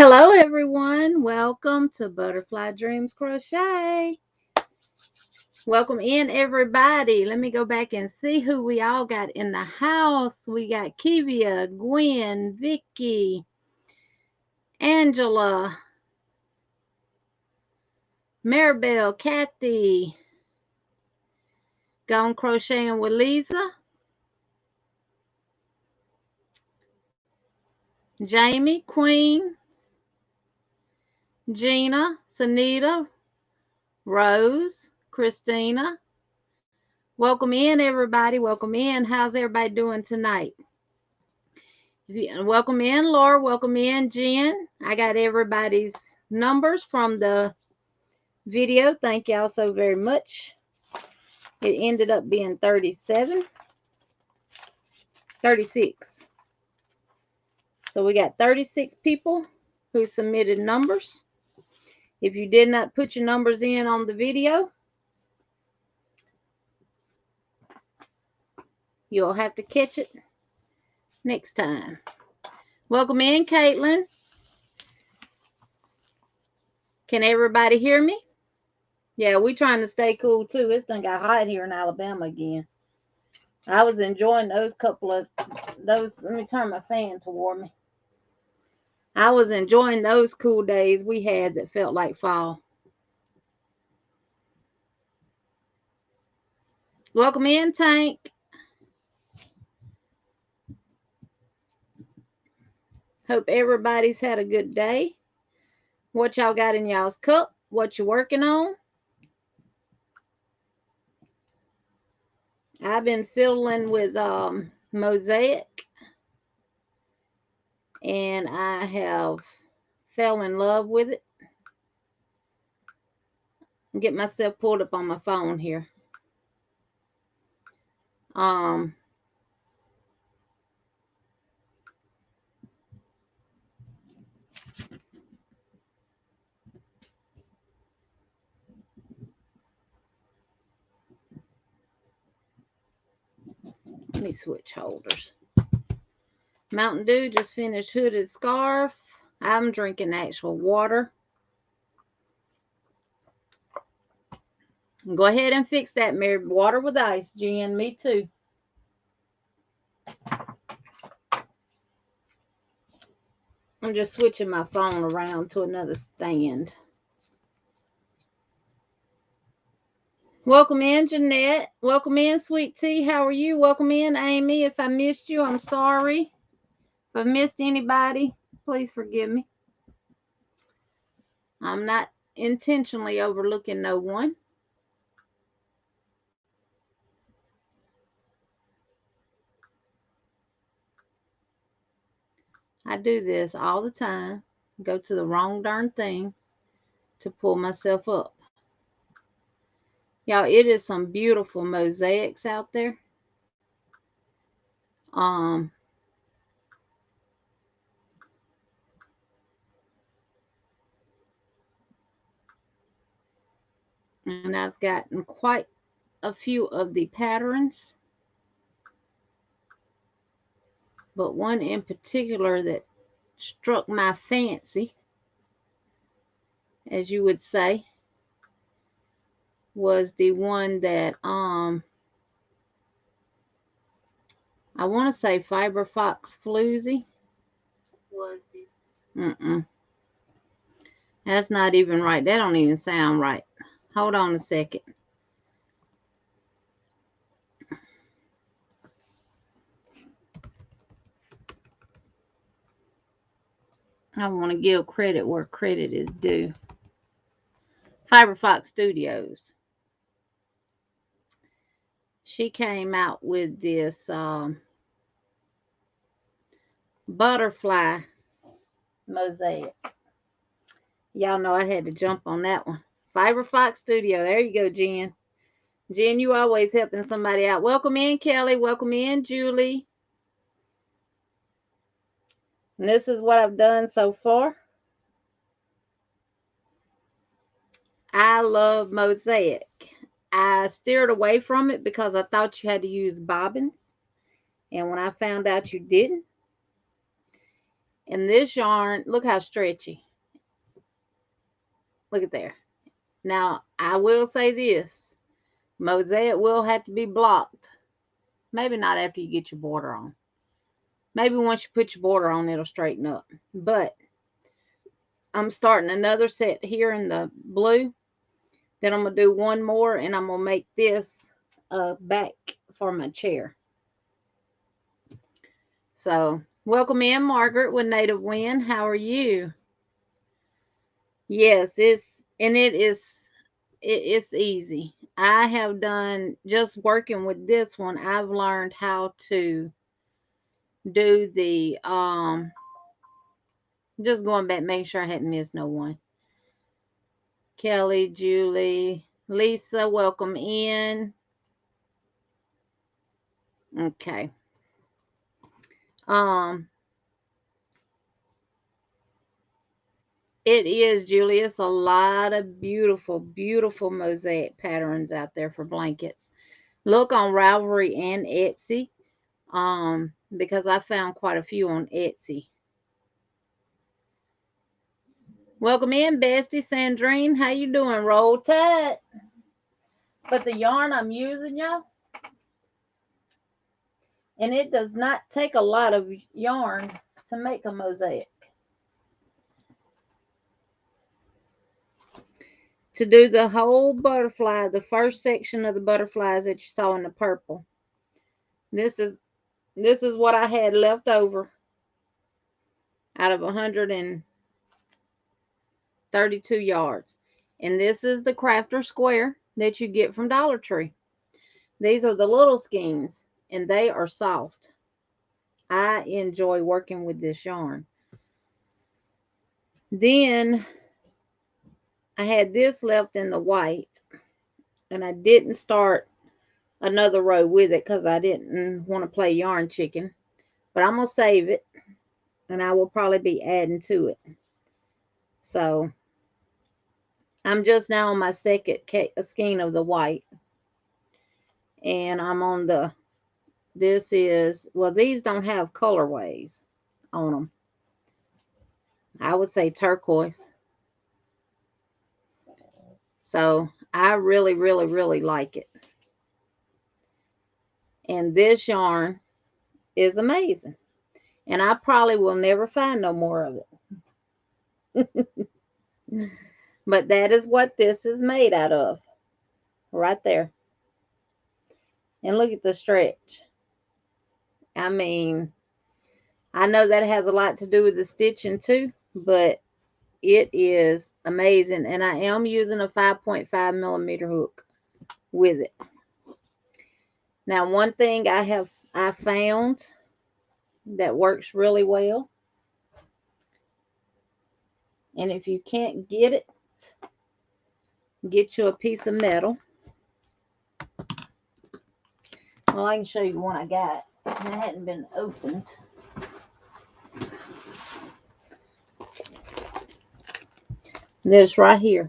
Hello everyone, welcome to Butterfly Dreams Crochet. Welcome in everybody. Let me go back and see who we all got in the house. We got Kivia, Gwen, Vicky, Angela, Maribel, Kathy, Gone Crocheting with Lisa, Jamie, Queen, Gina, Sunita, Rose, Christina. Welcome in everybody. Welcome in. How's everybody doing tonight? Welcome in, Laura. Welcome in, Jen. I got everybody's numbers from the video. Thank y'all so very much. It ended up being 36. So we got 36 people who submitted numbers. If you did not put your numbers in on the video, you'll have to catch it next time. Welcome in, Caitlin. Can everybody hear me? Yeah, we trying to stay cool too. It's done got hot here in Alabama again. I was enjoying those couple of those. Let me turn my fan toward me. I was enjoying those cool days we had that felt like fall. Welcome in, Tank. Hope everybody's had a good day. What y'all got in y'all's cup? What you working on? I've been fiddling with Mosaic, and I have fell in love with it. Get myself pulled up on my phone here. Let me switch holders. Mountain Dew just finished hooded scarf. I'm drinking actual water. Go ahead and fix that, Mary. Water with ice, Jen. Me too. I'm just switching my phone around to another stand. Welcome in, Jeanette. Welcome in, Sweet Tea. How are you? Welcome in, Amy. If I missed you, I'm sorry. If I missed anybody, please forgive me. I'm not intentionally overlooking no one. I do this all the time. Go to the wrong darn thing to pull myself up. Y'all, it is some beautiful mosaics out there. And I've gotten quite a few of the patterns, but one in particular that struck my fancy, as you would say, was the one that I want to say Fiber Fox Floozy was the That's not even right. That don't even sound right. Hold on a second. I want to give credit where credit is due. Fiber Fox Studios. She came out with this butterfly mosaic. Y'all know I had to jump on that one. Fiber Fox Studio. There you go, Jen. Jen, you always helping somebody out. Welcome in, Kelly. Welcome in, Julie. And this is what I've done so far. I love Mosaic. I steered away from it because I thought you had to use bobbins. And when I found out you didn't, And this yarn, look how stretchy. Look at there. Now, I will say this. Mosaic will have to be blocked. Maybe not after you get your border on. Maybe once you put your border on, it'll straighten up. But I'm starting another set here in the blue. Then I'm going to do one more, and I'm going to make this a back for my chair. So, welcome in, Margaret with Native Wind. How are you? Yes, it's easy. I have done, just working with this one, I've learned how to do the just going back, making sure I hadn't missed no one. Kelly, Julie, Lisa, welcome in. Okay. It is, Julie. It's a lot of beautiful, beautiful mosaic patterns out there for blankets. Look on Ravelry and Etsy, because I found quite a few on Etsy. Welcome in, Bestie Sandrine. How you doing? Roll Tide. But the yarn I'm using, y'all, and it does not take a lot of yarn to make a mosaic. To do the whole butterfly, the first section of the butterflies that you saw in the purple. This is what I had left over out of 132 yards. And this is the crafter square that you get from Dollar Tree. These are the little skeins, and they are soft. I enjoy working with this yarn. Then I had this left in the white, and I didn't start another row with it because I didn't want to play yarn chicken. But I'm going to save it, and I will probably be adding to it. So I'm just now on my second skein of the white. And I'm on the, this is, well, these don't have colorways on them. I would say turquoise. So I really, really, really like it. And this yarn is amazing. And I probably will never find no more of it. But that is what this is made out of. Right there. And look at the stretch. I mean, I know that has a lot to do with the stitching too, but it is amazing. And I am using a 5.5 millimeter hook with it. Now, one thing I found that works really well, and if you can't get it, get you a piece of metal. Well, I can show you one I got. It hadn't been opened. This right here.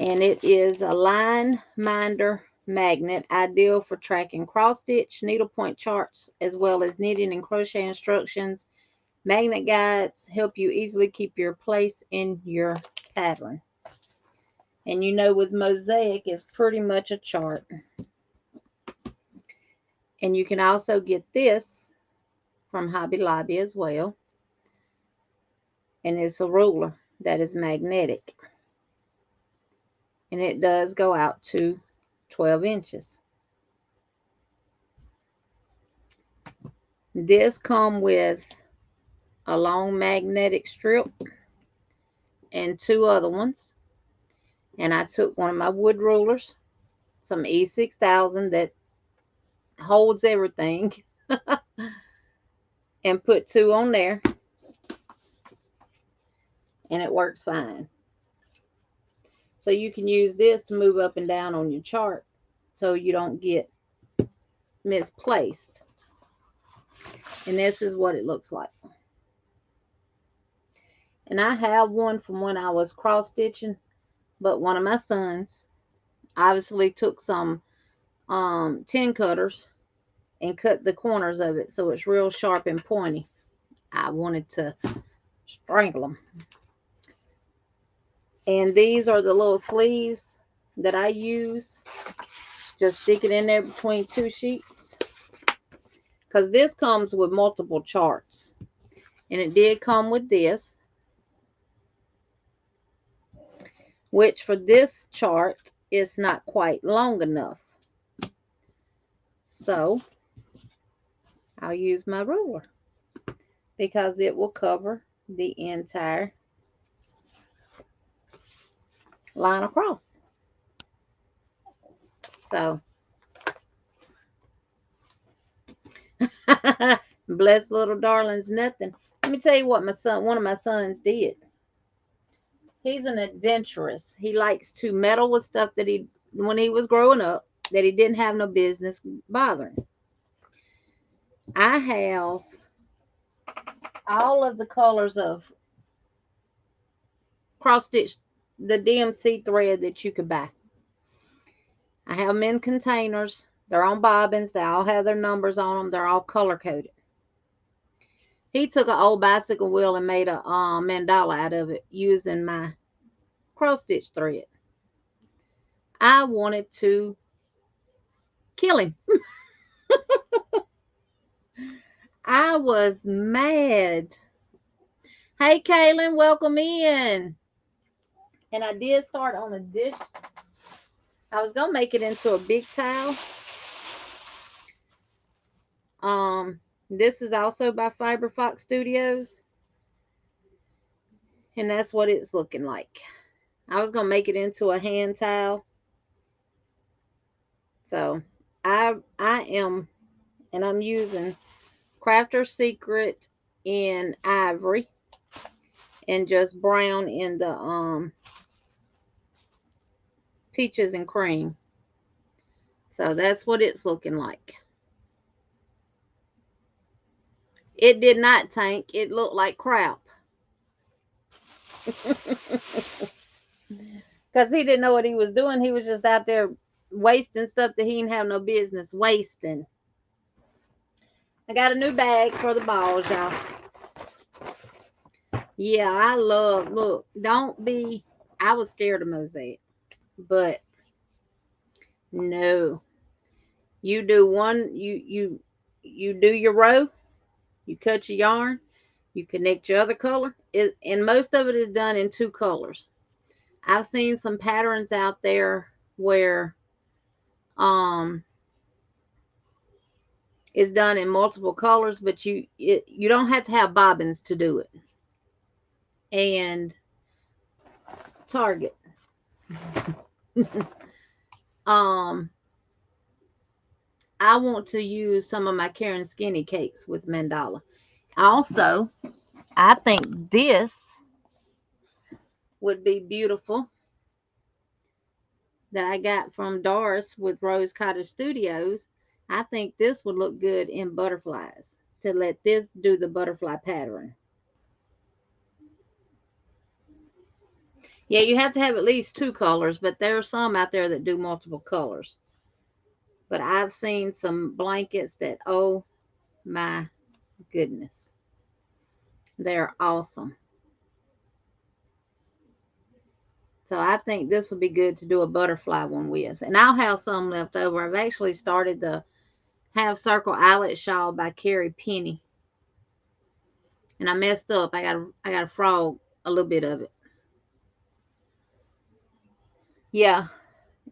And it is a line minder magnet, ideal for tracking cross stitch, needlepoint charts, as well as knitting and crochet instructions. Magnet guides help you easily keep your place in your pattern. And you know, with mosaic, it's pretty much a chart. And you can also get this from Hobby Lobby as well. And it's a ruler that is magnetic. And it does go out to 12 inches. This comes with a long magnetic strip and two other ones. And I took one of my wood rulers, some E6000 that holds everything, and put two on there. And it works fine. So you can use this to move up and down on your chart so you don't get misplaced. And this is what it looks like. And I have one from when I was cross stitching, but one of my sons obviously took some tin cutters and cut the corners of it so it's real sharp and pointy. I wanted to strangle them. And these are the little sleeves that I use. Just stick it in there between two sheets. Because this comes with multiple charts. And it did come with this. Which for this chart is not quite long enough. So I'll use my ruler. Because it will cover the entire line across. So, bless little darlings, nothing. Let me tell you what one of my sons did. He's an adventurous. He likes to meddle with stuff that when he was growing up, that he didn't have no business bothering. I have all of the colors of cross stitch, the DMC thread that you could buy. I have them in containers. They're on bobbins. They all have their numbers on them. They're all color coded. He took an old bicycle wheel and made a mandala out of it using my cross stitch thread. I wanted to kill him. I was mad. Hey, Kaylin, welcome in. And I did start on a dish. I was going to make it into a big towel. This is also by Fiber Fox Studios. And that's what it's looking like. I was going to make it into a hand towel. So I am, and I'm using Crafter's Secret in ivory and just brown in the peaches and cream. So that's what it's looking like. It did not tank. It looked like crap. Because he didn't know what he was doing. He was just out there wasting stuff that he didn't have no business wasting. I got a new bag for the balls, y'all. Yeah, I love, look, don't be, I was scared of Mosaic. But no. You do one, you do your row, you cut your yarn, you connect your other color. And most of it is done in two colors. I've seen some patterns out there where it's done in multiple colors, but you don't have to have bobbins to do it. And Target. I want to use some of my Karen Skinny cakes with mandala. Also, I think this would be beautiful that I got from Doris with Rose Cottage Studios. I think this would look good in butterflies to let this do the butterfly pattern. Yeah, you have to have at least two colors, but there are some out there that do multiple colors. But I've seen some blankets that, oh my goodness, they're awesome. So I think this would be good to do a butterfly one with. And I'll have some left over. I've actually started the Half Circle Eyelet Shawl by Carrie Penny. And I messed up. I got a frog a little bit of it. Yeah.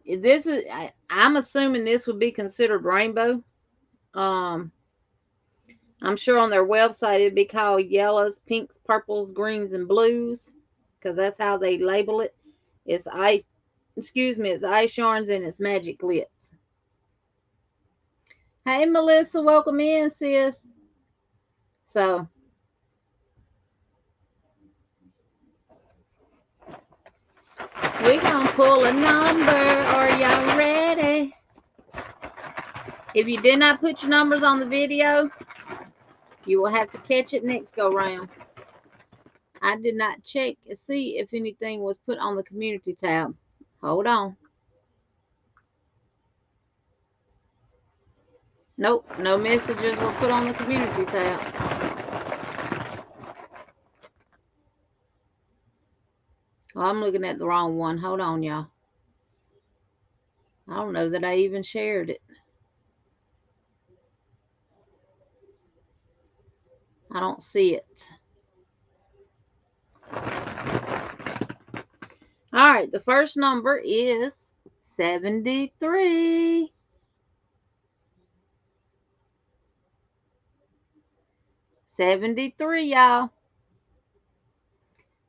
This is, I'm assuming this would be considered rainbow. I'm sure on their website it'd be called yellows, pinks, purples, greens, and blues. Because that's how they label it. It's it's ice yarns and it's magic glitz. Hey Melissa, welcome in, sis. So we're gonna pull a number. Are y'all ready? If you did not put your numbers on the video, you will have to catch it next go round. I did not check and see if anything was put on the community tab. Hold on. Nope, no messages were put on the community tab. Oh, I'm looking at the wrong one. Hold on, y'all. I don't know that I even shared it. I don't see it. All right, the first number is 73. 73, y'all.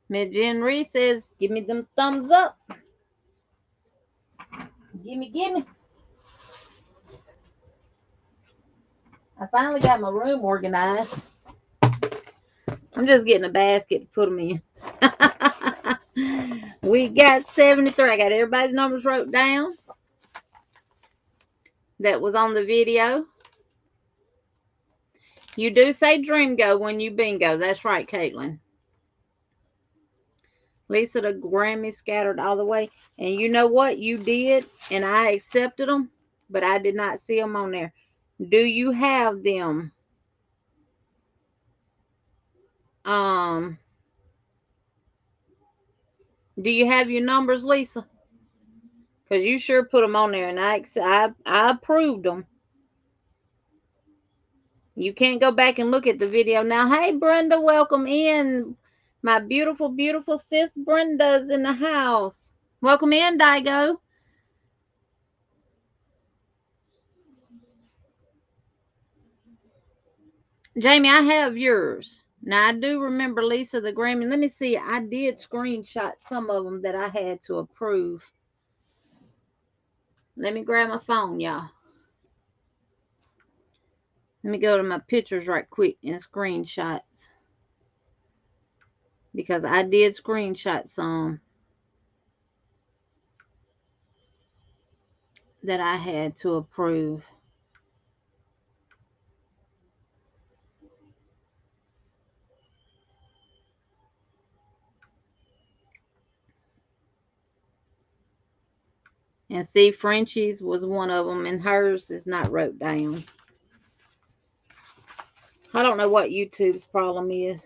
Miss Jen Reese says, give me them thumbs up. Gimme. I finally got my room organized. I'm just getting a basket to put them in. We got 73. I got everybody's numbers wrote down that was on the video. You do say Dreamgo when you bingo. That's right, Caitlin. Lisa, the Grammy scattered all the way. And you know what? You did, and I accepted them, but I did not see them on there. Do you have them? Do you have your numbers, Lisa? Because you sure put them on there, and I approved them. You can't go back and look at the video now. Hey, Brenda, welcome in. My beautiful, beautiful sis Brenda's in the house. Welcome in, Daigo. Jamie, I have yours. Now, I do remember Lisa the Grammy. Let me see. I did screenshot some of them that I had to approve. Let me grab my phone, y'all. Let me go to my pictures right quick and screenshots. Because I did screenshot some that I had to approve. And see, Frenchie's was one of them, and hers is not wrote down. I don't know what YouTube's problem is.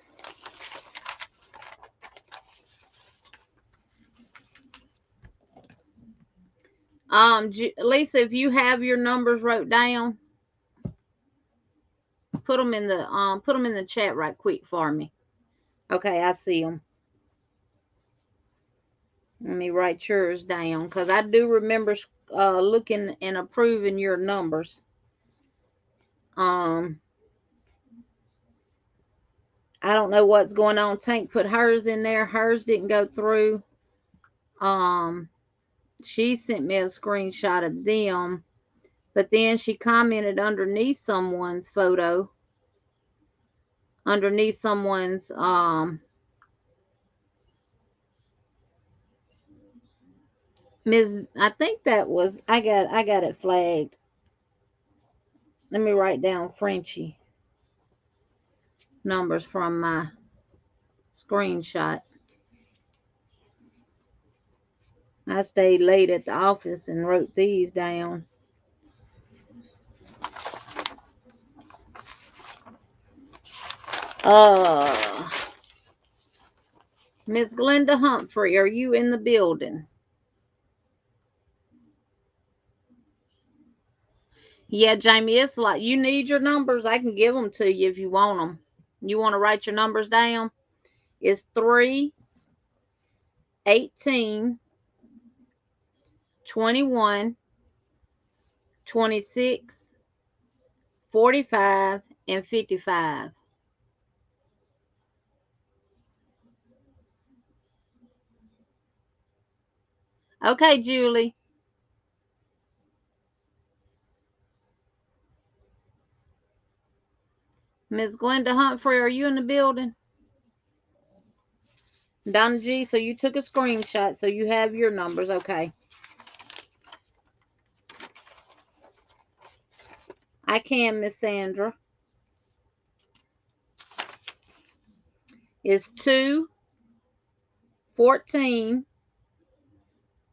Lisa, if you have your numbers wrote down, put them in the chat right quick for me. Okay, I see them. Let me write yours down, because I do remember looking and approving your numbers. I don't know what's going on. Tank put hers in there. Hers didn't go through. She sent me a screenshot of them, but then she commented underneath someone's photo, underneath someone's I think that was I got it flagged. Let me write down Frenchie numbers from my screenshot. I stayed late at the office and wrote these down. Miss Glenda Humphrey, are you in the building? Yeah, Jamie, it's like you need your numbers. I can give them to you if you want them. You want to write your numbers down? It's 3, 18, 21, 26, 45, and 55. Okay, Julie. Miss Glenda Humphrey, are you in the building? Donna G, so you took a screenshot, so you have your numbers. Okay. I can, Miss Sandra. It's 2, 14,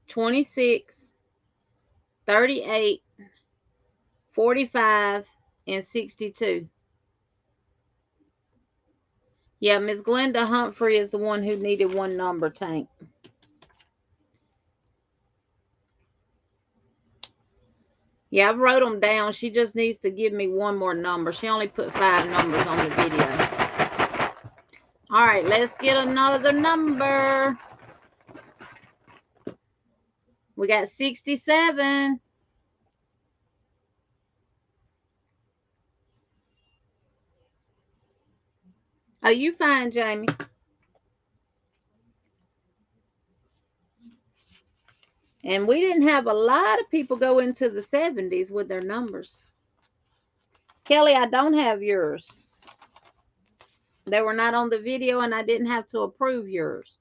26, 38, 45, and 62. Yeah, Miss Glenda Humphrey is the one who needed one number, Tank. Yeah, I wrote them down. She just needs to give me one more number. She only put 5 numbers on the video. All right, let's get another number. We got 67. Oh, you fine, Jamie. And we didn't have a lot of people go into the 70s with their numbers. Kelly, I don't have yours. They were not on the video, and I didn't have to approve yours.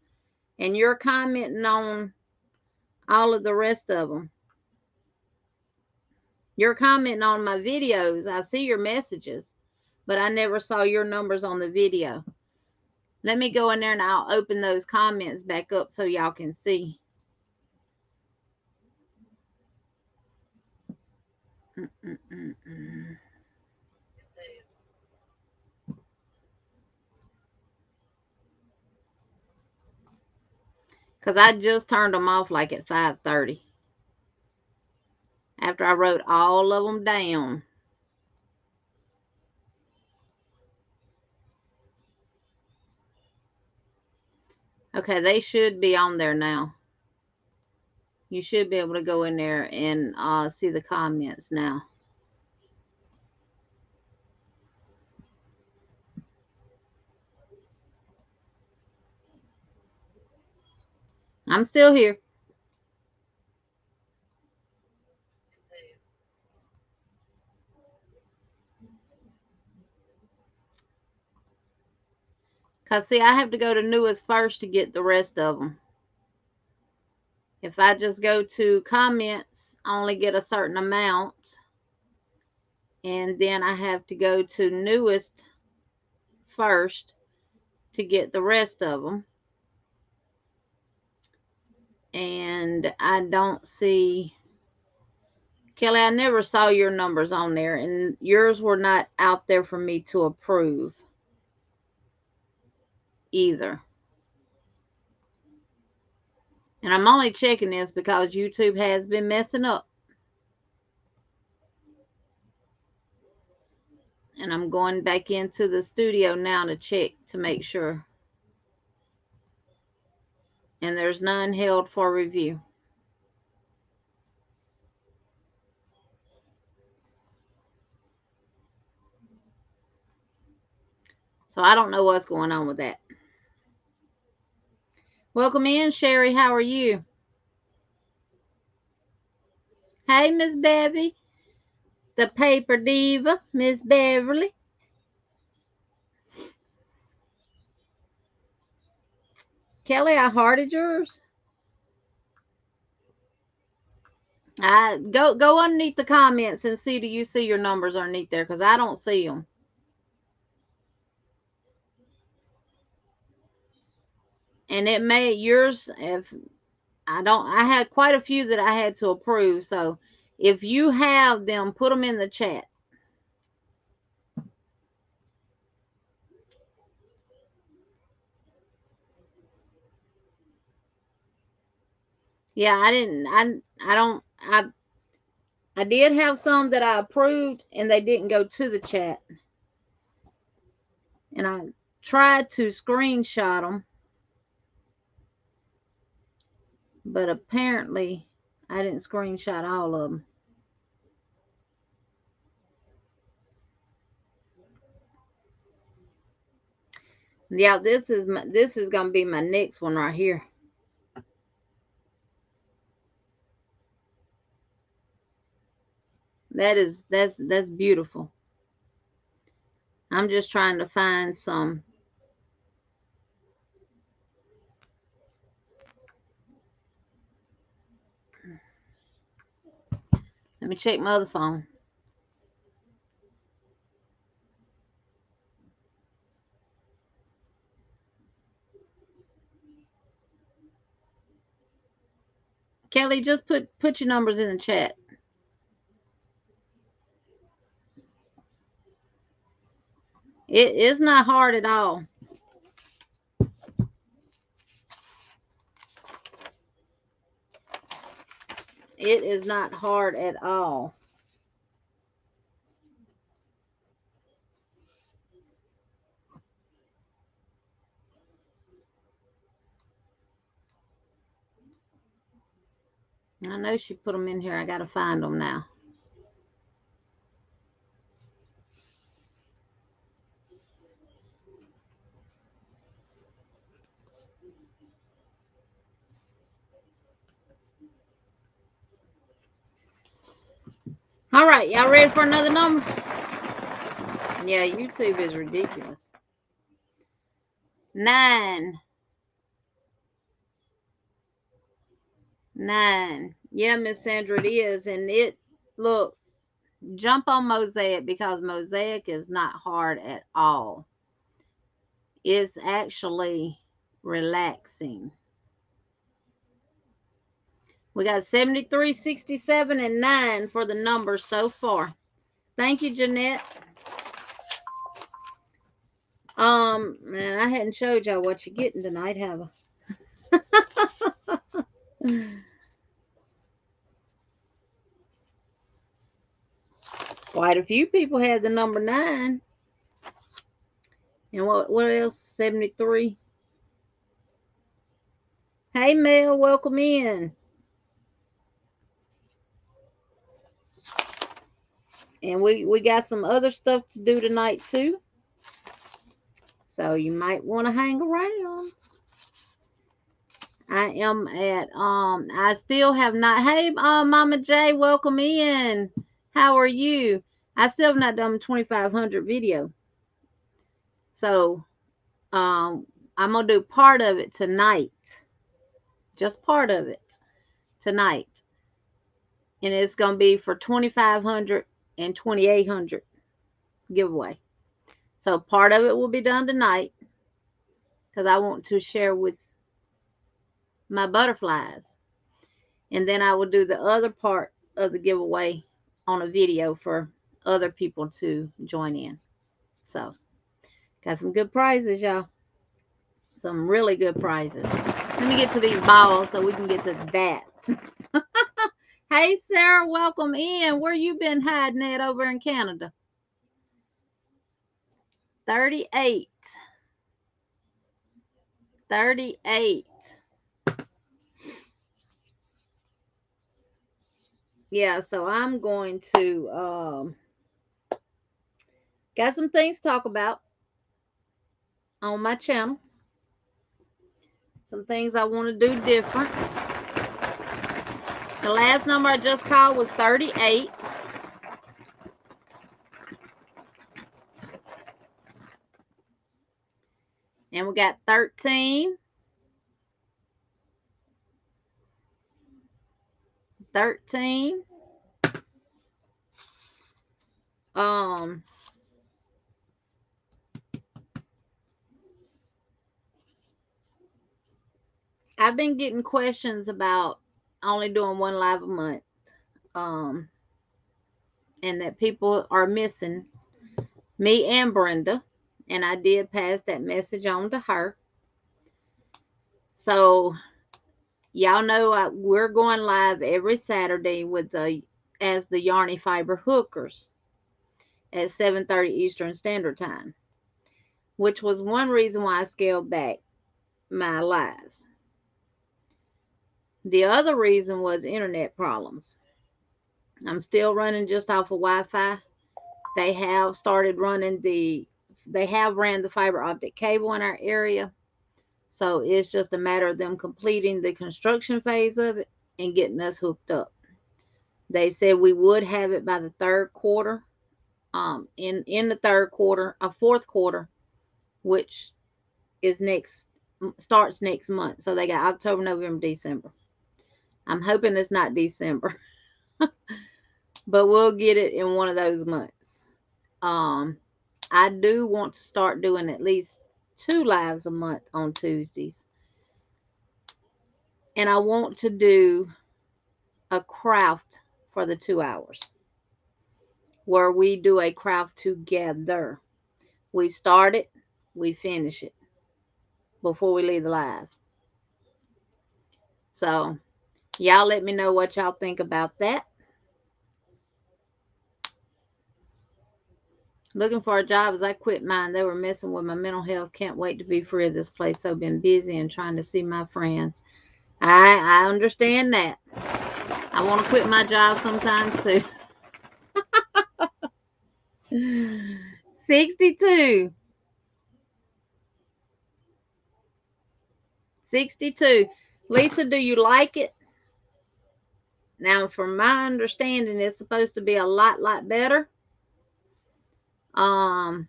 And you're commenting on all of the rest of them. You're commenting on my videos. I see your messages, but I never saw your numbers on the video. Let me go in there and I'll open those comments back up so y'all can see. Because I just turned them off like at 5:30. After I wrote all of them down. Okay, they should be on there now. You should be able to go in there and see the comments now. I'm still here. Because, see, I have to go to newest first to get the rest of them. If I just go to comments, I only get a certain amount. And then I have to go to newest first to get the rest of them. And I don't see... Kelly, I never saw your numbers on there. And yours were not out there for me to approve either. And I'm only checking this because YouTube has been messing up. And I'm going back into the studio now to check to make sure. And there's none held for review. So I don't know what's going on with that. Welcome in, Sherry. How are you? Hey, Miss Bevy. The paper diva, Miss Beverly. Kelly, I hearted yours. Go underneath the comments and see, do you see your numbers underneath there? Because I don't see them. And it may, yours, if I had quite a few that I had to approve. So if you have them, put them in the chat. Yeah, I did have some that I approved and they didn't go to the chat. And I tried to screenshot them, but apparently I didn't screenshot all of them. Yeah, this is going to be my next one right here. That's beautiful. I'm just trying to find some. Let me check my other phone. Kelly, just put your numbers in the chat. It is not hard at all. It is not hard at all. I know she put them in here. I got to find them now. All right, y'all ready for another number? Yeah, YouTube is ridiculous. 9. 9. Yeah, Miss Sandra, it is. And it, look, jump on Mosaic because Mosaic is not hard at all. It's actually relaxing. We got 73, 67, and 9 for the numbers so far. Thank you, Jeanette. Man, I hadn't showed y'all what you're getting tonight, have I? Quite a few people had the number 9. And what else? 73. Hey, Mel, welcome in. And we got some other stuff to do tonight, too. So you might want to hang around. I am at, I still have not, hey, Mama J, welcome in. How are you? I still have not done 2500 video. So, I'm going to do part of it tonight. Just part of it tonight. And it's going to be for 2500 and 2800 giveaway. So part of it will be done tonight because I want to share with my butterflies. And then I will do the other part of the giveaway on a video for other people to join in. So, got some good prizes, y'all. Some really good prizes. Let me get to these balls so we can get to that. Hey, Sarah, welcome in. Where you been hiding at over in Canada? 38. 38. Yeah, so I'm going to got some things to talk about on my channel. Some things I want to do different. The last number I just called was 38. And we got 13. 13. I've been getting questions about only doing one live a month. And that people are missing me and Brenda. And I did pass that message on to her. So y'all know we're going live every Saturday with as the Yarny Fiber Hookers at 7:30 Eastern Standard Time, which was one reason why I scaled back my lives. The other reason was internet problems. I'm still running just off of Wi-Fi. They have started running they have ran the fiber optic cable in our area. So it's just a matter of them completing the construction phase of it and getting us hooked up. They said we would have it by the third quarter. In the third quarter, a fourth quarter, which is starts next month. So they got October, November, December. I'm hoping it's not December, but we'll get it in one of those months. I do want to start doing at least 2 lives a month on Tuesdays. And I want to do a craft for the 2 hours where we do a craft together. We start it, we finish it before we leave the live. So y'all let me know what y'all think about that. Looking for a job as I quit mine. They were messing with my mental health. Can't wait to be free of this place. So been busy and trying to see my friends. I understand that. I want to quit my job sometimes too. 62. 62. Lisa, do you like it? Now, from my understanding, it's supposed to be a lot better. And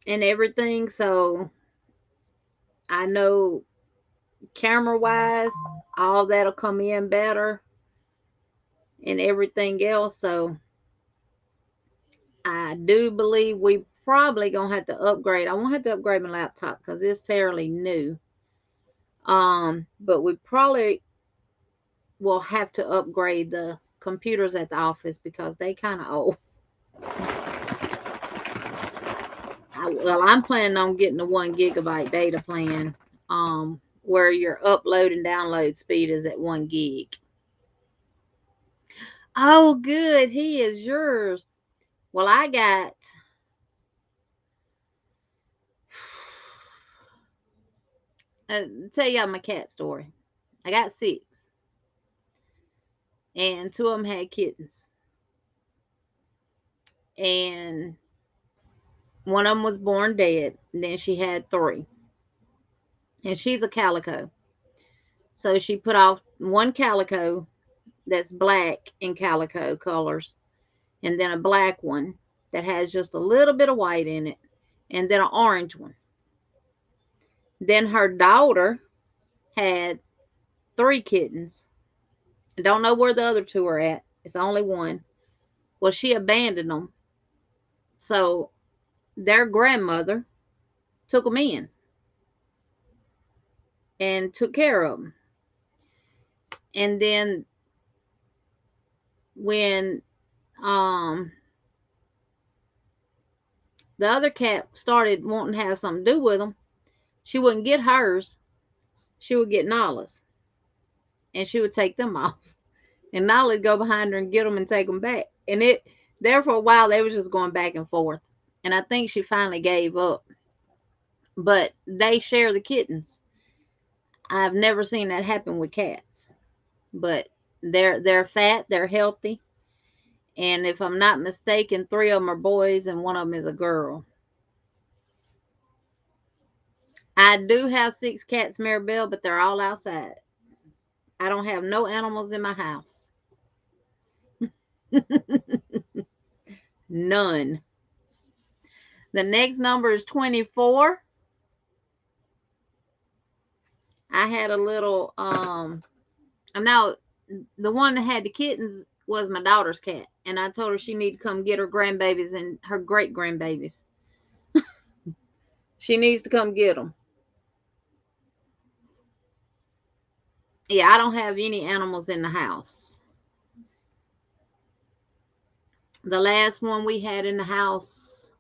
everything. So I know camera wise, all that'll come in better and everything else. So I do believe we probably gonna have to upgrade. I won't have to upgrade my laptop because it's fairly new. But we probably will have to upgrade the computers at the office because they kind of old. Well, I'm planning on getting the 1 gigabyte data plan, where your upload and download speed is at 1 gig. Oh, good. He is yours. Well, I got tell y'all my cat story. I got 6, and 2 of them had kittens, and one of them was born dead. And then she had 3, and she's a calico. So she put off 1 calico that's black in calico colors, and then a black one that has just a little bit of white in it, and then an orange one. Then her daughter had 3 kittens. I don't know where the other 2 are at. It's only 1. Well, she abandoned them. So their grandmother took them in and took care of them. And then when the other cat started wanting to have something to do with them, she wouldn't get hers. She would get Nala's, and she would take them off. And Nala would go behind her and get them and take them back. And there for a while, they was just going back and forth. And I think she finally gave up. But they share the kittens. I've never seen that happen with cats. But they're fat, they're healthy. And if I'm not mistaken, 3 of them are boys and 1 of them is a girl. I do have 6 cats, Maribel, but they're all outside. I don't have no animals in my house. None. The next number is 24. I had a little, now the one that had the kittens was my daughter's cat. And I told her she needed to come get her grandbabies and her great grandbabies. She needs to come get them. Yeah, I don't have any animals in the house. The last one we had in the house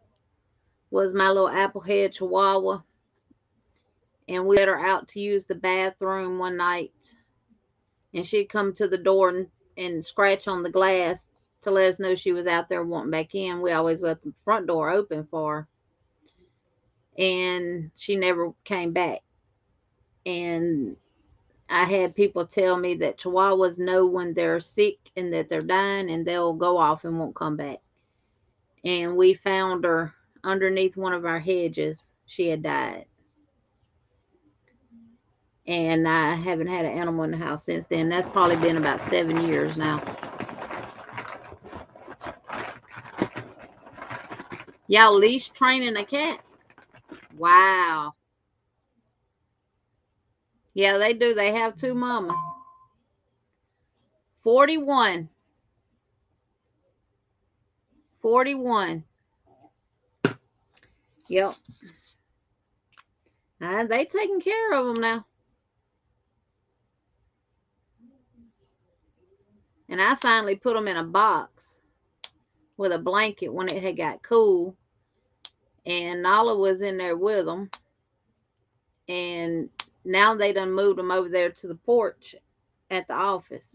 was my little applehead chihuahua. And we let her out to use the bathroom one night. And she'd come to the door and scratch on the glass to let us know she was out there wanting back in. We always left the front door open for her. And she never came back. And I had people tell me that chihuahuas know when they're sick and that they're dying, and they'll go off and won't come back. And we found her underneath one of our hedges. She had died. And I haven't had an animal in the house since then. That's probably been about 7 years now. Y'all leash training a cat? Wow. Yeah, they do. They have 2 mamas. 41. 41. Yep. And they taking care of them now. And I finally put them in a box with a blanket when it had got cool. And Nala was in there with them. And now they done moved them over there to the porch at the office.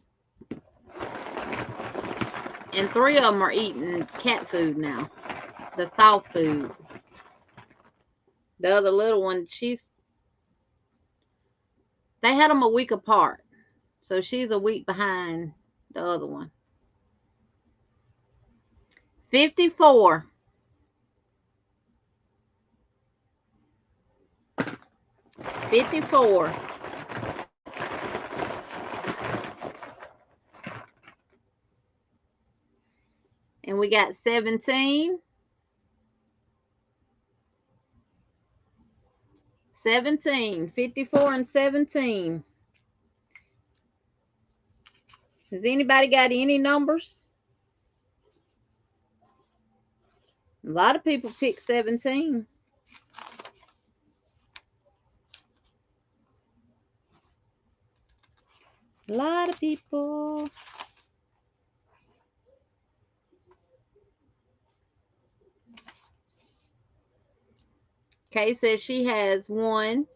And 3 of them are eating cat food now. The soft food. The other little one, they had them a week apart. So she's a week behind the other one. 54. 54. And we got 17. 17. 54 and 17. Has anybody got any numbers? A lot of people pick 17. A lot of people. Kay says she has 1.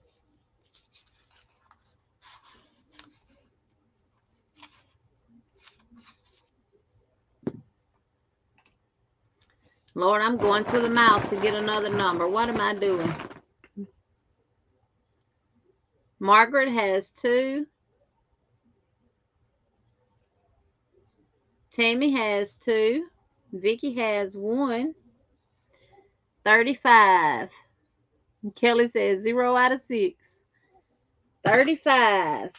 Lord, I'm going to the mouse to get another number. What am I doing? Margaret has 2. Tammy has 2. Vicky has 1. 35. Kelly says 0 out of 6. 35.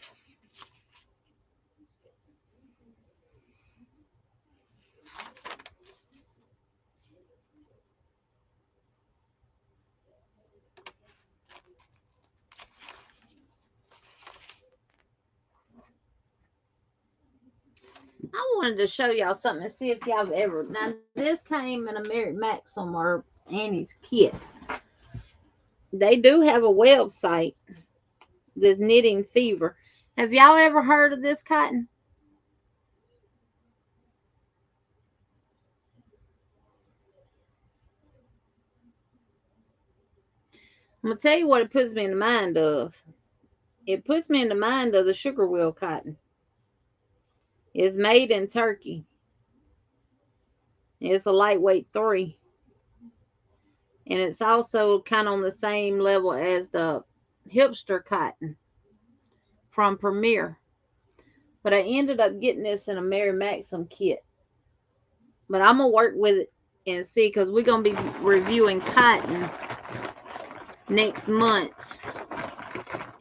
I wanted to show y'all something and see if y'all have ever. Now, this came in a Mary Maxim or Annie's kit. They do have a website. This Knitting Fever. Have y'all ever heard of this cotton? I'm going to tell you what it puts me in the mind of. It puts me in the mind of the sugar wheel cotton. It's made in Turkey. It's a lightweight 3. And it's also kind of on the same level as the hipster cotton from Premier. But I ended up getting this in a Mary Maxim kit. But I'm going to work with it and see, because we're going to be reviewing cotton next month.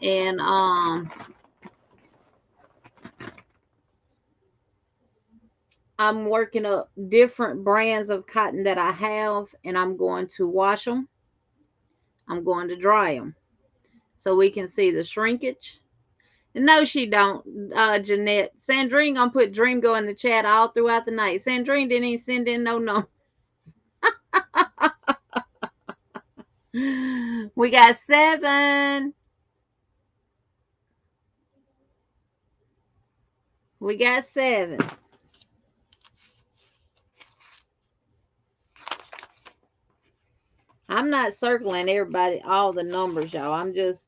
And I'm working up different brands of cotton that I have, and I'm going to wash them. I'm going to dry them so we can see the shrinkage. No, she don't, Jeanette. Sandrine gonna put Dreamgo in the chat all throughout the night. Sandrine didn't even send in no numbers. We got 7. We got 7. I'm not circling everybody, all the numbers, y'all. I'm just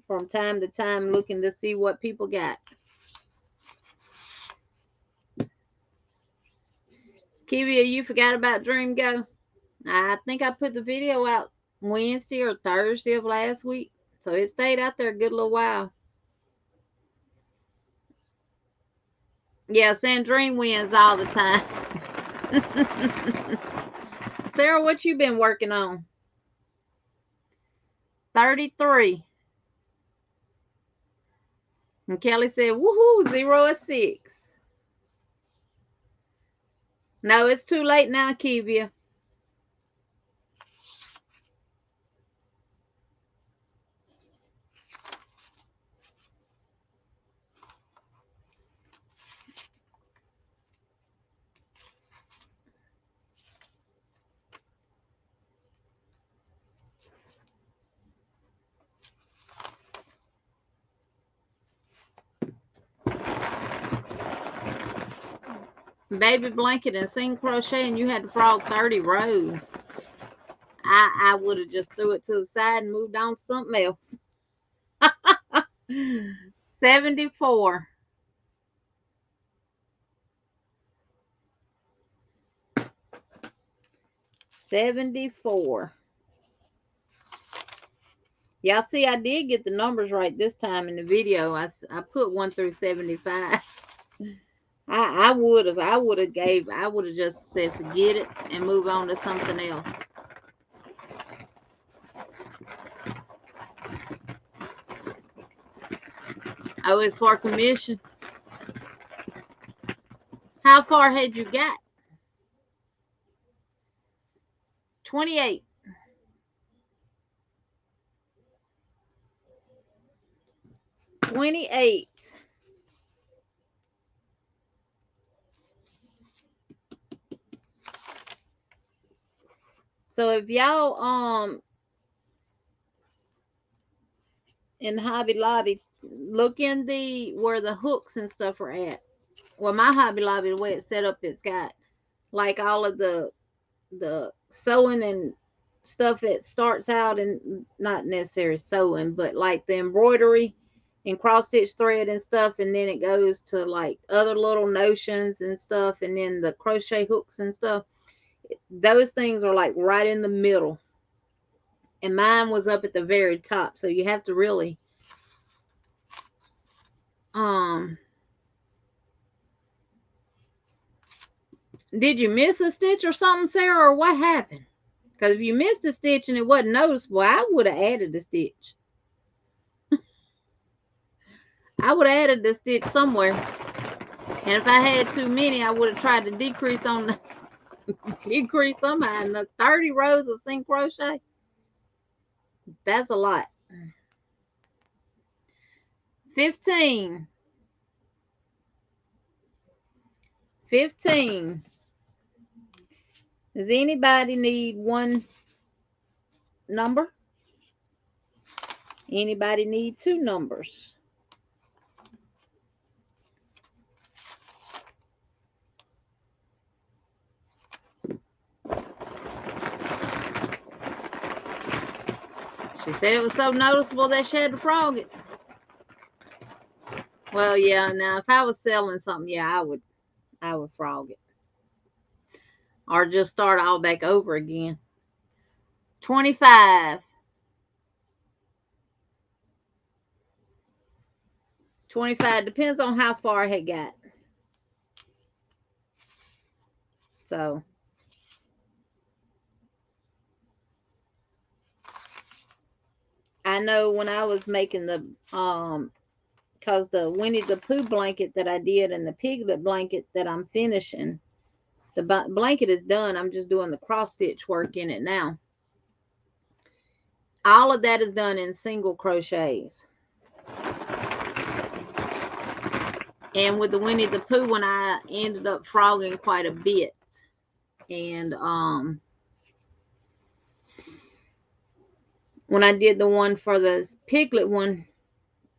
from time to time looking to see what people got. Kivia, you forgot about Dreamgo? I think I put the video out Wednesday or Thursday of last week. So it stayed out there a good little while. Yeah, Sandrine wins all the time. Sarah, what you been working on? 33. And Kelly said, woohoo, 0 or 6. No, it's too late now, Kivia. baby blanket and single crochet and you had to frog 30 rows, I would have just threw it to the side and moved on to something else. 74. 74. Y'all see, I did get the numbers right this time in the video. I put 1 through 75. I would have just said forget it and move on to something else. Oh, it's for commission. How far had you got? 28. 28. So if y'all in Hobby Lobby, look in where the hooks and stuff are at. Well, my Hobby Lobby, the way it's set up, it's got like all of the sewing and stuff that starts out, and not necessarily sewing, but like the embroidery and cross stitch thread and stuff, and then it goes to like other little notions and stuff, and then the crochet hooks and stuff. Those things are like right in the middle, and mine was up at the very top, so you have to really did you miss a stitch or something, Sarah, or what happened? Because if you missed a stitch and it wasn't noticeable, I would have added a stitch. I would have added the stitch somewhere. And if I had too many, I would have tried to decrease on the decrease somehow. And the 30 rows of single crochet, that's a lot. 15. 15. Does anybody need one number? Anybody need two numbers? She said it was so noticeable that she had to frog it. Well, yeah, now if I was selling something, yeah, I would frog it. Or just start all back over again. 25. 25 depends on how far I had got. So I know when I was making the because the Winnie the Pooh blanket that I did and the piglet blanket that I'm finishing, the blanket is done. I'm just doing the cross stitch work in it now. All of that is done in single crochets. And with the Winnie the Pooh one, I ended up frogging quite a bit. And when I did the one for the piglet one,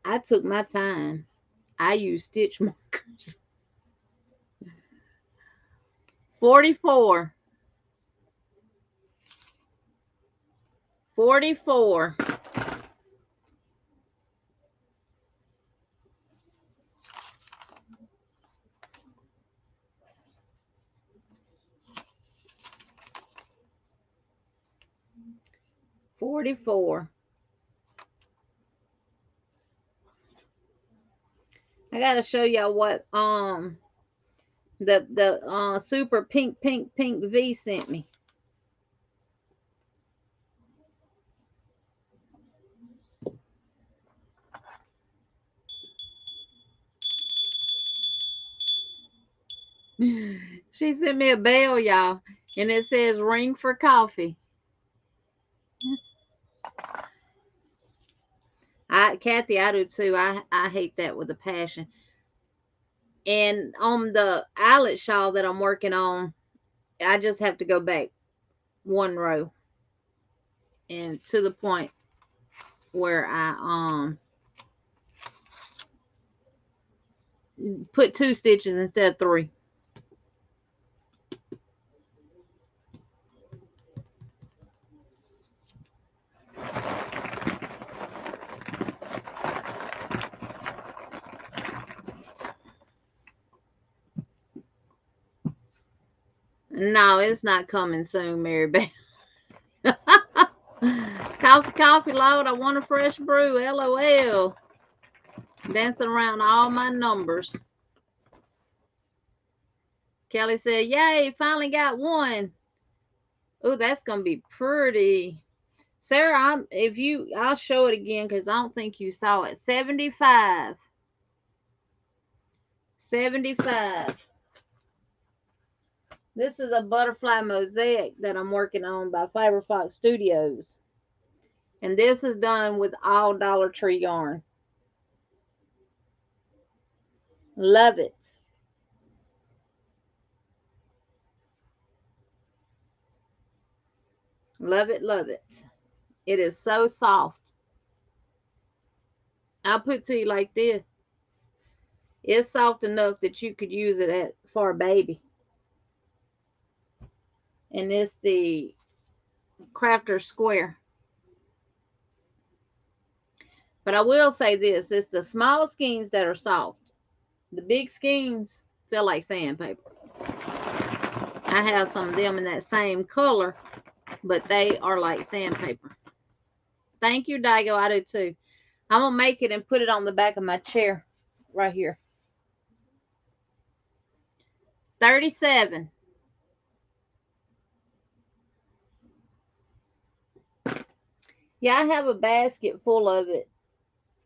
I took my time. I used stitch markers. 44. 44. 44. I gotta show y'all what the super pink V sent me. She sent me a bell, y'all, and it says ring for coffee. Kathy, I do too. I hate that with a passion. And on the eyelet shawl that I'm working on, I just have to go back one row and to the point where I put 2 stitches instead of 3. No, it's not coming soon, Mary Beth. Coffee, coffee, Lord, I want a fresh brew. LOL. Dancing around all my numbers. Kelly said, yay, finally got one. Oh, that's going to be pretty. Sarah, I'll show it again because I don't think you saw it. 75. 75. This is a butterfly mosaic that I'm working on by Fiber Fox Studios. And this is done with all Dollar Tree yarn. Love it. Love it, love it. It is so soft. I'll put it to you like this. It's soft enough that you could use it for a baby. And it's the Crafter Square. But I will say this. It's the small skeins that are soft. The big skeins feel like sandpaper. I have some of them in that same color, but they are like sandpaper. Thank you, Daigo. I do too. I'm going to make it and put it on the back of my chair right here. 37. Yeah, I have a basket full of it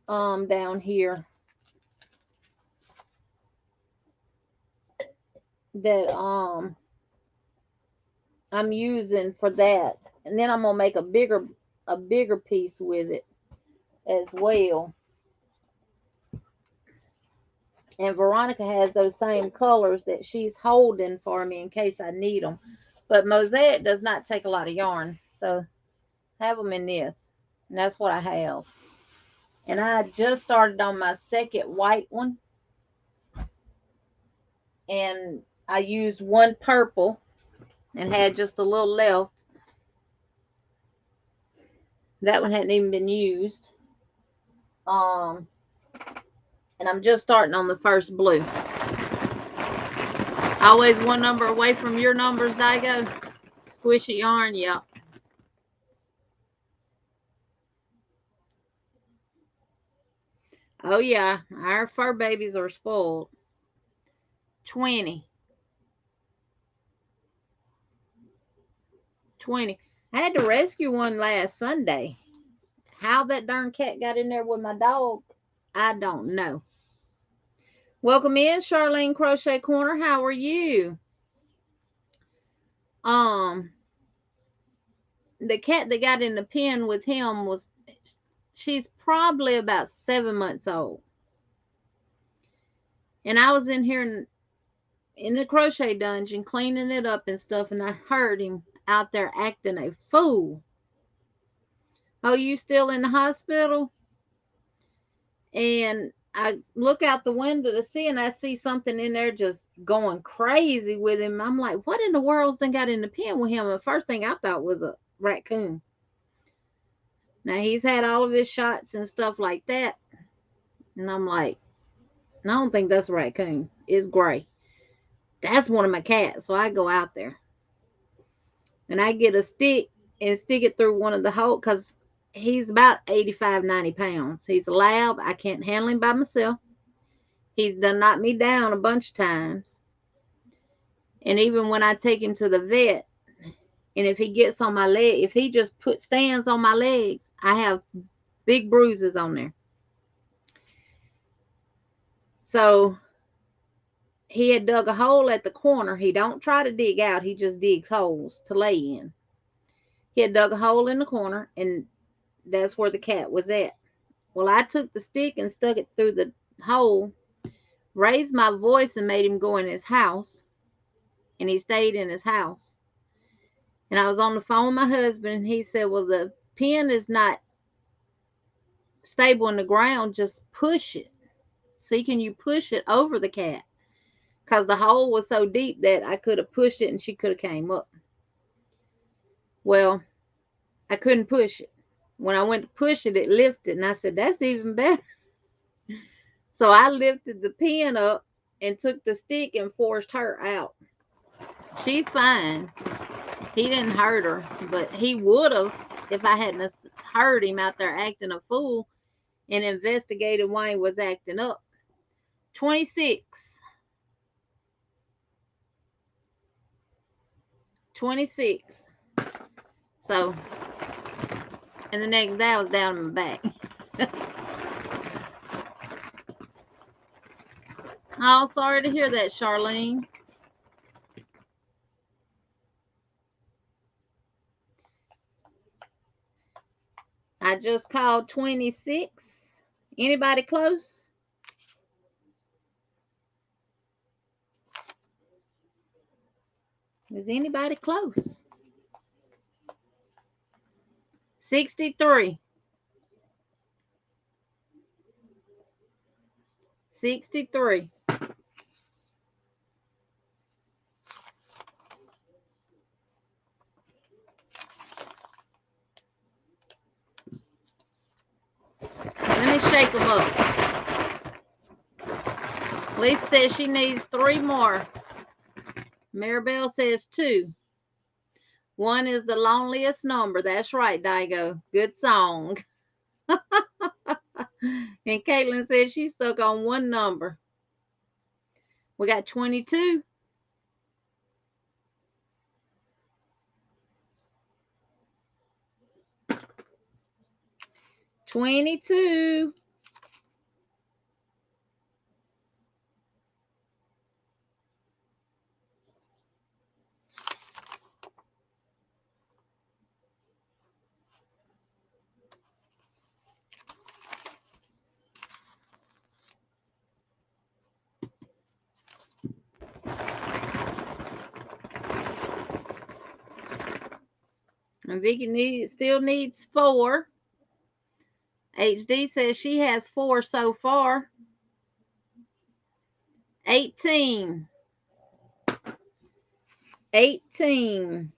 down here that I'm using for that. And then I'm going to make a bigger piece with it as well. And Veronica has those same colors that she's holding for me in case I need them. But Mosaic does not take a lot of yarn. So have them in this. And that's what I have. And I just started on my second white one. And I used one purple and had just a little left. That one hadn't even been used. And I'm just starting on the first blue. Always one number away from your numbers, Daigo. Squishy yarn, yep. Oh, yeah. Our fur babies are spoiled. 20. 20. I had to rescue one last Sunday. How that darn cat got in there with my dog, I don't know. Welcome in, Charlene Crochet Corner. How are you? The cat that got in the pen with him she's probably about 7 months old. And I was in here in the crochet dungeon cleaning it up and stuff, and I heard him out there acting a fool. Oh, you still in the hospital? And I look out the window to see, and I see something in there just going crazy with him. I'm like, what in the world's done got in the pen with him? And the first thing I thought was a raccoon. Now, he's had all of his shots and stuff like that. And I'm like, I don't think that's a raccoon. It's gray. That's one of my cats. So I go out there. And I get a stick and stick it through one of the holes because he's about 85, 90 pounds. He's a lab. I can't handle him by myself. He's done knocked me down a bunch of times. And even when I take him to the vet, and if he gets on my leg, if he just stands on my legs, I have big bruises on there. So he had dug a hole at the corner. He don't try to dig out. He just digs holes to lay in. He had dug a hole in the corner, and that's where the cat was at. Well, I took the stick and stuck it through the hole, raised my voice and made him go in his house, and he stayed in his house. And I was on the phone with my husband, and he said, well, the pen is not stable in the ground. Just push it. See, can you push it over the cat? Because the hole was so deep that I could have pushed it and she could have came up. Well, I couldn't push it. When I went to push it, it lifted. And I said, that's even better. So I lifted the pen up and took the stick and forced her out. She's fine. He didn't hurt her, but he would have if I hadn't heard him out there acting a fool and investigated why he was acting up. 26. 26. So, and the next day I was down in my back. Oh, sorry to hear that, Charlene. I just called 26. Anybody close? Is anybody close? 63. 63. Let me shake them up. Lisa says she needs 3 more. Maribel says 2. 1 is the loneliest number. That's right, Daigo. Good song. And Caitlin says she's stuck on 1 number. We got 22. 22. And Vicky still needs 4. HD says she has 4 so far. 18. 18.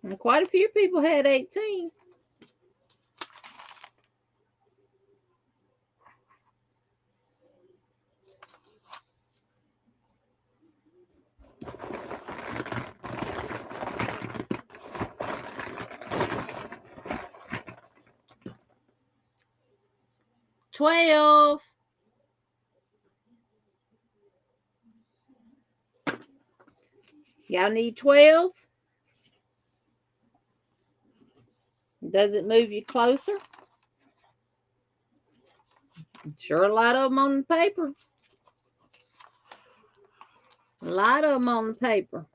And quite a few people had 18. $12. Y'all need 12? Does it move you closer? Sure, a lot of them on the paper. A lot of them on the paper.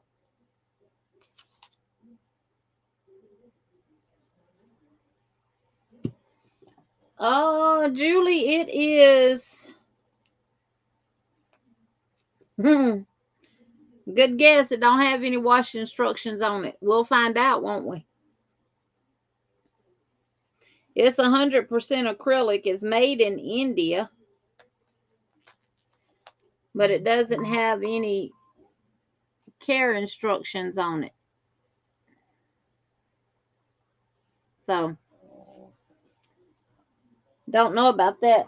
Oh, Julie, it is. Good guess. It don't have any washing instructions on it. We'll find out, won't we? It's 100% acrylic. It's made in India, but it doesn't have any care instructions on it. So, don't know about that.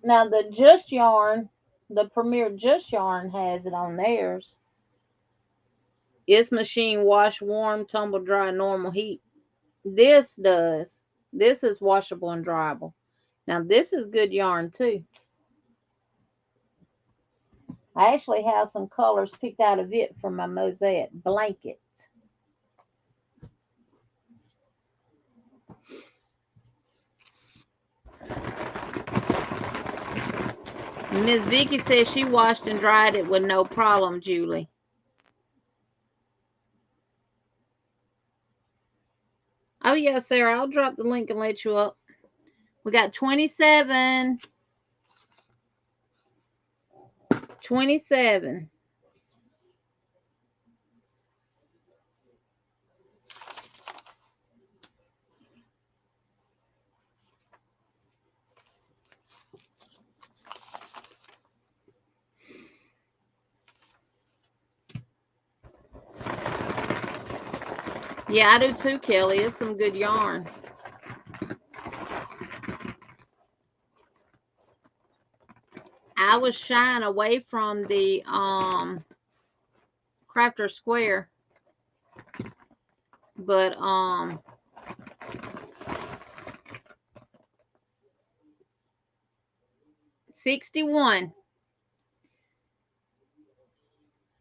Now, the Just Yarn, the Premier Just Yarn has it on theirs. It's machine wash, warm, tumble dry, normal heat. This does. This is washable and dryable. Now, this is good yarn, too. I actually have some colors picked out of it for my Mosaic blanket. Miss Vicky says she washed and dried it with no problem, Julie. Oh, yeah, Sarah, I'll drop the link and let you up. We got 27. 27. Yeah, I do too, Kelly. It's some good yarn. I was shying away from the Crafter Square, but 61.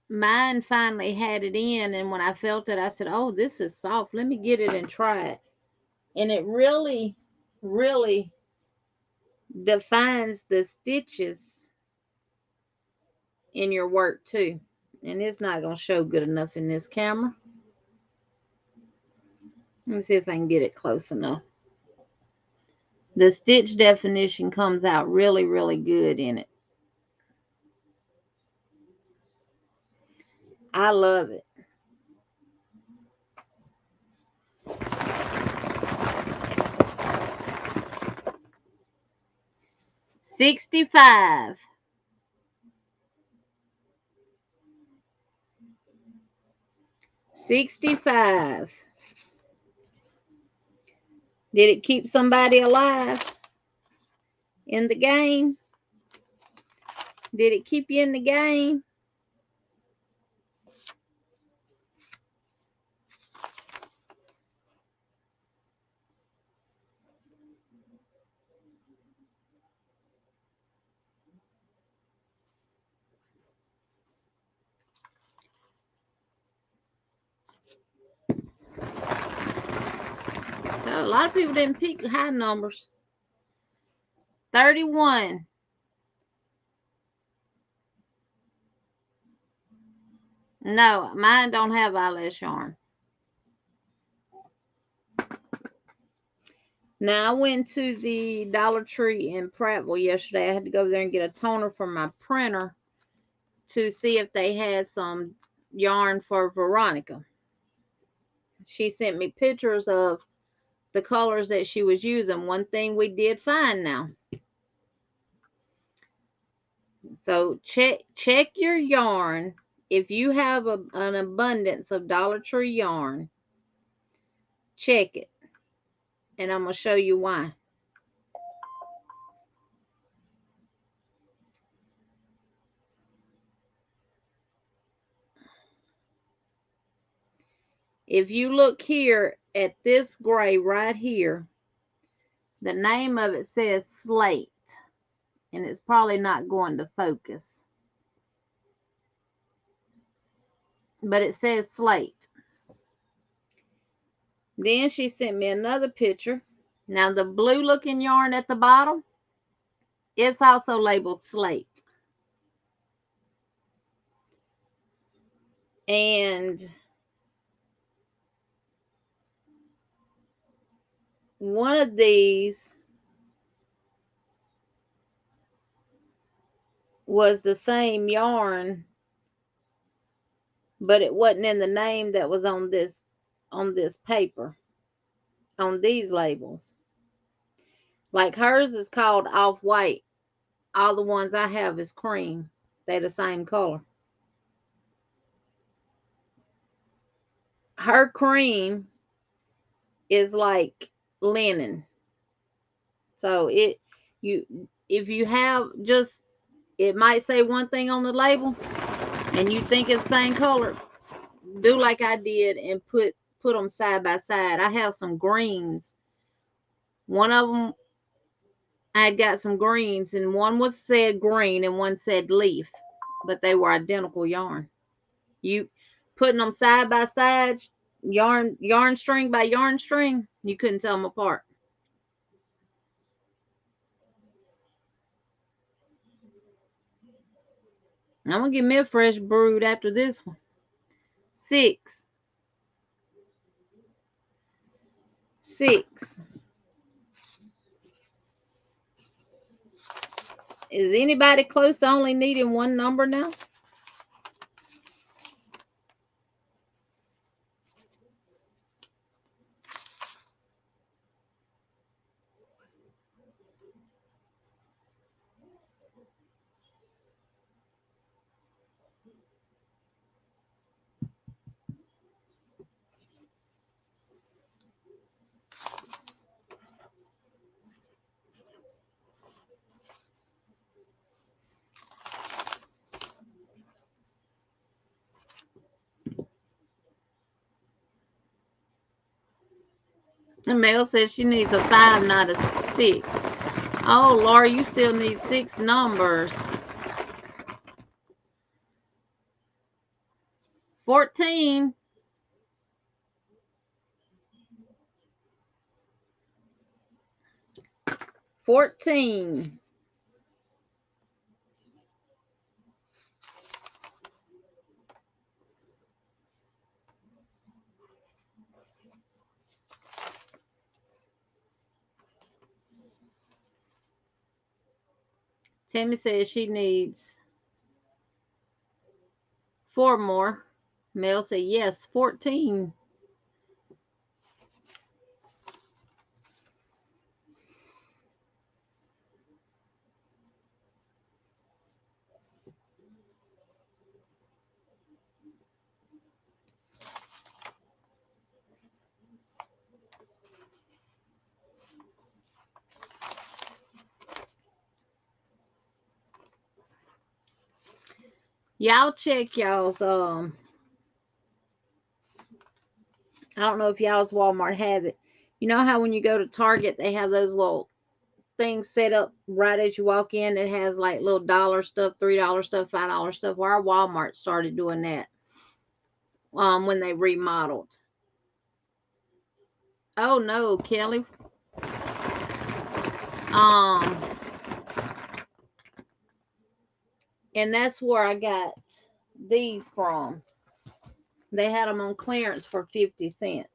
Mine finally had it in, and when I felt it, I said, "Oh, this is soft. Let me get it and try it." And it really, really defines the stitches in your work too. And it's not going to show good enough in this camera. Let me see if I can get it close enough. The stitch definition comes out really, really good in it. I love it. $65. $65. Did it keep somebody alive in the game? Did it keep you in the game? So a lot of people didn't pick high numbers. 31. No, mine don't have eyelash yarn. Now, I went to the Dollar Tree in Prattville yesterday. I had to go there and get a toner for my printer to see if they had some yarn for Veronica. She sent me pictures of the colors that she was using. One thing we did find now. So check your yarn. If you have an abundance of Dollar Tree yarn, check it. And I'm going to show you why. If you look here at this gray right here, the name of it says Slate. And it's probably not going to focus. But it says Slate. Then she sent me another picture. Now the blue looking yarn at the bottom, it's also labeled Slate. And one of these was the same yarn, but it wasn't in the name that was on this paper, on these labels. Like hers is called Off-White. All the ones I have is cream. They're the same color. Her cream is like linen. So if you have just, it might say one thing on the label and you think it's the same color, do like I did and put them side by side. I have some greens. One of them, I had got some greens, and one was said green and one said leaf, but they were identical yarn. You putting them side by side, yarn string by yarn string, you couldn't tell them apart. I'm gonna give me a fresh brood after this one. 6. Is anybody close to only needing one number now? And Mel says she needs a 5, not a 6. Oh, Laura, you still need 6 numbers. 14. 14. Tammy says she needs 4 more. Mel said yes, 14. Y'all check y'all's I don't know if y'all's Walmart have it. You know how when you go to Target they have those little things set up right as you walk in. It has like little dollar stuff, $3 stuff, $5 stuff. Well, our Walmart started doing that when they remodeled. Oh no, Kelly. Um and that's where I got these from. They had them on clearance for 50 cents.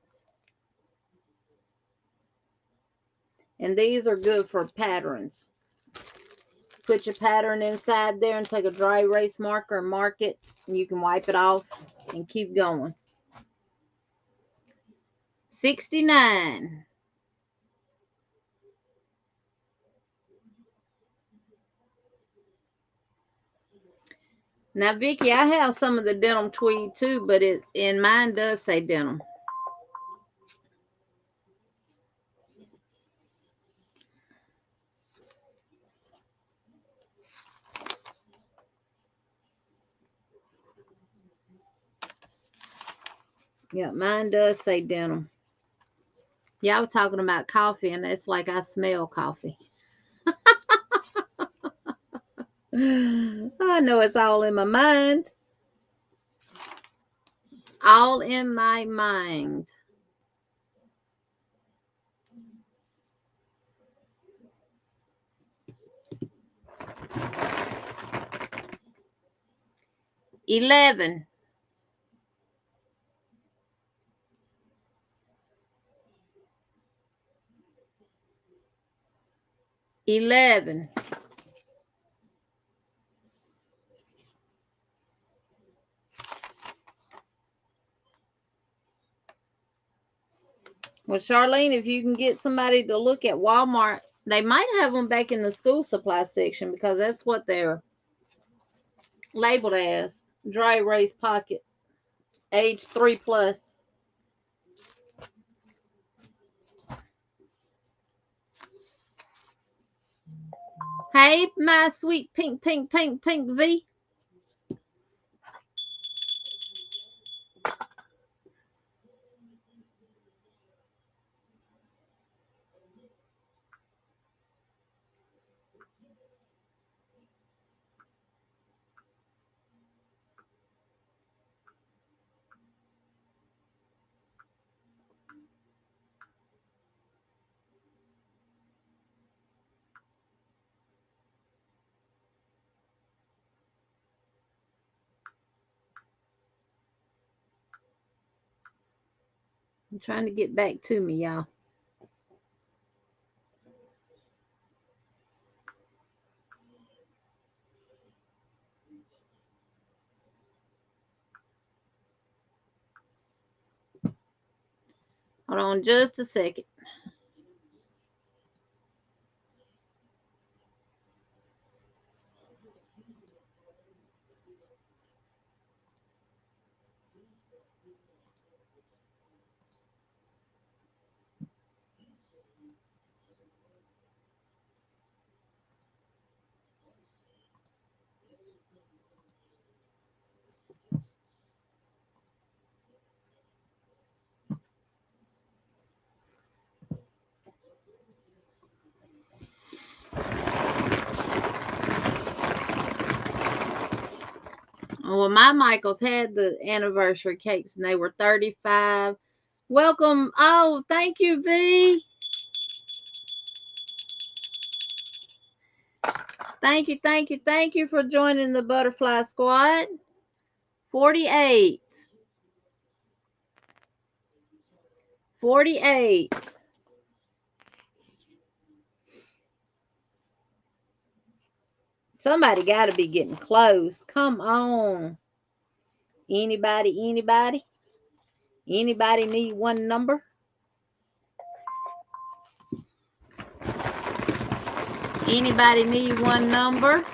And these are good for patterns. Put your pattern inside there and take a dry erase marker and mark it. And you can wipe it off and keep going. 69. Now, Vicki, I have some of the denim tweed too, but in mine does say denim. Yeah, mine does say denim. Y'all talking about coffee, and it's like I smell coffee. I know it's all in my mind. It's all in my mind. $11. 11. Well, Charlene, if you can get somebody to look at Walmart, they might have them back in the school supply section because that's what they're labeled as. Dry erase pocket, age 3 plus. Hey, my sweet pink V. I'm trying to get back to me, y'all. Hold on just a second. Well, my Michaels had the anniversary cakes and they were $35. Welcome. Oh, thank you, V. Thank you, thank you, thank you for joining the Butterfly Squad. 48. 48. Somebody got to be getting close. Come on. Anybody, anybody? Anybody need one number? Anybody need one number?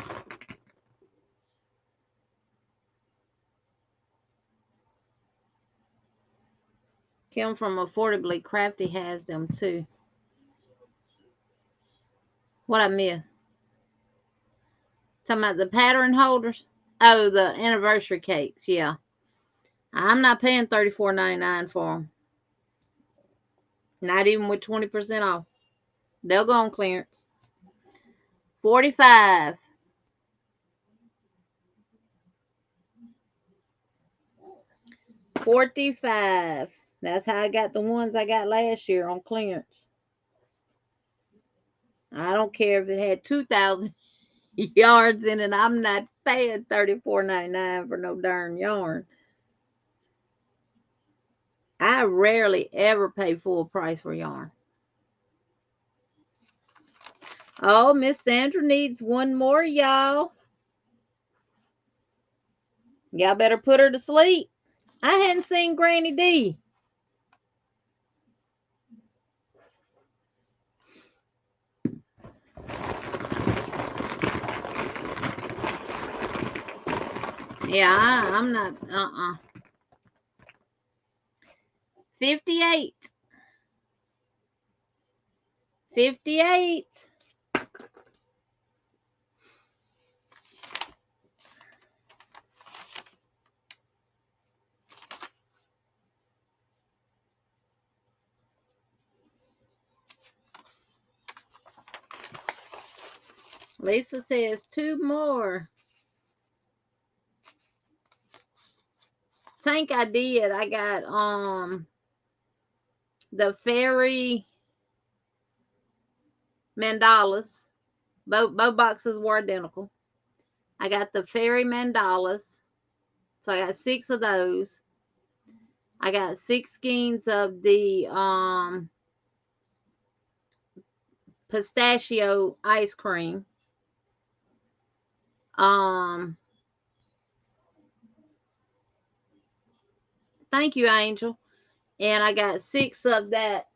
Kim from Affordably Crafty has them too. What I missed? Talking about the pattern holders? Oh, the anniversary cakes. Yeah. I'm not paying $34.99 for them. Not even with 20% off. They'll go on clearance. 45. 45. That's how I got the ones I got last year on clearance. I don't care if it had 2,000 yards in it. I'm not paying $34.99 for no darn yarn. I rarely ever pay full price for yarn. Oh, Miss Sandra needs one more, y'all. Y'all better put her to sleep. I hadn't seen Granny D. Yeah, I'm not. 58. 58. Lisa says 2 more. Think I did. I got the fairy mandalas. Both boxes were identical. I got the fairy mandalas. So I got 6 of those. I got 6 skeins of the pistachio ice cream. Thank you, Angel. And I got 6 of that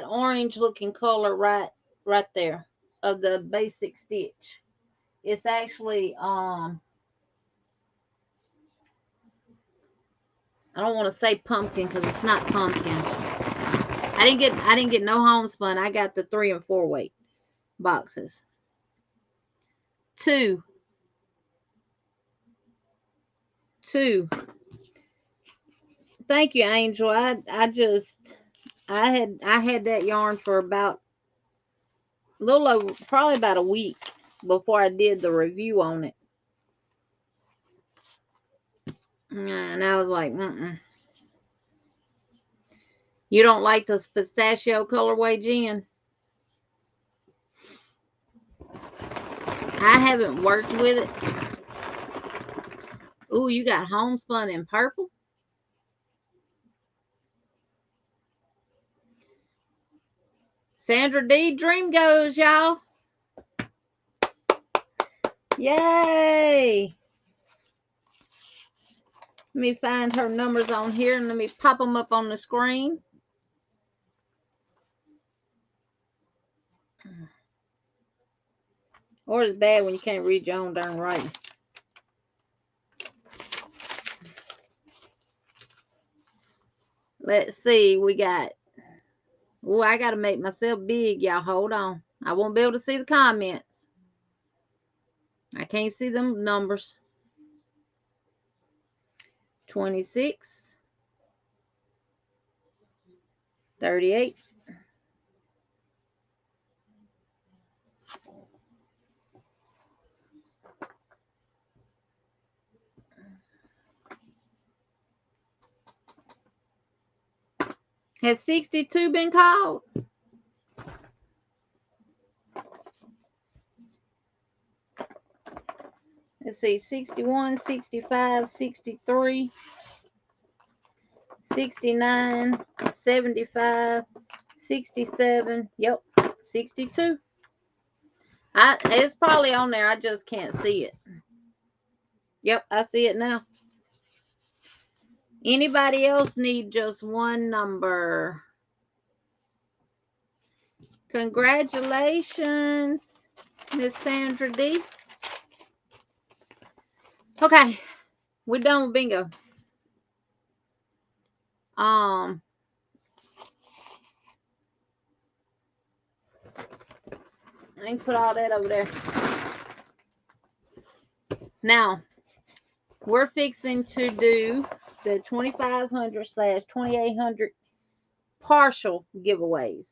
orange looking color right there of the basic stitch. It's actually I don't want to say pumpkin because it's not pumpkin. I didn't get no homespun. I got the 3 and 4 weight boxes. 2. Thank you, Angel. I had that yarn for about a little over, probably about a week before I did the review on it. And I was like, You don't like the pistachio colorway, Jen? I haven't worked with it. Ooh, you got homespun in purple? Sandra D, Dreamgo's, y'all. Yay! Let me find her numbers on here and let me pop them up on the screen. Or it's bad when you can't read your own darn writing. Let's see, we got... Ooh, I got to make myself big, y'all. Hold on. I won't be able to see the comments. I can't see them numbers. 26. 38. Has 62 been called? Let's see, 61, 65, 63, 69, 75, 67. Yep, 62. It's probably on there. I just can't see it. Yep, I see it now. Anybody else need just one number? Congratulations, Miss Sandra D. Okay, we're done with bingo. I can put all that over there. Now, we're fixing to do the 2,500/2,800 partial giveaways.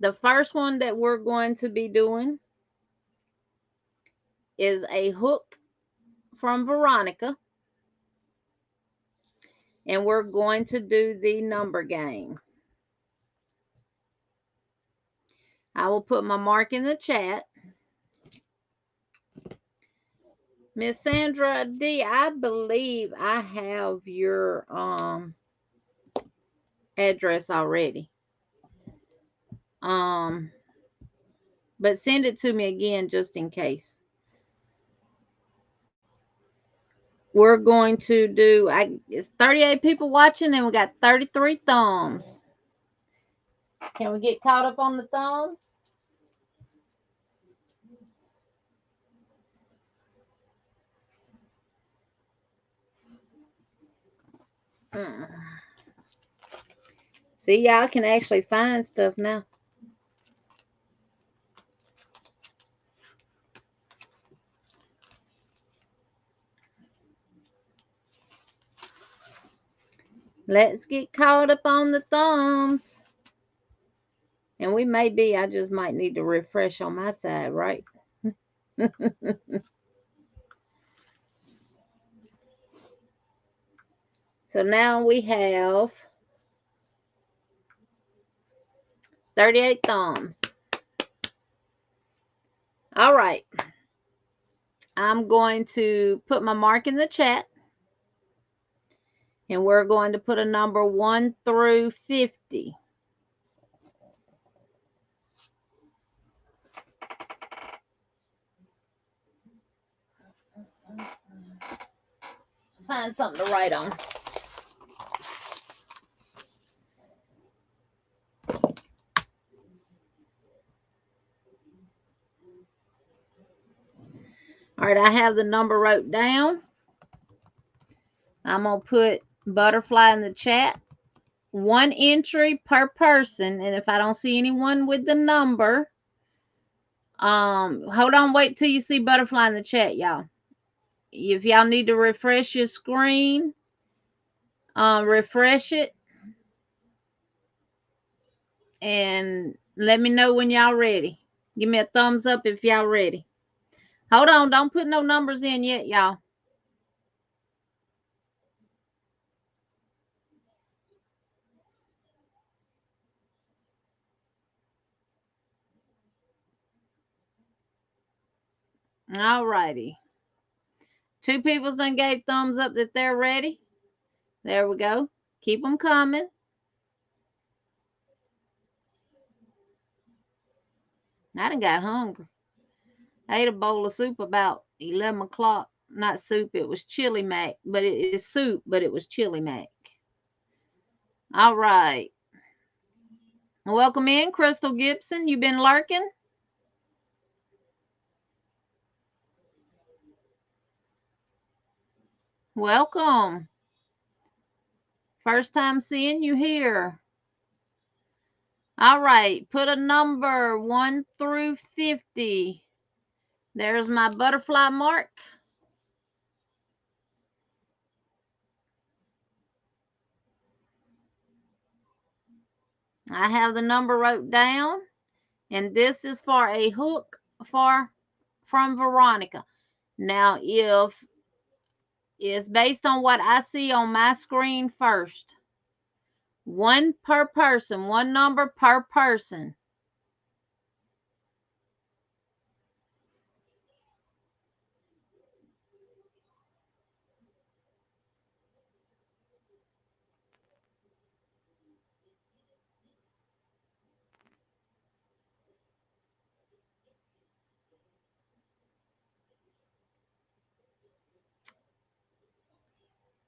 The first one that we're going to be doing is a hook from Veronica, and we're going to do the number game. I will put my mark in the chat. Miss Sandra D, I believe I have your address already. But send it to me again just in case. We're going to do, it's 38 people watching and we got 33 thumbs. Can we get caught up on the thumbs? See, y'all can actually find stuff now. Let's get caught up on the thumbs. And we may be, I just might need to refresh on my side, right? So now we have 38 thumbs. All right. I'm going to put my mark in the chat. And we're going to put a number 1 through 50. Find something to write on. All right, I have the number wrote down. I'm going to put butterfly in the chat. 1 entry per person. And if I don't see anyone with the number, hold on, wait till you see butterfly in the chat, y'all. If y'all need to refresh your screen, refresh it. And let me know when y'all ready. Give me a thumbs up if y'all ready. Hold on, don't put no numbers in yet, y'all. All righty. 2 people done gave thumbs up that they're ready. There we go. Keep them coming. I done got hungry. I ate a bowl of soup about 11 o'clock. Not soup, it was chili mac. But it's soup, but it was chili mac. All right. Welcome in, Crystal Gibson. You been lurking? Welcome. First time seeing you here. All right. Put a number 1 through 50. There's my butterfly mark. I have the number wrote down. And this is for a hook from Veronica. Now, if It's based on what I see on my screen first. One per person, one number per person.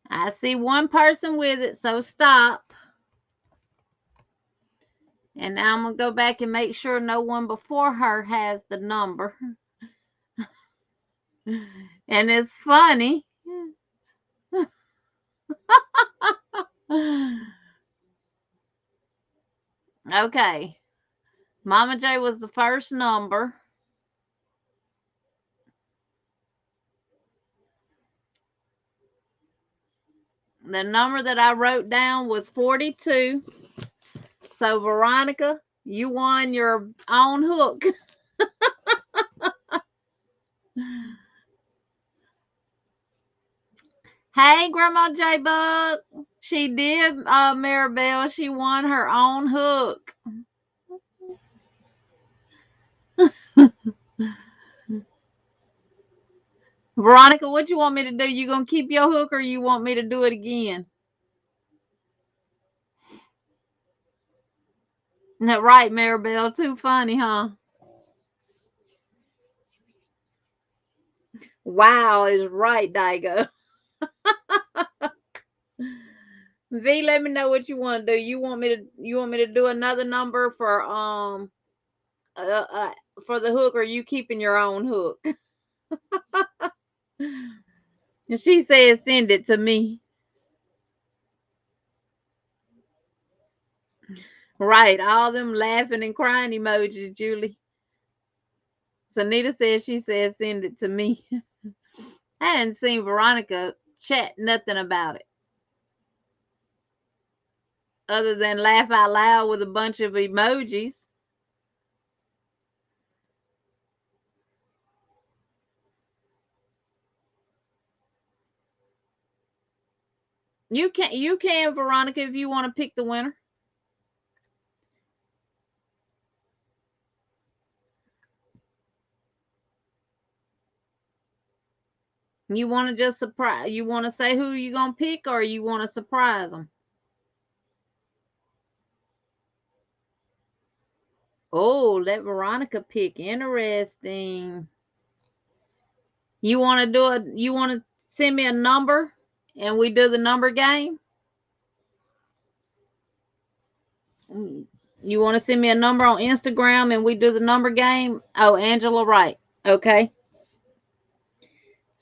I see one person with it, so stop. And now I'm going to go back and make sure no one before her has the number. And it's funny. Okay. Mama J was the first number. The number that I wrote down was 42. So, Veronica, you won your own hook. Hey, Grandma J Bug. She did, Maribel. She won her own hook. Veronica, what you want me to do? You gonna keep your hook or you want me to do it again? That right, Maribel. Too funny, huh? Wow is right, Daigo. V, let me know what you want to do. You want me to do another number uh, uh for the hook, or you keeping your own hook? And she said send it to me. Right, all them laughing and crying emojis, Julie. Sanita said she said send it to me. I hadn't seen Veronica chat nothing about it other than laugh out loud with a bunch of emojis. You can, Veronica, if you want to pick the winner. You want to just surprise? You want to say who you gonna pick, or you want to surprise them? Oh, let Veronica pick. Interesting. You want to do it? You want to send me a number, and we do the number game? You want to send me a number on Instagram, and we do the number game? Oh, Angela Wright. Okay.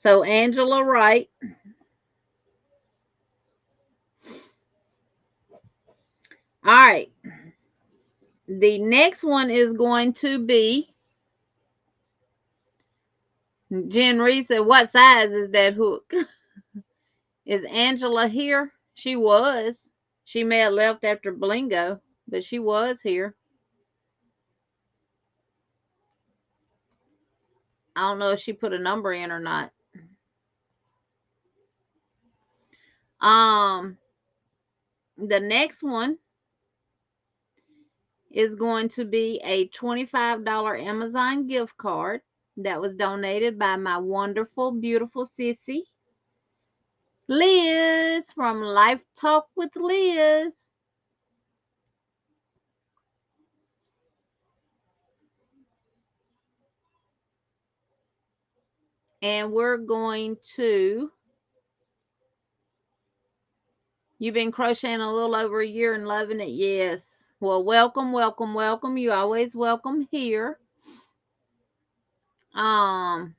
So Angela Wright. All right. The next one is going to be Jen Reed said, what size is that hook? Is Angela here? She was. She may have left after Blingo, but she was here. I don't know if she put a number in or not. The next one is going to be a $25 Amazon gift card that was donated by my wonderful, beautiful sissy, Liz from Life Talk with Liz. And we're going to, you've been crocheting a little over a year and loving it. Yes. Well, welcome, welcome, welcome. You always welcome here. Um,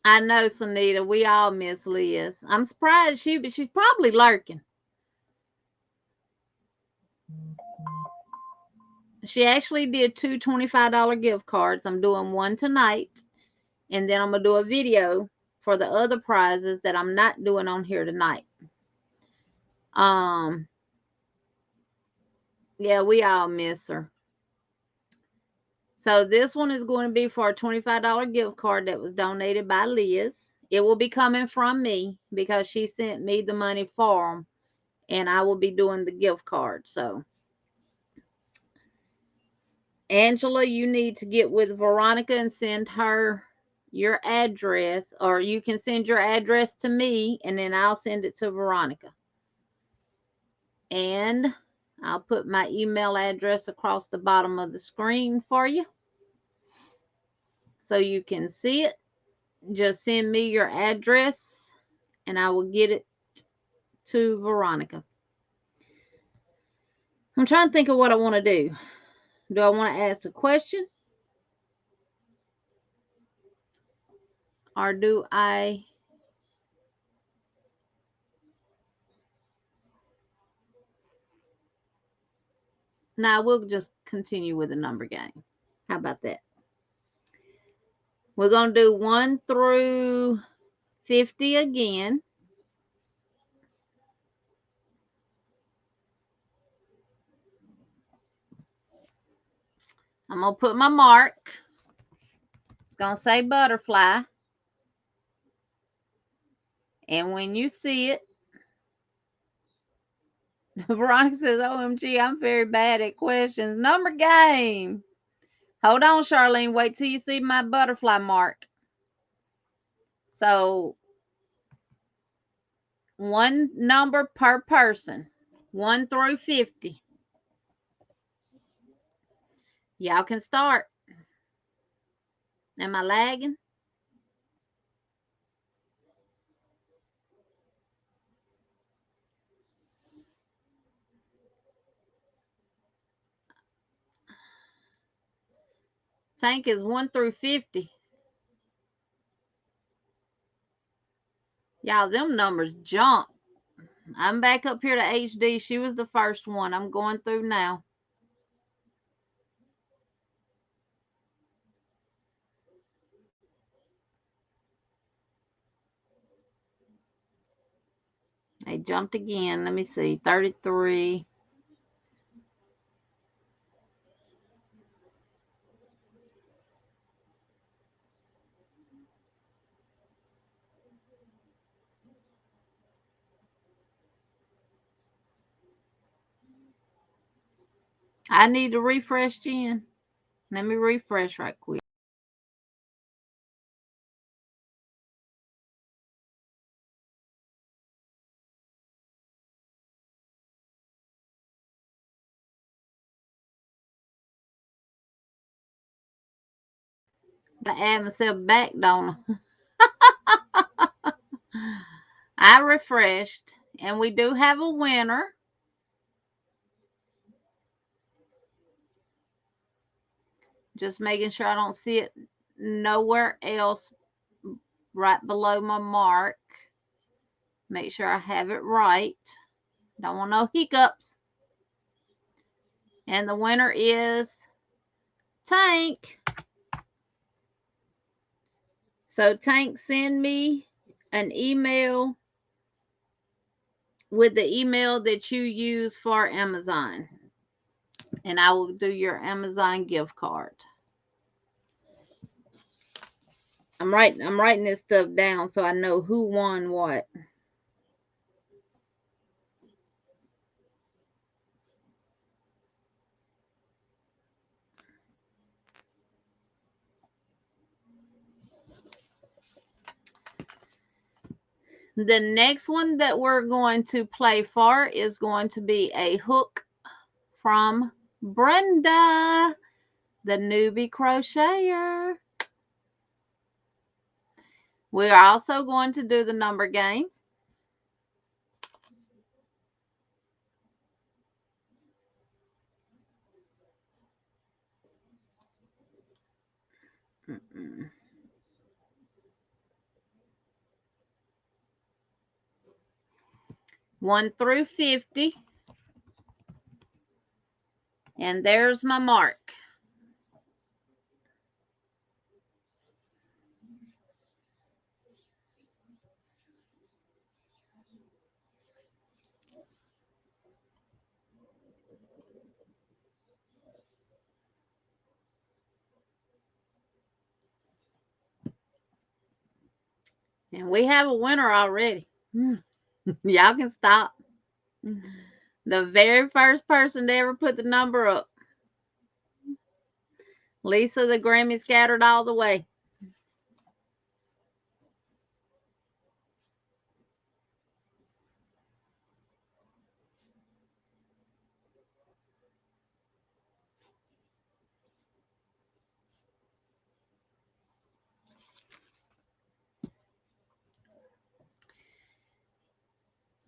I know, Sunita, we all miss Liz. I'm surprised she's probably lurking. She actually did two $25 gift cards. I'm doing one tonight, and then I'm going to do a video for the other prizes that I'm not doing on here tonight. Yeah, we all miss her. So this one is going to be for a $25 gift card that was donated by Liz. It will be coming from me because she sent me the money for them, and I will be doing the gift card. So, Angela, you need to get with Veronica and send her your address, or you can send your address to me, and then I'll send it to Veronica. And I'll put my email address across the bottom of the screen for you so you can see it. Just send me your address and I will get it to Veronica. I'm trying to think of what I want to do. Do I want to ask a question? Or do I... Now we'll just continue with the number game. How about that? We're going to do 1 through 50 again. I'm going to put my mark. It's going to say butterfly. And when you see it, Veronica says, OMG, I'm very bad at questions. Number game. Hold on, Charlene. Wait till you see my butterfly mark. So, one number per person. 1 through 50. Y'all can start. Am I lagging? Tank is 1 through 50. Y'all, them numbers jump. I'm back up here to HD. She was the first one. I'm going through now. They jumped again. Let me see. 33. I need to refresh, Jen. Let me refresh right quick. Gotta add myself back, don't I? I refreshed, and we do have a winner. Just making sure I don't see it nowhere else right below my mark. Make sure I have it right. Don't want no hiccups. And the winner is Tank. So Tank, send me an email with the email that you use for Amazon. And I will do your Amazon gift card. I'm writing this stuff down so I know who won what. The next one that we're going to play for is going to be a hook from Brenda, the newbie crocheter. We are also going to do the number game. Mm-mm. 1 through 50. And there's my mark. And we have a winner already. Y'all can stop. The very first person to ever put the number up. Lisa the Grammy scattered all the way.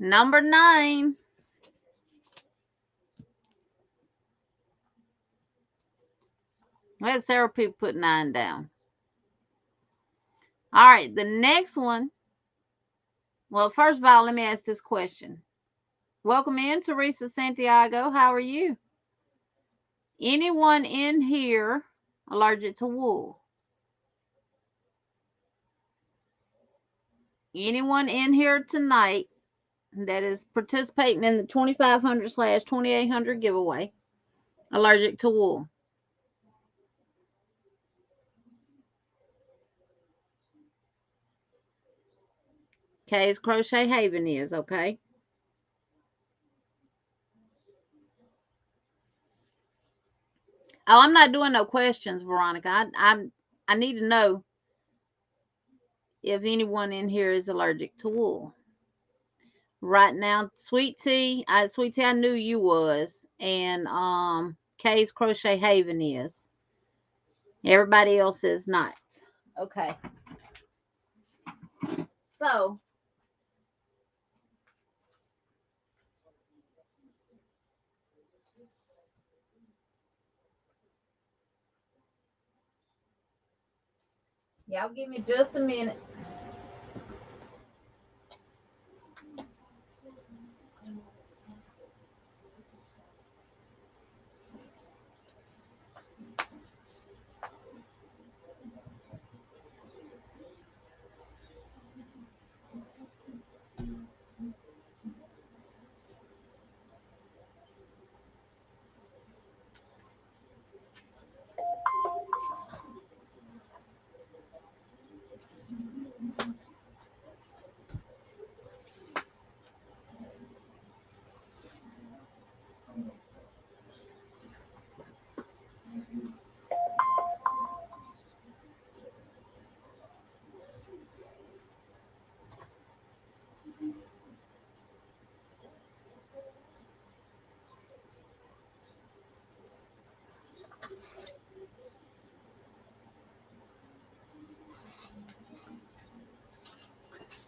Number 9. Let several people put 9 down. All right, the next one. Well, first of all, let me ask this question. Welcome in, Teresa Santiago. How are you? Anyone in here allergic to wool? Anyone in here tonight that is participating in the 2500/2800 giveaway allergic to wool? Kay's Crochet Haven is, okay? Oh, I'm not doing no questions, Veronica. I need to know if anyone in here is allergic to wool. Right now, Sweet Tea, I knew you was, and Kay's Crochet Haven is. Everybody else is not. Okay. So, y'all give me just a minute.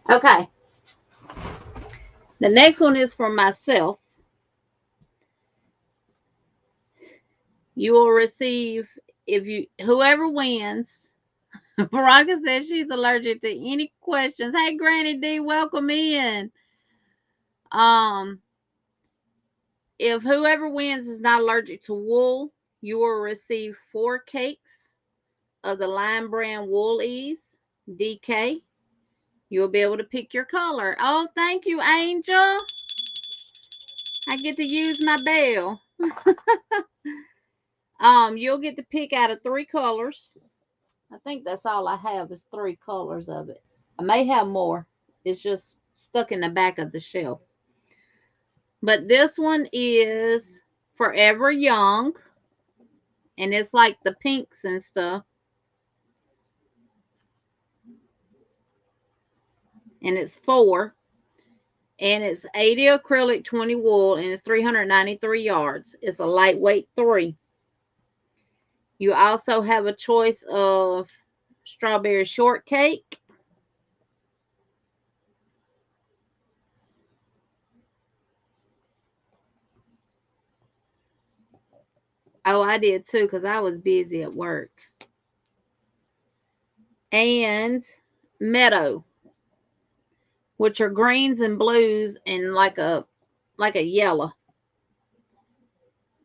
Okay. The next one is for myself. You will receive, whoever wins. Veronica says she's allergic to any questions. Hey, Granny D, welcome in. Um, if whoever wins is not allergic to wool, you will receive 4 cakes of the Lime Brand Wool Ease DK. You'll be able to pick your color. Oh, thank you, Angel. I get to use my bell. You'll get to pick out of 3 colors. I think that's all I have is 3 colors of it. I may have more. It's just stuck in the back of the shelf. But this one is Forever Young. And it's like the pinks and stuff. And it's 4. And it's 80 acrylic, 20 wool, and it's 393 yards. It's a lightweight 3. You also have a choice of strawberry shortcake. Oh, I did too because I was busy at work. And meadow, which are greens and blues and like a yellow.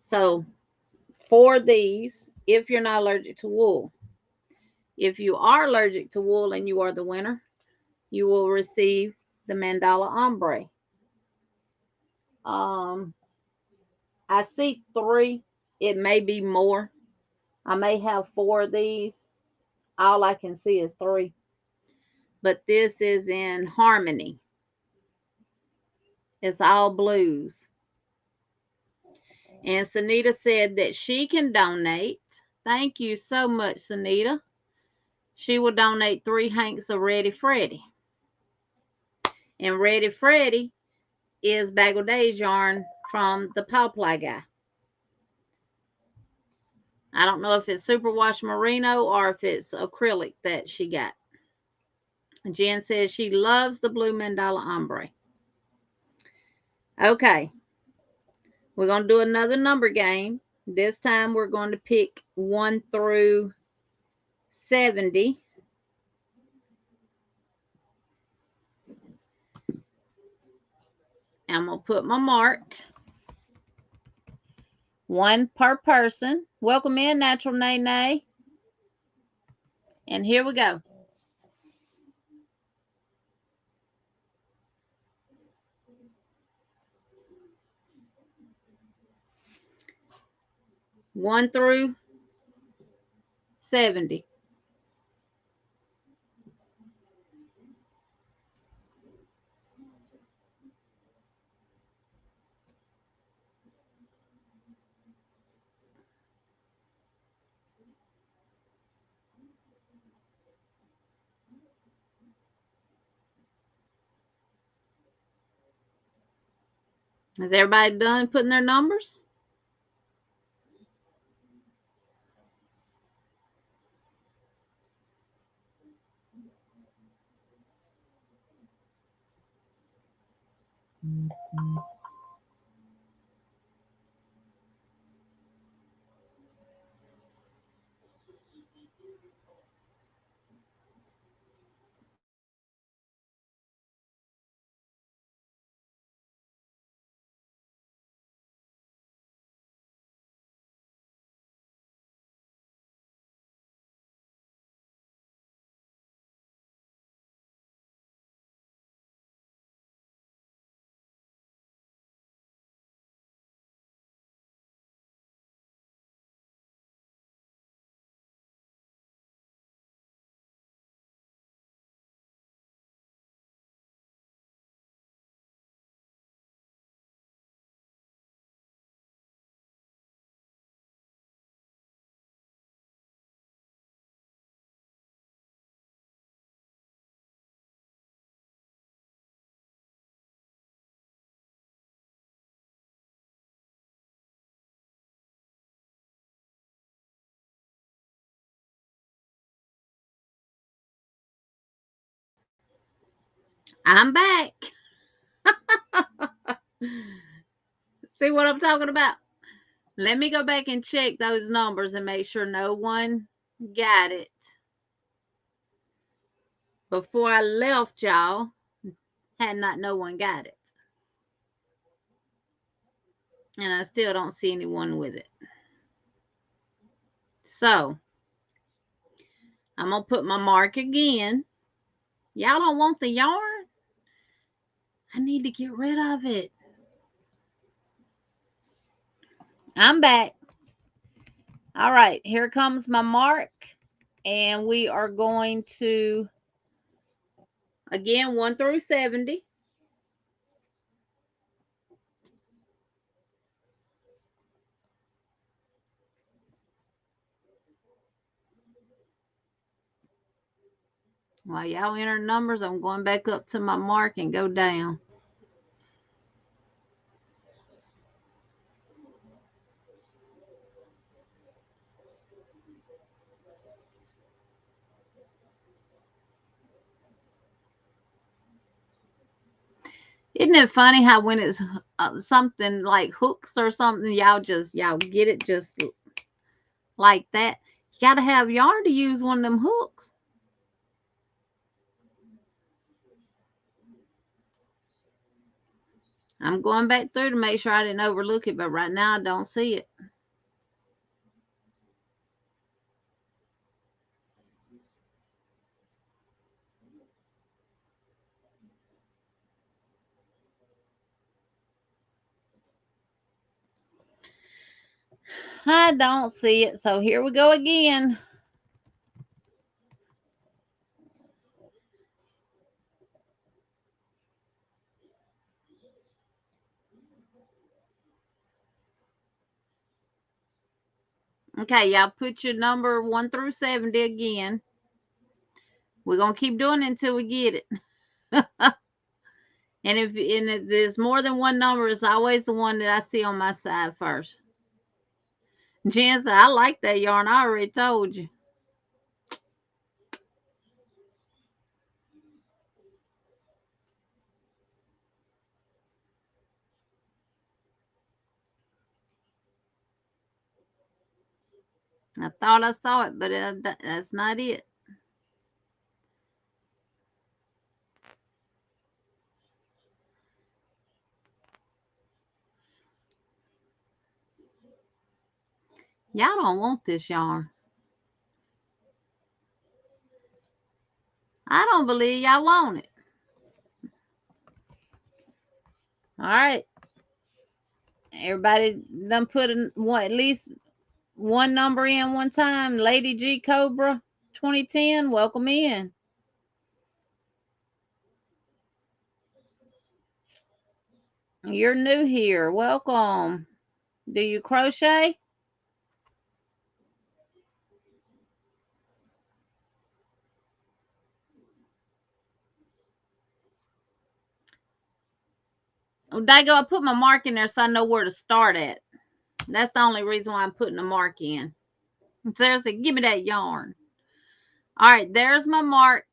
So for these, if you're not allergic to wool, if you are allergic to wool and you are the winner, you will receive the mandala ombre. I see 3. It may be more. I may have 4 of these. All I can see is 3. but this is in harmony. It's all blues. And Sunita said that she can donate. Thank you so much, Sunita. She will donate 3 hanks of Ready Freddy. And Ready Freddy is Bagel Days yarn from the Pawply guy. I don't know if it's superwash merino or if it's acrylic that she got. Jen says she loves the blue mandala ombre. Okay. We're going to do another number game. This time we're going to pick 1 through 70. I'm going to put my mark. 1 per person. Welcome in, Natural Nay. And here we go. One through 70. Is everybody done putting their numbers? I'm back. See what I'm talking about? Let me go back and check those numbers and make sure no one got it. Before I left, y'all, had not no one got it. And I still don't see anyone with it. So, I'm going to put my mark again. Y'all don't want the yarn? I need to get rid of it. I'm back. All right, here comes my mark. And we are going to, again, 1 through 70. While y'all enter numbers, I'm going back up to my mark and go down. Isn't it funny how when it's something like hooks or something, y'all get it just like that? You got to have yarn to use one of them hooks. I'm going back through to make sure I didn't overlook it, but right now I don't see it. I don't see it. So here we go again. Okay, y'all put your number 1 through 70 again. We're going to keep doing it until we get it. And if there's more than one number, it's always the one that I see on my side first. Jen said, I like that yarn. I already told you. I thought I saw it, but that's not it. Y'all don't want this yarn. I don't believe y'all want it. All right. Everybody done put at least one number in one time. Lady G Cobra 2010, welcome in. You're new here. Welcome. Do you crochet? Oh, Dago, I put my mark in there so I know where to start at. That's the only reason why I'm putting a mark in. Sarah said, give me that yarn. All right, there's my mark.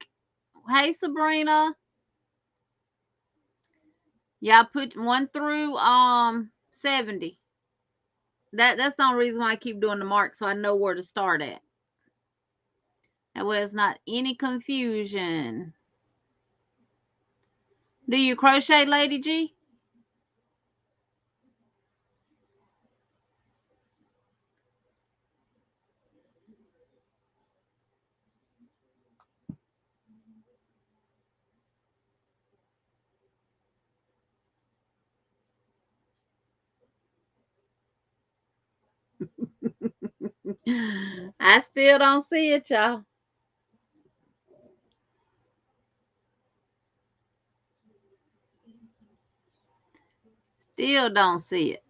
Hey, Sabrina. Yeah, I put 1 through 70. That's the only reason why I keep doing the mark, so I know where to start at. That way it's not any confusion. Do you crochet, Lady G? I still don't see it, y'all. Still don't see it.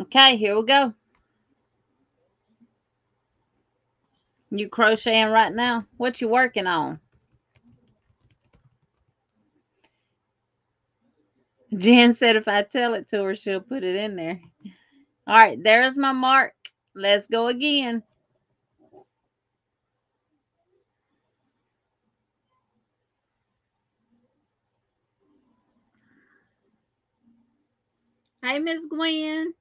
Okay, here we go. You crocheting right now? What you working on? Jen said if I tell it to her, she'll put it in there. All right, there's my mark. Let's go again. Hey, Miss Gwen.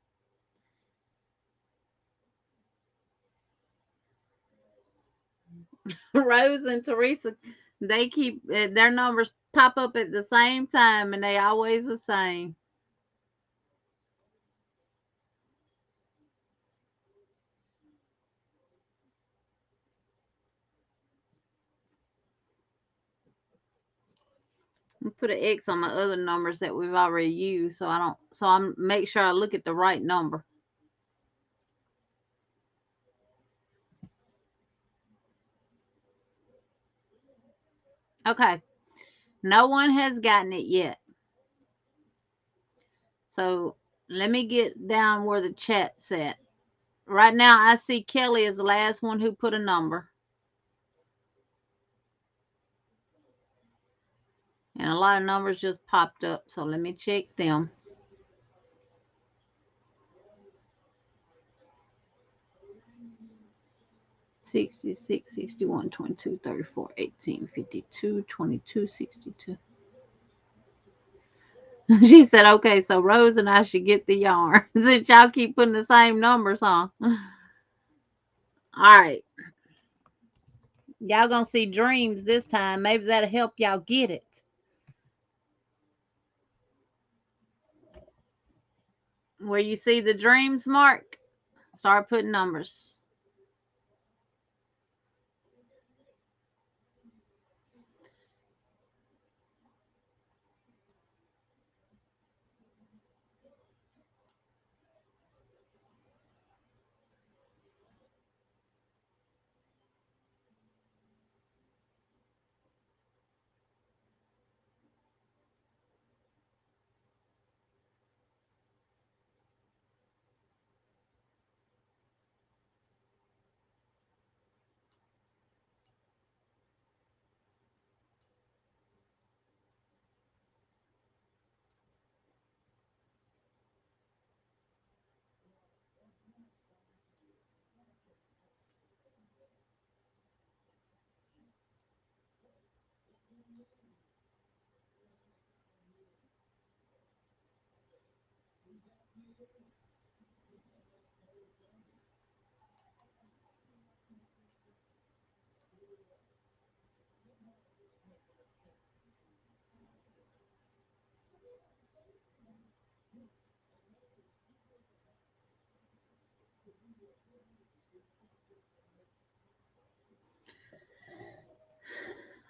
Rose and Teresa, they keep their numbers pop up at the same time, and they always the same. I put an X on my other numbers that we've already used, so I don't. So I'm make sure I look at the right number. Okay, no one has gotten it yet. So let me get down where the chat's at. Right now, I see Kelly is the last one who put a number. And a lot of numbers just popped up, so let me check them. $66, $61, $22, $34, $18, $52, $22, $62. She said, okay, so Rose and I should get the yarn since y'all keep putting the same numbers on. All right. Y'all gonna see dreams this time. Maybe that'll help y'all get it. Where you see the dreams mark, start putting numbers.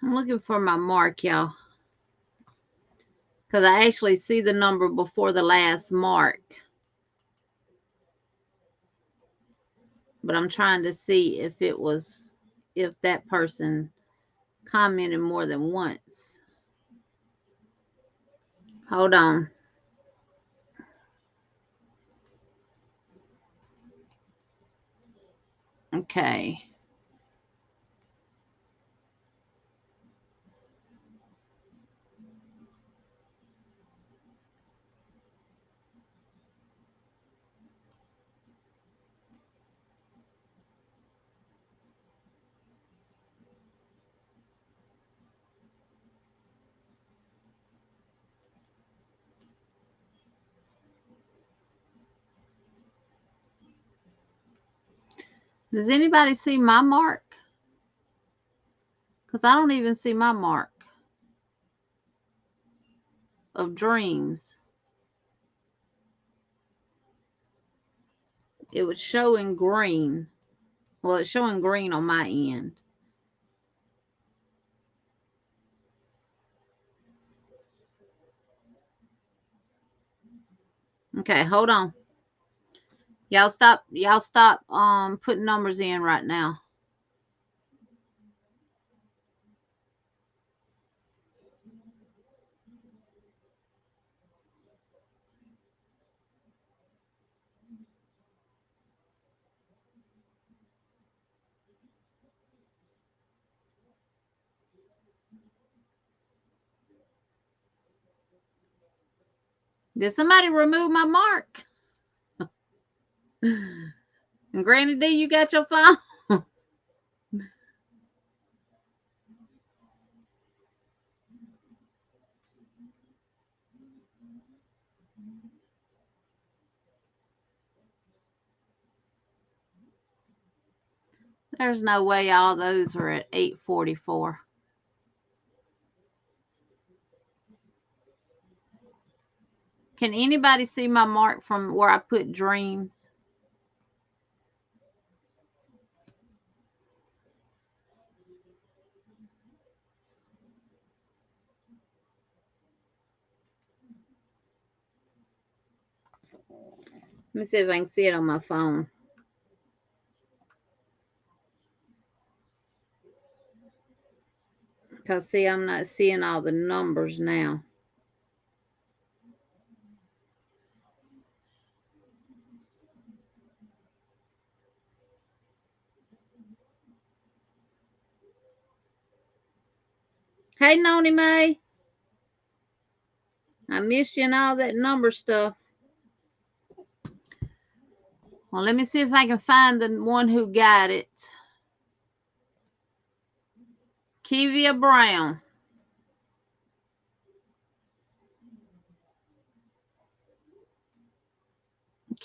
I'm looking for my mark, y'all, because I actually see the number before the last mark. But I'm trying to see if that person commented more than once. Hold on. Okay. Does anybody see my mark? Because I don't even see my mark of dreams. It was showing green. Well, it's showing green on my end. Okay, hold on. Y'all stop putting numbers in right now. Did somebody remove my mark? And Granny D, you got your phone? There's no way all those are at 8:44. Can anybody see my mark from where I put dreams? Let me see if I can see it on my phone. Because, see, I'm not seeing all the numbers now. Hey, Noni May. I missed you and all that number stuff. Well, let me see if I can find the one who got it. Kevia Brown.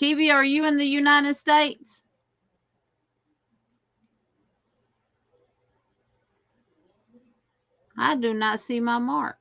Kevia, are you in the United States? I do not see my mark.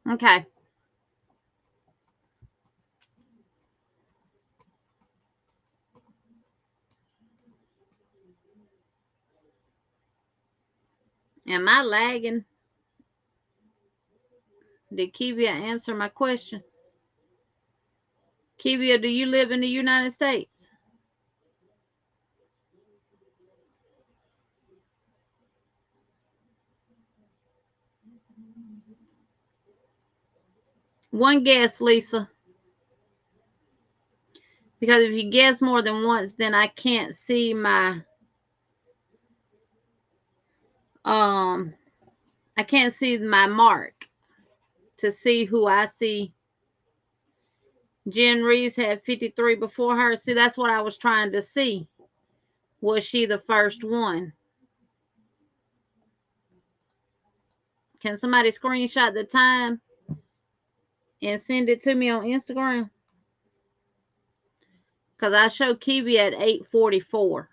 Okay. Am I lagging? Did Kivia answer my question? Kivia, do you live in the United States? One guess, Lisa. Because if you guess more than once, then I can't see my I can't see my mark to see who I see. Jen Reeves had 53 before her. See, that's what I was trying to see. Was she the first one? Can somebody screenshot the time and send it to me on Instagram? Because I showed Kiwi at 8:44.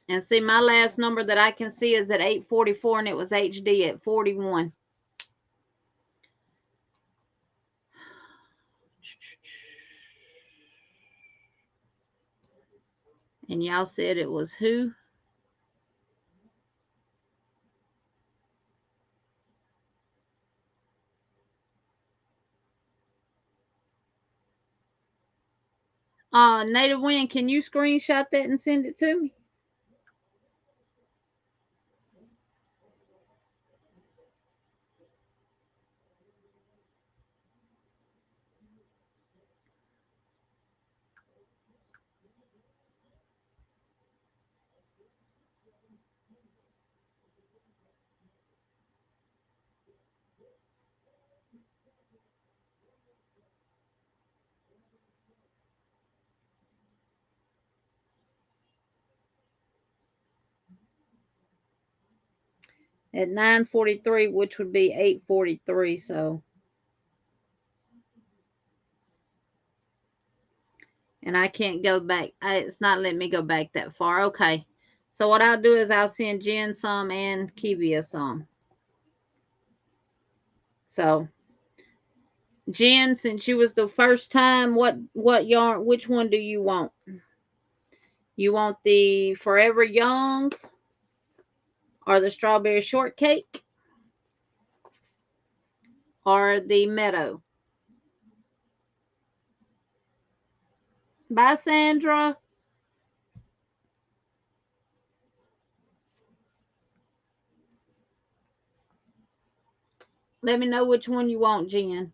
And see, my last number that I can see is at 8:44, and it was HD at 41. And y'all said it was who? Native Wind, can you screenshot that and send it to me? At 9:43, which would be 8:43, so. And I can't go back. It's not letting me go back that far. Okay. So what I'll do is I'll send Jen some and Kivia some. So, Jen, since you was the first time, what yarn, which one do you want? You want the Forever Young or the Strawberry Shortcake or the Meadow? Bye, Sandra. Let me know which one you want, Jen.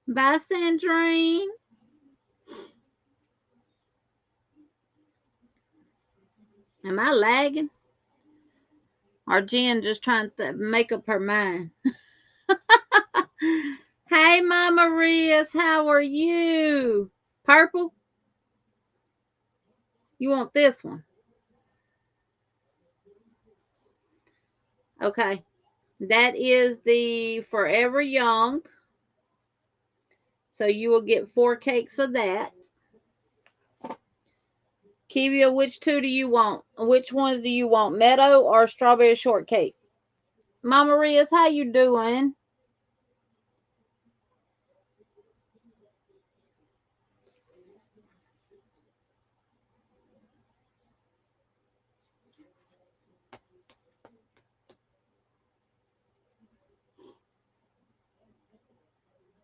Bye, Sandrine. Am I lagging? Or Jen just trying to make up her mind? Hey, Mama Riz, how are you? Purple? You want this one? Okay. That is the Forever Young. So you will get 4 cakes of that. Kivia, which two do you want? Which ones do you want? Meadow or Strawberry Shortcake? Mama Riz, how you doing?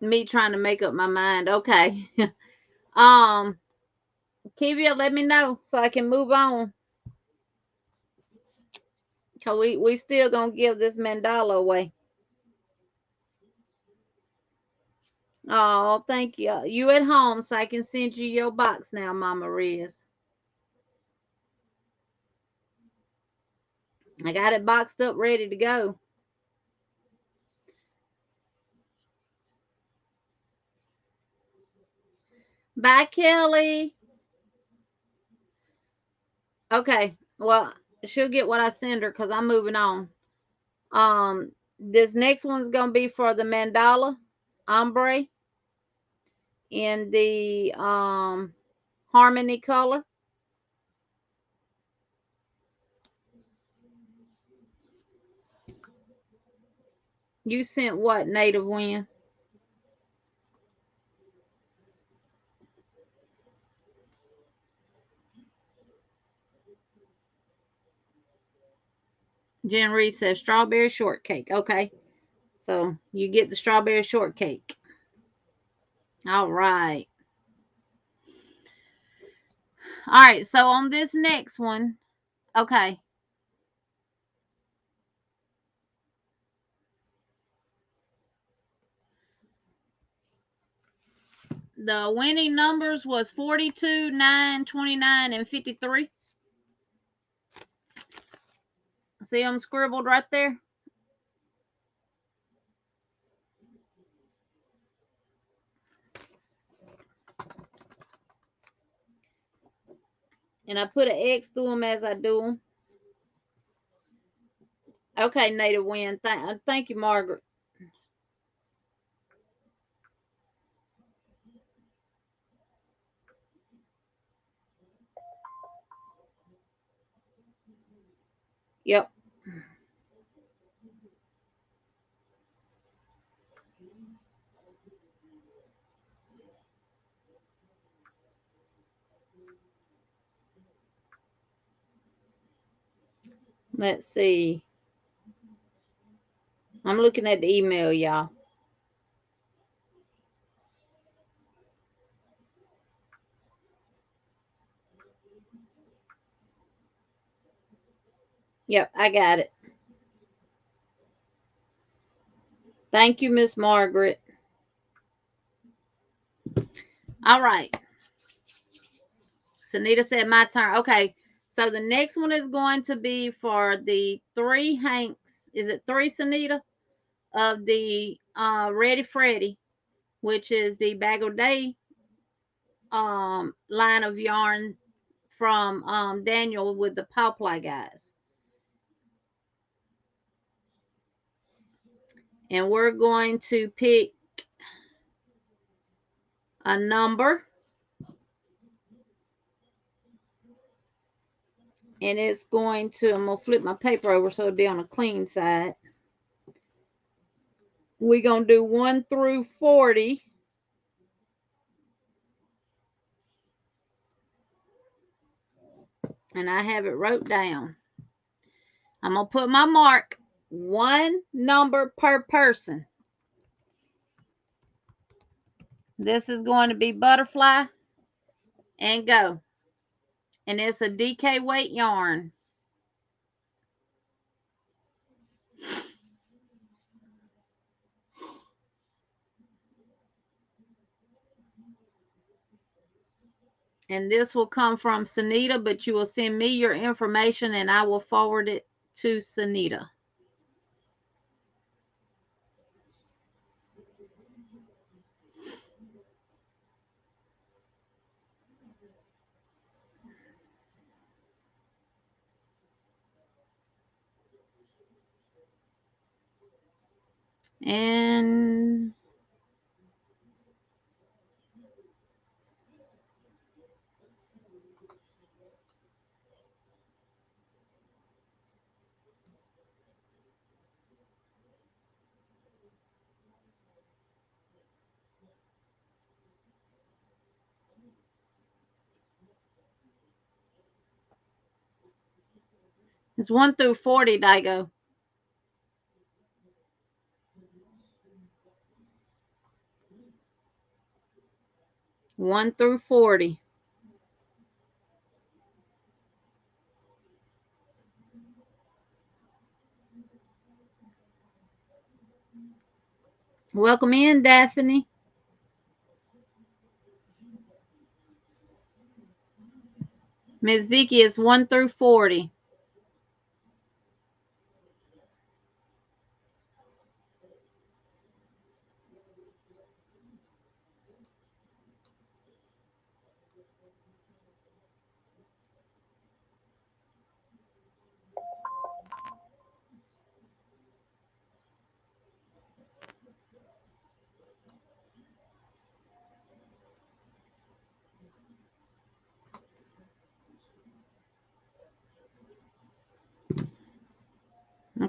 Me trying to make up my mind. Okay. Kivia, let me know so I can move on. Cause we still gonna give this mandala away. Oh, thank you. You at home, so I can send you your box now, Mama Riz. I got it boxed up, ready to go. Bye, Kelly. Okay, Well, she'll get what I send her because I'm moving on. This next one's gonna be for the mandala ombre in the harmony color. You sent what, Native Wind? Jen Reed says strawberry shortcake. Okay. So you get the strawberry shortcake. All right. All right. So on this next one, okay. The winning numbers was 42, 9, 29, and 53. See them scribbled right there? And I put an X through them as I do them. Okay, Native Wind. Thank you, Margaret. Yep. Let's see. I'm looking at the email, y'all. Yep, I got it. Thank you, Miss Margaret. All right. Sunita said my turn. Okay. So the next one is going to be for the 3 Hanks. Is it 3, Sunita? Of the Ready Freddy, which is the Bag o' Day line of yarn from Daniel with the Pawply guys. And we're going to pick a number. And it's going to, I'm going to flip my paper over so it'll be on a clean side. We're going to do 1 through 40. And I have it wrote down. I'm going to put my mark. 1 number per person. This is going to be butterfly and go. And it's a DK weight yarn. And this will come from Sunita, but you will send me your information and I will forward it to Sunita. And it's 1 through 40, Daigo. 1 through 40. Welcome in, Daphne. Miss Vicky is 1 through 40.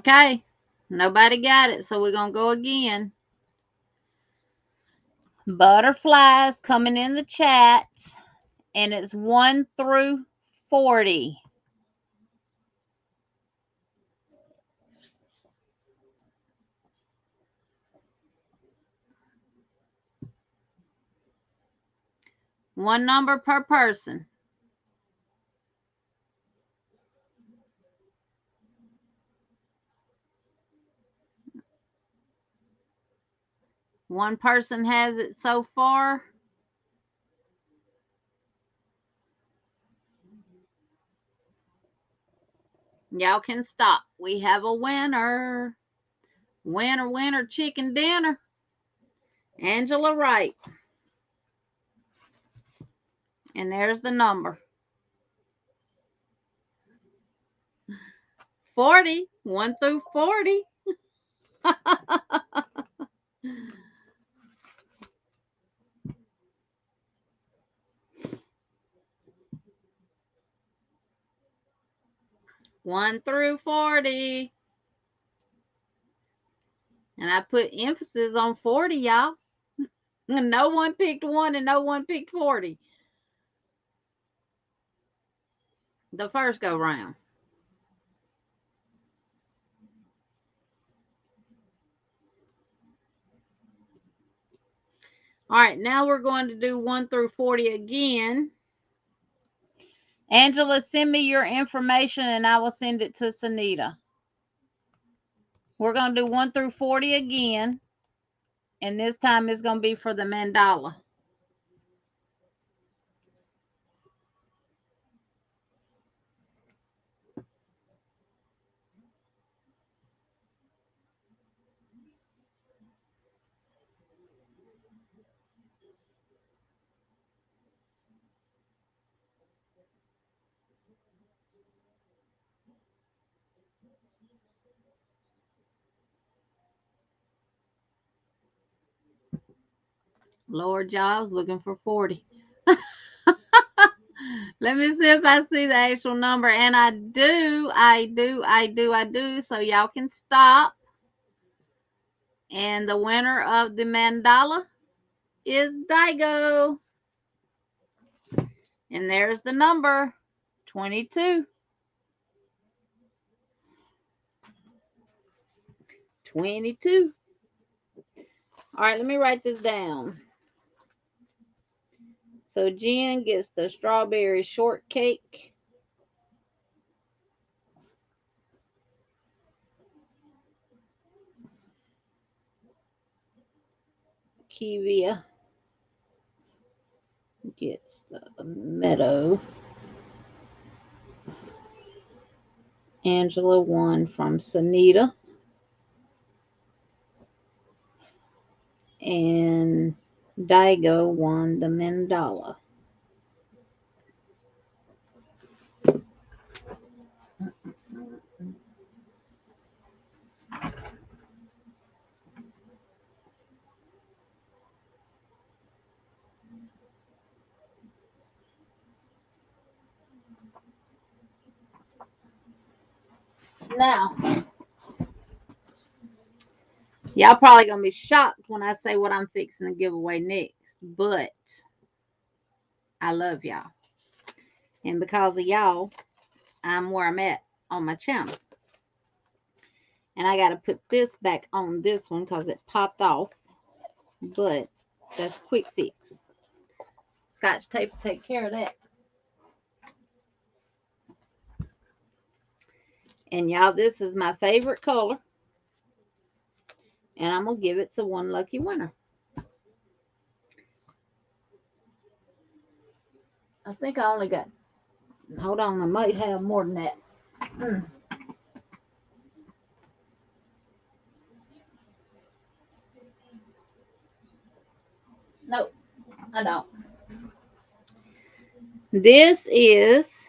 Okay. Nobody got it, so we're going to go again. Butterflies coming in the chat, and it's 1 through 40. One number per person. One person has it so far. Y'all can stop. We have a winner. Winner, winner, chicken dinner. Angela Wright. And there's the number. 40. 1 through 40. One through 40. And I put emphasis on 40, y'all. No one picked 1 and no one picked 40. The first go round. All right, now we're going to do 1 through 40 again. Angela, send me your information and I will send it to Sunita. We're going to do 1 through 40 again. And this time it's going to be for the mandala. Lord, y'all, I was looking for 40. Let me see if I see the actual number. And I do. So y'all can stop. And the winner of the mandala is Daigo. And there's the number, 22. 22. All right, let me write this down. So Jen gets the strawberry shortcake. Kivia gets the meadow. Angela won from Sunita. And Daigo won the mandala. Now, y'all probably going to be shocked when I say what I'm fixing to give away next. But I love y'all. And because of y'all, I'm where I'm at on my channel. And I got to put this back on this one because it popped off. But that's quick fix. Scotch tape will take care of that. And y'all, this is my favorite color. And I'm going to give it to one lucky winner. I think I only got, hold on, I might have more than that. Nope, I don't. This is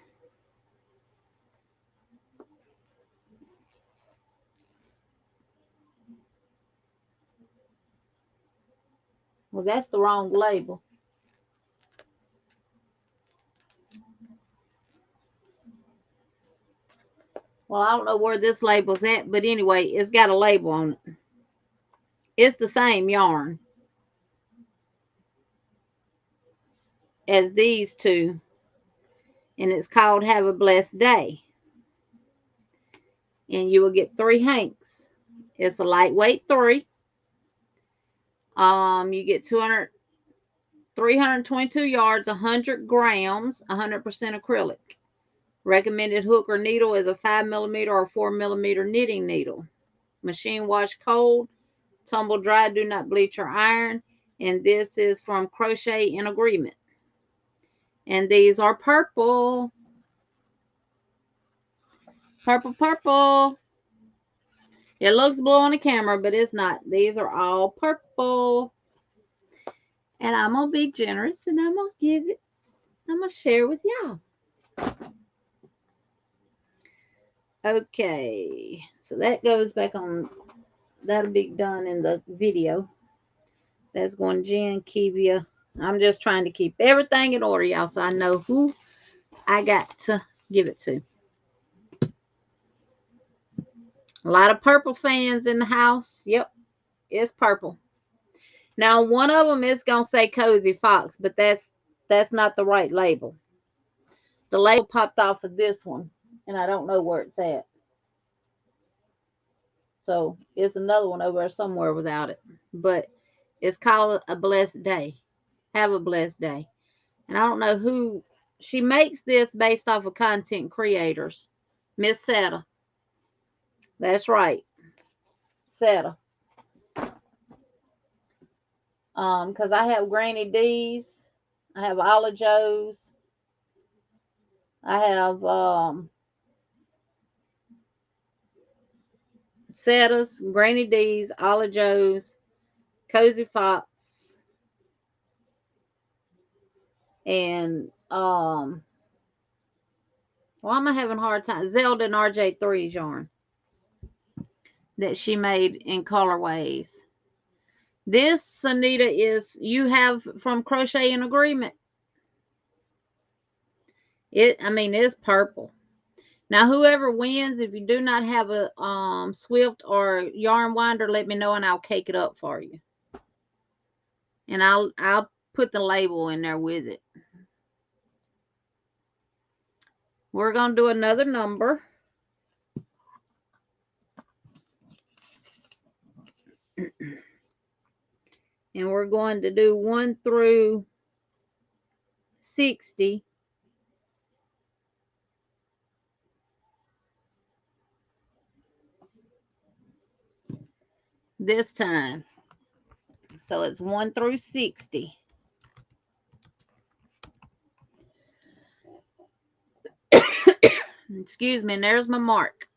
well, that's the wrong label. Well, I don't know where this label's at, but anyway, it's got a label on it. It's the same yarn as these two, and it's called Have a Blessed Day. And you will get 3 hanks. It's a lightweight 3. You get 322 yards, 100 grams, 100% acrylic. Recommended hook or needle is a 5mm or 4mm knitting needle. Machine wash cold, tumble dry, do not bleach or iron. And this is from Crochet in Agreement. And these are purple. Purple, purple. It looks blue on the camera, but it's not. These are all purple. And I'm going to be generous and I'm going to share with y'all. Okay. So that goes back on. That'll be done in the video. That's going Jen, Kivia. I'm just trying to keep everything in order, y'all, so I know who I got to give it to. A lot of purple fans in the house. Yep, it's purple. Now, one of them is going to say Cozy Fox, but that's not the right label. The label popped off of this one, and I don't know where it's at. So, it's another one over there somewhere without it. But it's called A Blessed Day. Have a blessed day. And I don't know who. She makes this based off of content creators. Miss Seta. That's right. Seta. Because I have Granny D's. I have Alla Joe's. I have Seta's, Granny D's, Alla Joe's, Cozy Fox, and why am I having a hard time? Zelda and RJ3's yarn that she made in colorways. This, Anita, is you have from Crochet in Agreement. It's purple. Now, whoever wins, if you do not have a Swift or yarn winder, let me know and I'll cake it up for you. And I'll put the label in there with it. We're going to do another number. And we're going to do 1 through 60. This time. So it's 1 through 60. Excuse me, and there's my mark.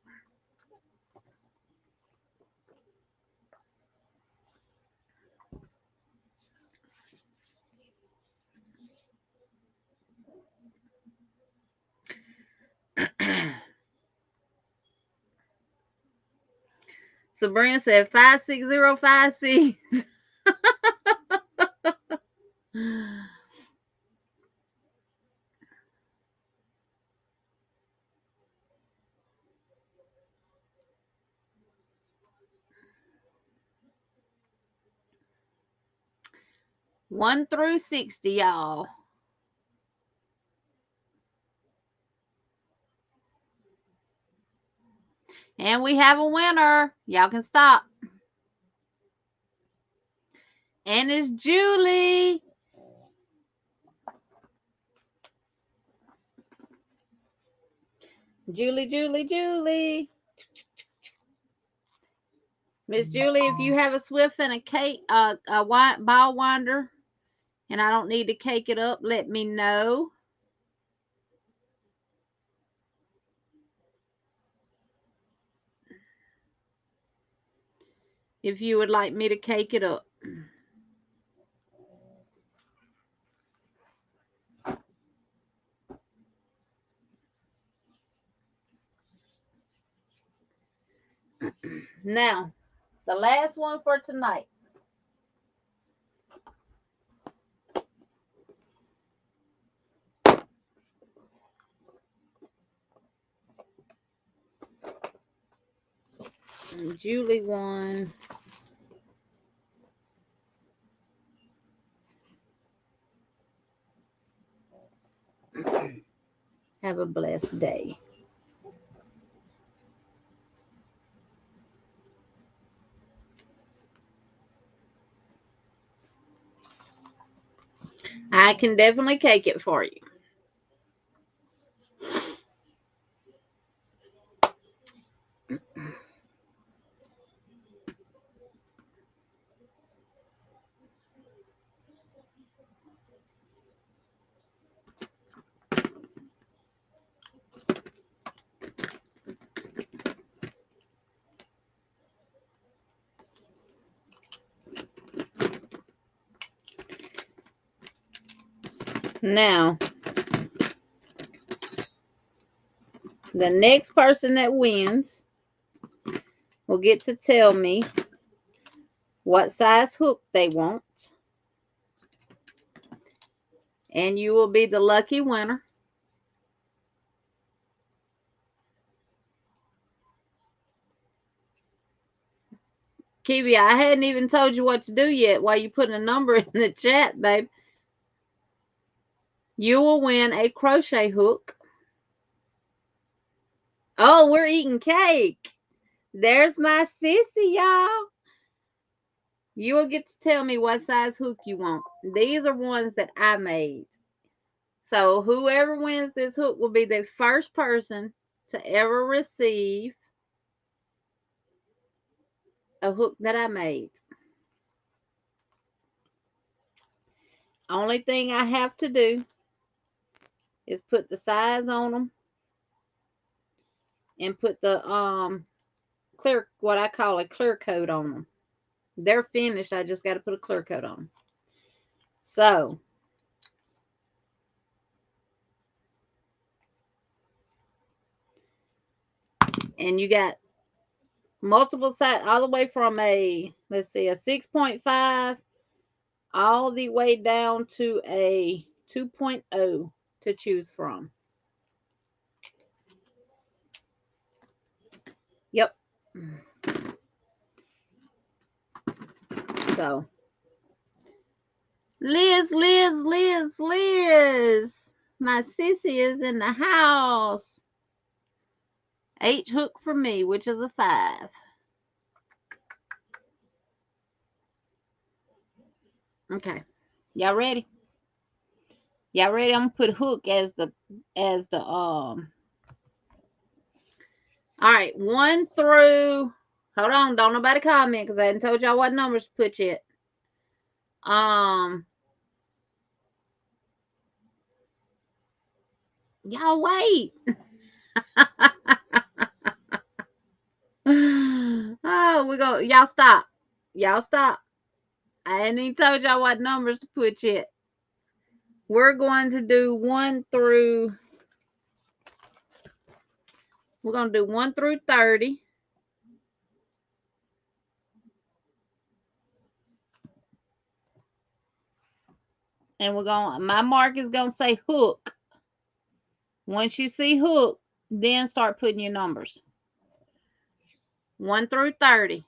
Sabrina said 56056. One through 60, y'all. And we have a winner. Y'all can stop. And it's Julie. Julie. Miss Julie, if you have a Swift and a cake, a ball winder, and I don't need to cake it up, let me know. If you would like me to cake it up. Now, the last one for tonight. Julie won. Have a blessed day. I can definitely cake it for you. Now, the next person that wins will get to tell me what size hook they want. And you will be the lucky winner. Kiwi, I hadn't even told you what to do yet while you putting a number in the chat, babe. You will win a crochet hook. Oh, we're eating cake. There's my sissy, y'all. You will get to tell me what size hook you want. These are ones that I made. So whoever wins this hook will be the first person to ever receive a hook that I made. Only thing I have to do is put the size on them and put the clear, what I call a clear coat on them. They're finished. I just got to put a clear coat on them. So and you got multiple size all the way from a, let's see, a 6.5 all the way down to a 2.0 to choose from. Yep. So Liz, my sissy is in the house. H hook for me, which is a 5. Okay. Y'all ready? Y'all ready? I'm gonna put hook as the all right, 1 through, hold on, don't nobody comment because I hadn't told y'all what numbers to put yet. Y'all wait. Oh, we go. Y'all stop. Y'all stop. I hadn't even told y'all what numbers to put yet. We're going to do 1 through, we're going to do 1 through 30. And we're going, my mark is going to say hook. Once you see hook, then start putting your numbers. 1 through 30.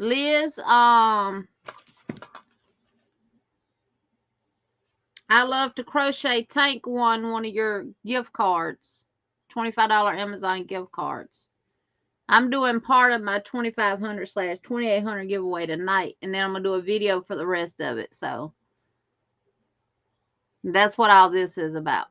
Liz, I love to crochet. Tank won one of your gift cards, $25 Amazon gift cards. I'm doing part of my 2,500/2,800 giveaway tonight, and then I'm gonna do a video for the rest of it. So that's what all this is about.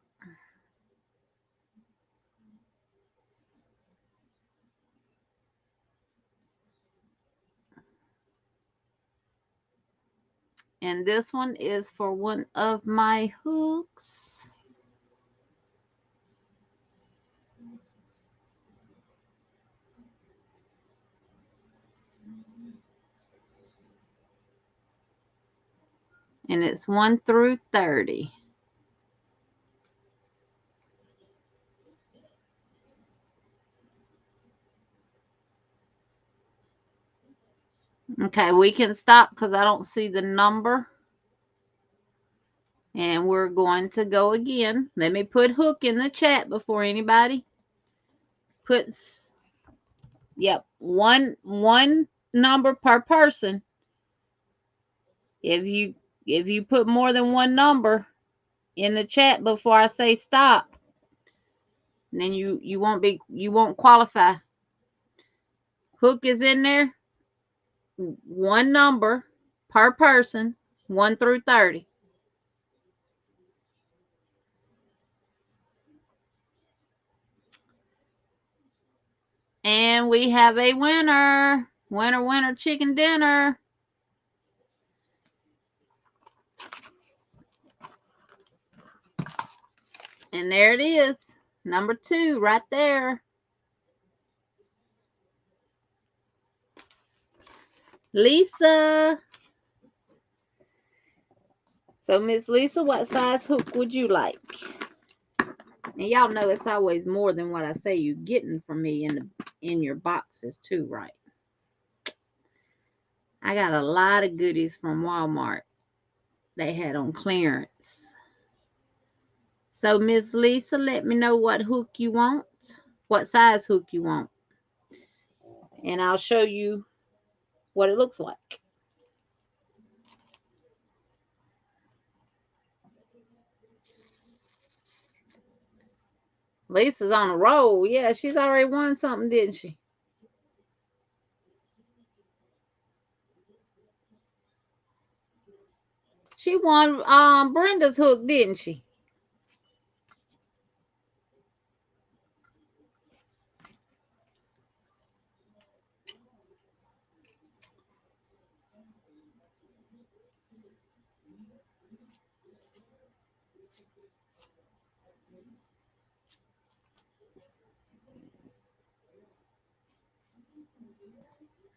And this one is for one of my hooks. And it's 1 through 30. Okay, we can stop because I don't see the number. And we're going to go again. Let me put hook in the chat before anybody puts, yep, one number per person. If you put more than one number in the chat before I say stop, then you won't qualify. Hook is in there. One number per person, 1 through 30. And we have a winner. Winner, winner, chicken dinner. And there it is. Number 2 right there. Lisa. So, Miss Lisa, what size hook would you like? And y'all know it's always more than what I say you're getting from me in your boxes too, right? I got a lot of goodies from Walmart they had on clearance. So, Miss Lisa, let me know what hook you want, what size hook you want, and I'll show you what it looks like. Lisa's on a roll. Yeah, she's already won something, didn't she? She won Brenda's hook, didn't she?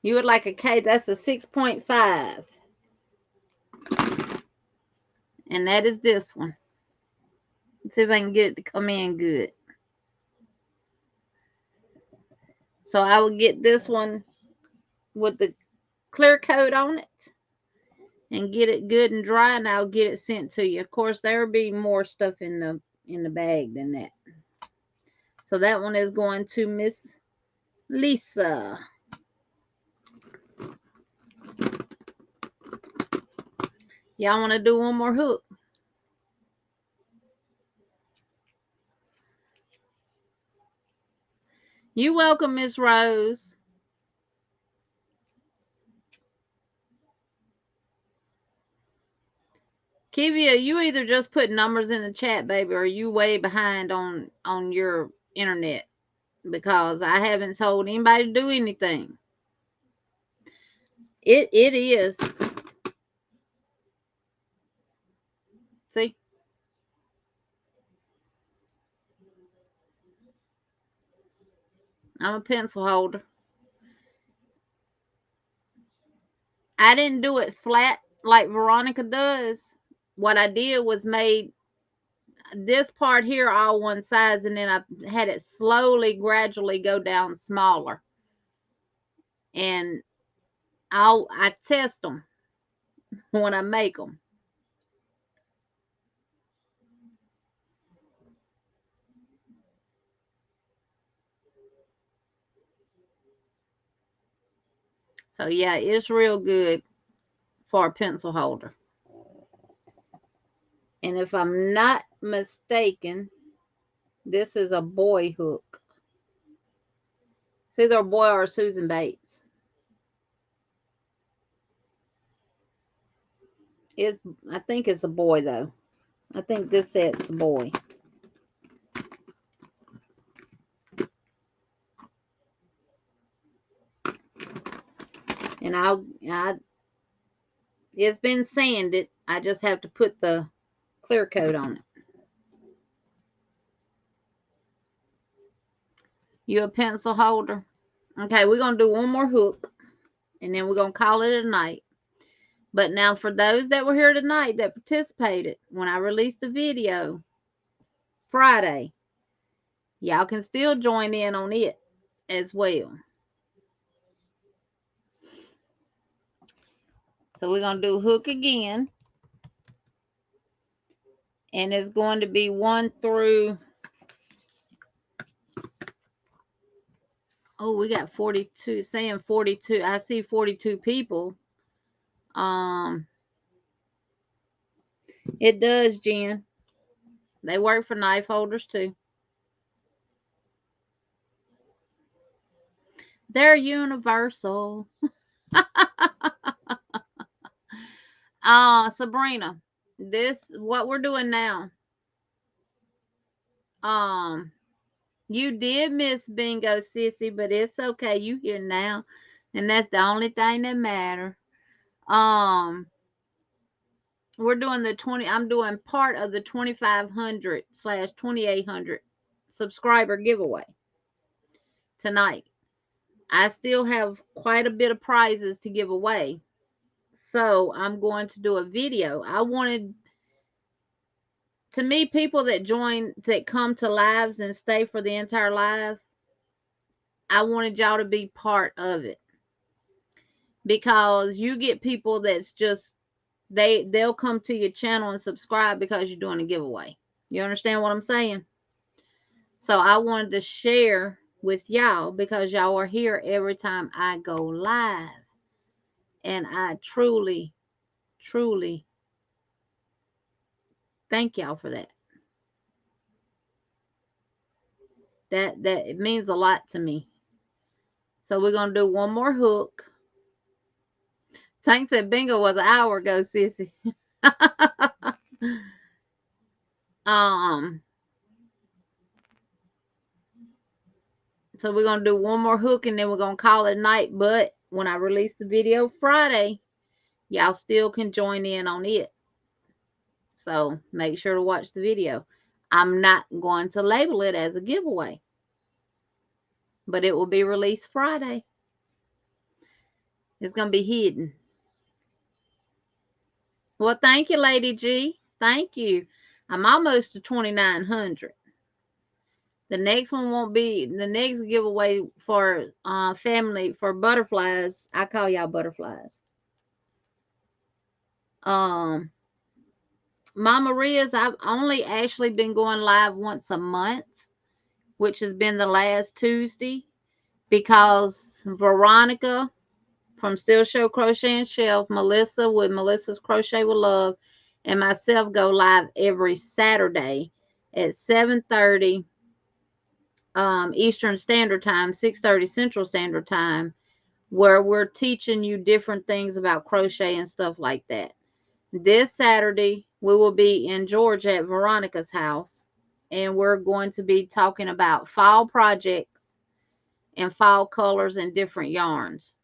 You would like a K. That's a 6.5. And that is this one. Let's see if I can get it to come in good. So I will get this one with the clear coat on it and get it good and dry, and I'll get it sent to you. Of course, there will be more stuff in the bag than that. So that one is going to Miss Lisa. Y'all want to do one more hook? You welcome, Miss Rose. Kivia, you either just put numbers in the chat, baby, or you way behind on your internet, because I haven't told anybody to do anything. It is. See? I'm a pencil holder. I didn't do it flat like Veronica does. What I did was made this part here all one size, and then I had it slowly, gradually go down smaller. And I test them when I make them. So yeah, it's real good for a pencil holder. And if I'm not mistaken, this is a boy hook. It's either a boy or a Susan Bates. I think it's a boy though. I think this set's a boy. And it's been sanded. I just have to put the clear coat on it. You a pencil holder? Okay, we're going to do one more hook, and then we're going to call it a night. But now for those that were here tonight that participated, when I released the video Friday, y'all can still join in on it as well. So we're going to do hook again. And it's going to be 1 through... Oh, we got 42. Saying 42. I see 42 people. It does, Jen. They work for knife holders too. They're universal. Sabrina, this what we're doing now. You did miss bingo, sissy, but it's okay. You here now, and that's the only thing that matter. We're doing the 20. I'm doing part of the 2,500/2,800 subscriber giveaway tonight. I still have quite a bit of prizes to give away. So I'm going to do a video. I wanted, to me, people that join, that come to lives and stay for the entire live, I wanted y'all to be part of it. Because you get people that's just, they'll come to your channel and subscribe because you're doing a giveaway. You understand what I'm saying? So I wanted to share with y'all because y'all are here every time I go live. And I truly, truly thank y'all for that. That it means a lot to me. So we're going to do one more hook. Tank said bingo was an hour ago, sissy. So we're going to do one more hook and then we're going to call it night. But when I release the video Friday, y'all still can join in on it. So make sure to watch the video. I'm not going to label it as a giveaway, but it will be released Friday. It's going to be hidden. Well, thank you, Lady G. Thank you. I'm almost to 2,900. The next one won't be, the next giveaway for family, for butterflies. I call y'all butterflies. Mama Ria's, I've only actually been going live once a month, which has been the last Tuesday, because Veronica from Still Show Crochet and Shelf, Melissa with Melissa's Crochet with Love, and myself go live every Saturday at 7:30 Eastern Standard Time, 6:30 Central Standard Time, where we're teaching you different things about crochet and stuff like that. This Saturday, we will be in Georgia at Veronica's house, and we're going to be talking about fall projects and fall colors and different yarns.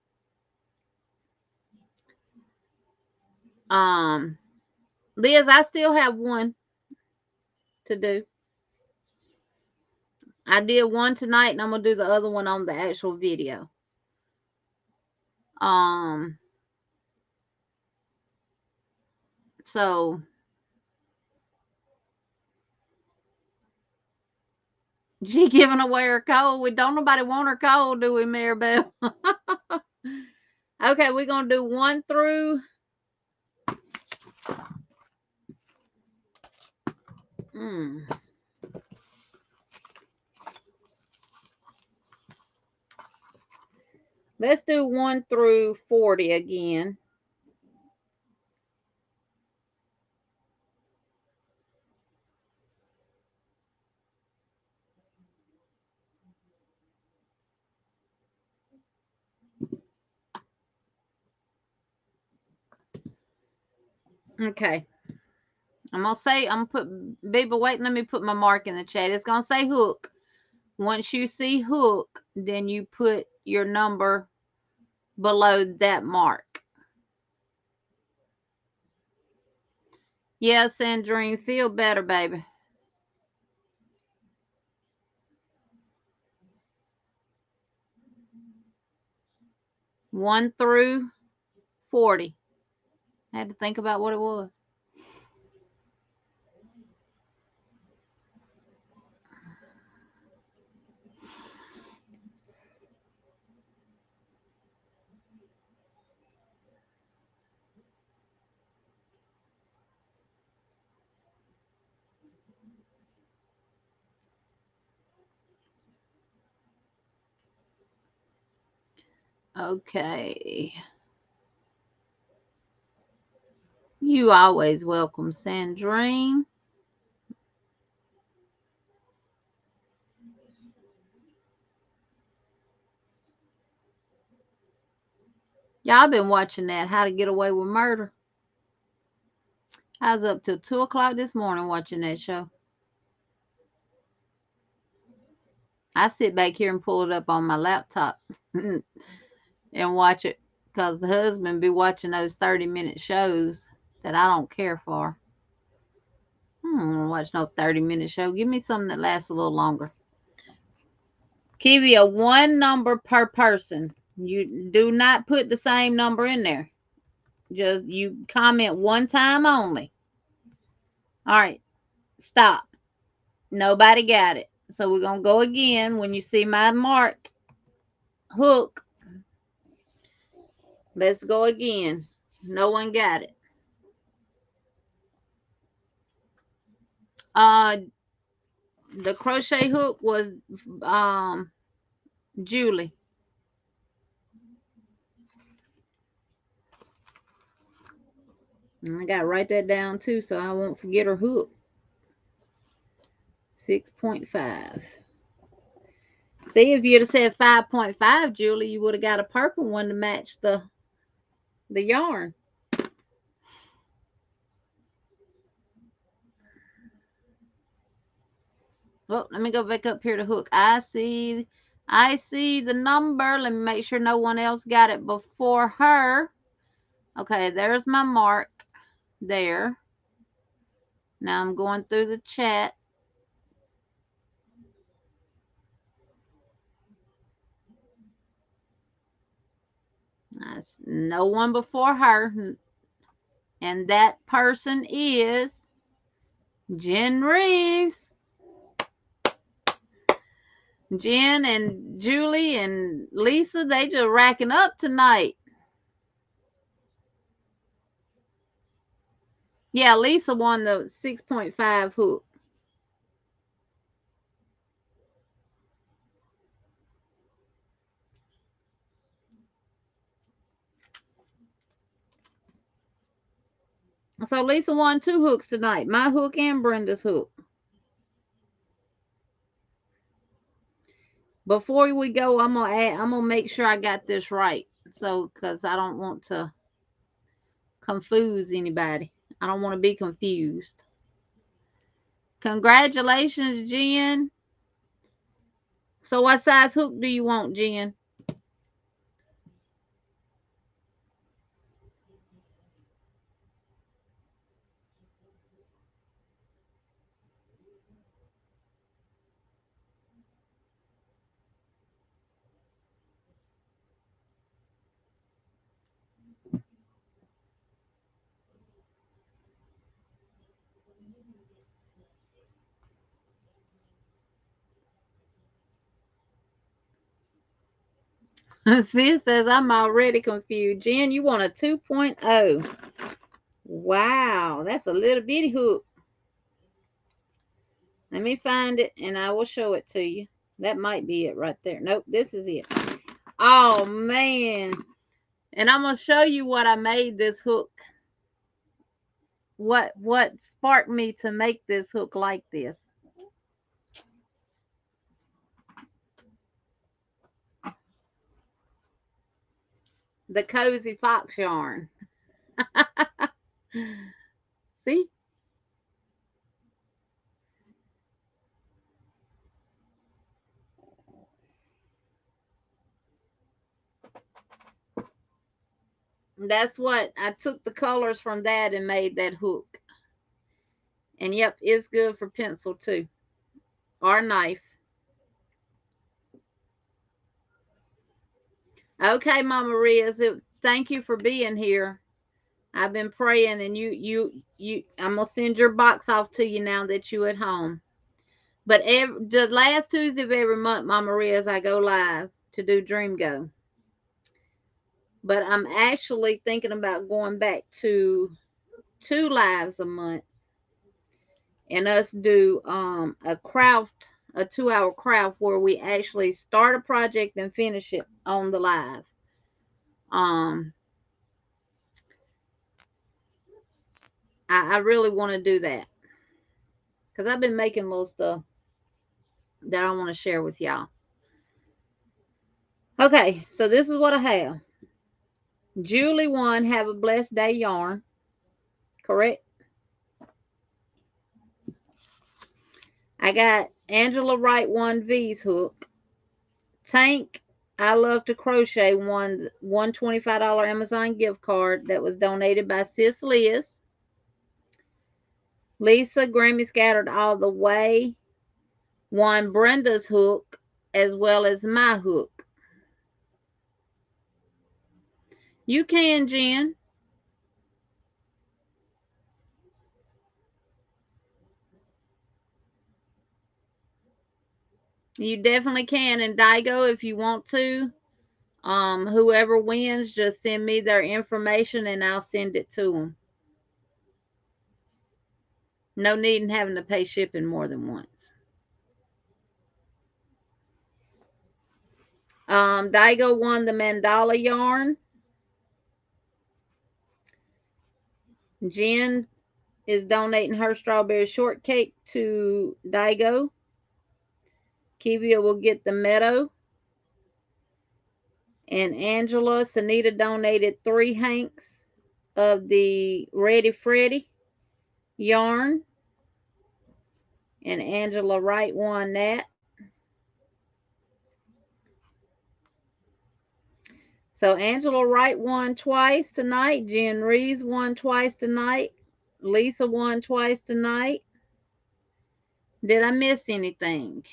Liz, I still have one to do. I did one tonight, and I'm going to do the other one on the actual video. So she giving away her code. We don't nobody want her code, do we, Maribel? Okay, we're gonna do 1 through. Let's do 1 through 40 again. Okay. I'm going to say, I'm going to put, Biba, wait, let me put my mark in the chat. It's going to say hook. Once you see hook, then you put your number below that mark. Yes, Sandrine, feel better, baby. One through 40. I had to think about what it was. Okay. You always welcome, Sandrine. Y'all been watching that How to Get Away with Murder. I was up till 2 o'clock this morning watching that show. I sit back here and pull it up on my laptop and watch it because the husband be watching those 30-minute shows that I don't care for. I don't want to watch no 30-minute show. Give me something that lasts a little longer. Kivia, one number per person. You do not put the same number in there. Just you comment one time only. All right, stop. Nobody got it. So we're going to go again. When you see my mark hook, let's go again. No one got it. The crochet hook was Julie. And I got to write that down too so I won't forget her hook. 6.5. See, if you'd have said 5.5, Julie, you would have got a purple one to match the yarn. Well, let me go back up here to hook. I see the number. Let me make sure no one else got it before her. Okay, there's my mark there. Now I'm going through the chat. That's no one before her. And that person is Jen Reeves. Jen and Julie and Lisa, they just racking up tonight. Yeah, Lisa won the 6.5 hook. So Lisa won 2 hooks tonight. My hook and Brenda's hook. Before we go, I'm gonna make sure I got this right. So, because I don't want to confuse anybody. I don't want to be confused. Congratulations, Jen. So what size hook do you want, Jen? Sis says I'm already confused. Jen, you want a 2.0. Wow, that's a little bitty hook. Let me find it and I will show it to you. That might be it right there. Nope, this is it. Oh, man. And I'm going to show you what I made this hook. What sparked me to make this hook like this. The Cozy Fox yarn. See? That's what I took the colors from that and made that hook. And yep, it's good for pencil too, or knife. Okay, Mama Riz, thank you for being here. I've been praying, and I'm gonna send your box off to you now that you at home. But the last Tuesday of every month, Mama Riz, I go live to do Dreamgo. But I'm actually thinking about going back to 2 lives a month, and us do a 2-hour craft where we actually start a project and finish it on the live. I really want to do that because I've been making little stuff that I want to share with y'all. Okay, so this is what I have. Julie won Have a Blessed Day yarn, correct? I got Angela Wright won V's hook. Tank I Love to Crochet won $125 Amazon gift card that was donated by Sis Liz. Lisa Grammy Scattered All the Way won Brenda's hook as well as my hook. You can, Jen. You definitely can. And Daigo, if you want to, whoever wins, just send me their information and I'll send it to them. No need in having to pay shipping more than once. Daigo won the mandala yarn. Jen is donating her strawberry shortcake to Daigo. Kivia will get the meadow. And Angela, Sanita donated 3 hanks of the Ready Freddy yarn. And Angela Wright won that. So Angela Wright won twice tonight. Jen Reeves won twice tonight. Lisa won twice tonight. Did I miss anything?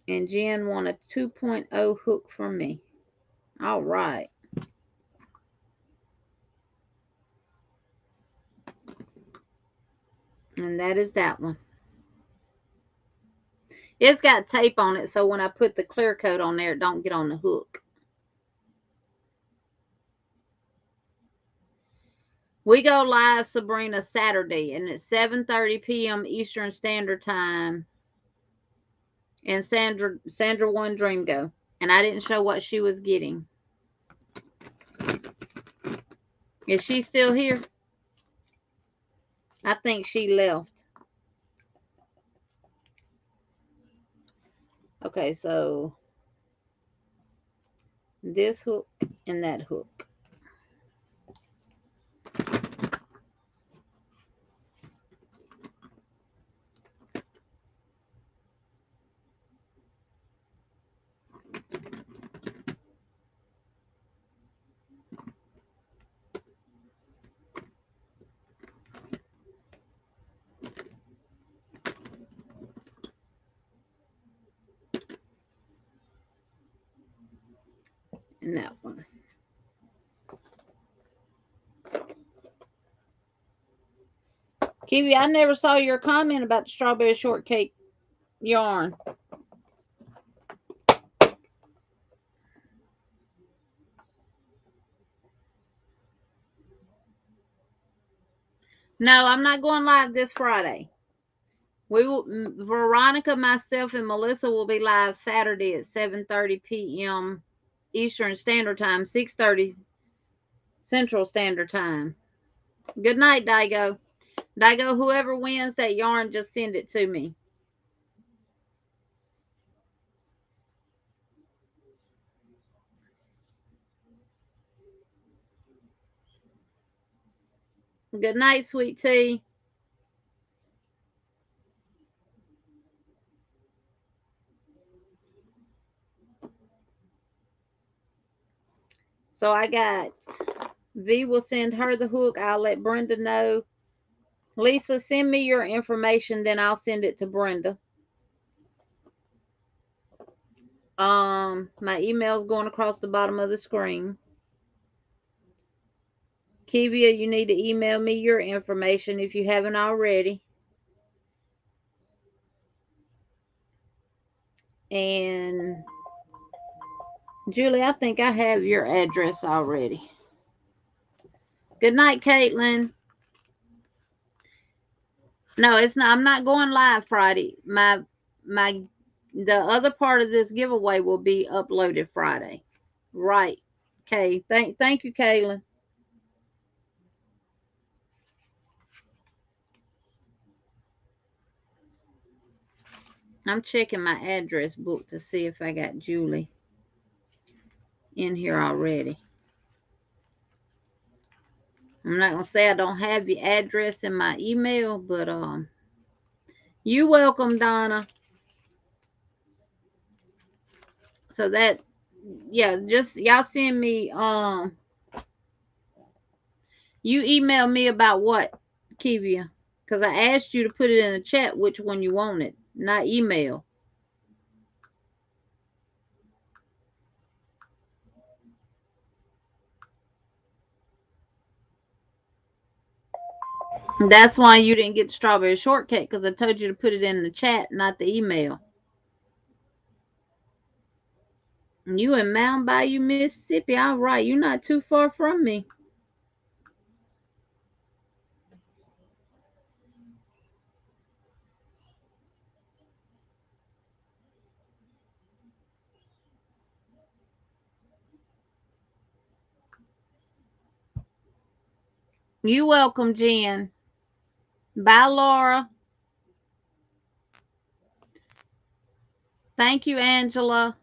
And Jen won a 2.0 hook from me. All right. And that is that one. It's got tape on it, so when I put the clear coat on there, it don't get on the hook. We go live, Sabrina, Saturday, and it's 7:30 p.m. Eastern Standard Time. And Sandra won Dreamgo. And I didn't show what she was getting. Is she still here? I think she left. Okay, so this hook and that hook. And that one. Kiwi, I never saw your comment about the strawberry shortcake yarn. No, I'm not going live this Friday. We will, Veronica, myself, and Melissa will be live Saturday at 7:30 p.m. Eastern Standard Time, 6:30 Central Standard Time. Good night, Daigo. Daigo, whoever wins that yarn, just send it to me. Good night, sweet tea. So I got V will send her the hook. I'll let Brenda know. Lisa, send me your information, then I'll send it to Brenda. My email's going across the bottom of the screen. Kivia, you need to email me your information if you haven't already. And Julie, I think I have your address already. Good night, Caitlin. No, it's not. I'm not going live Friday. My the other part of this giveaway will be uploaded Friday. Right. Okay. Thank you, Kaylin. I'm checking my address book to see if I got Julie in here already. I'm not gonna say I don't have your address in my email, but you welcome, Donna. So that, yeah, just y'all send me you email me about what, Kivia? Because I asked you to put it in the chat which one you wanted, not email. That's why you didn't get the strawberry shortcake, because I told you to put it in the chat, not the email. You in Mound Bayou, Mississippi. All right, you're not too far from me. You welcome, Jen. Bye, Laura. Thank you, Angela.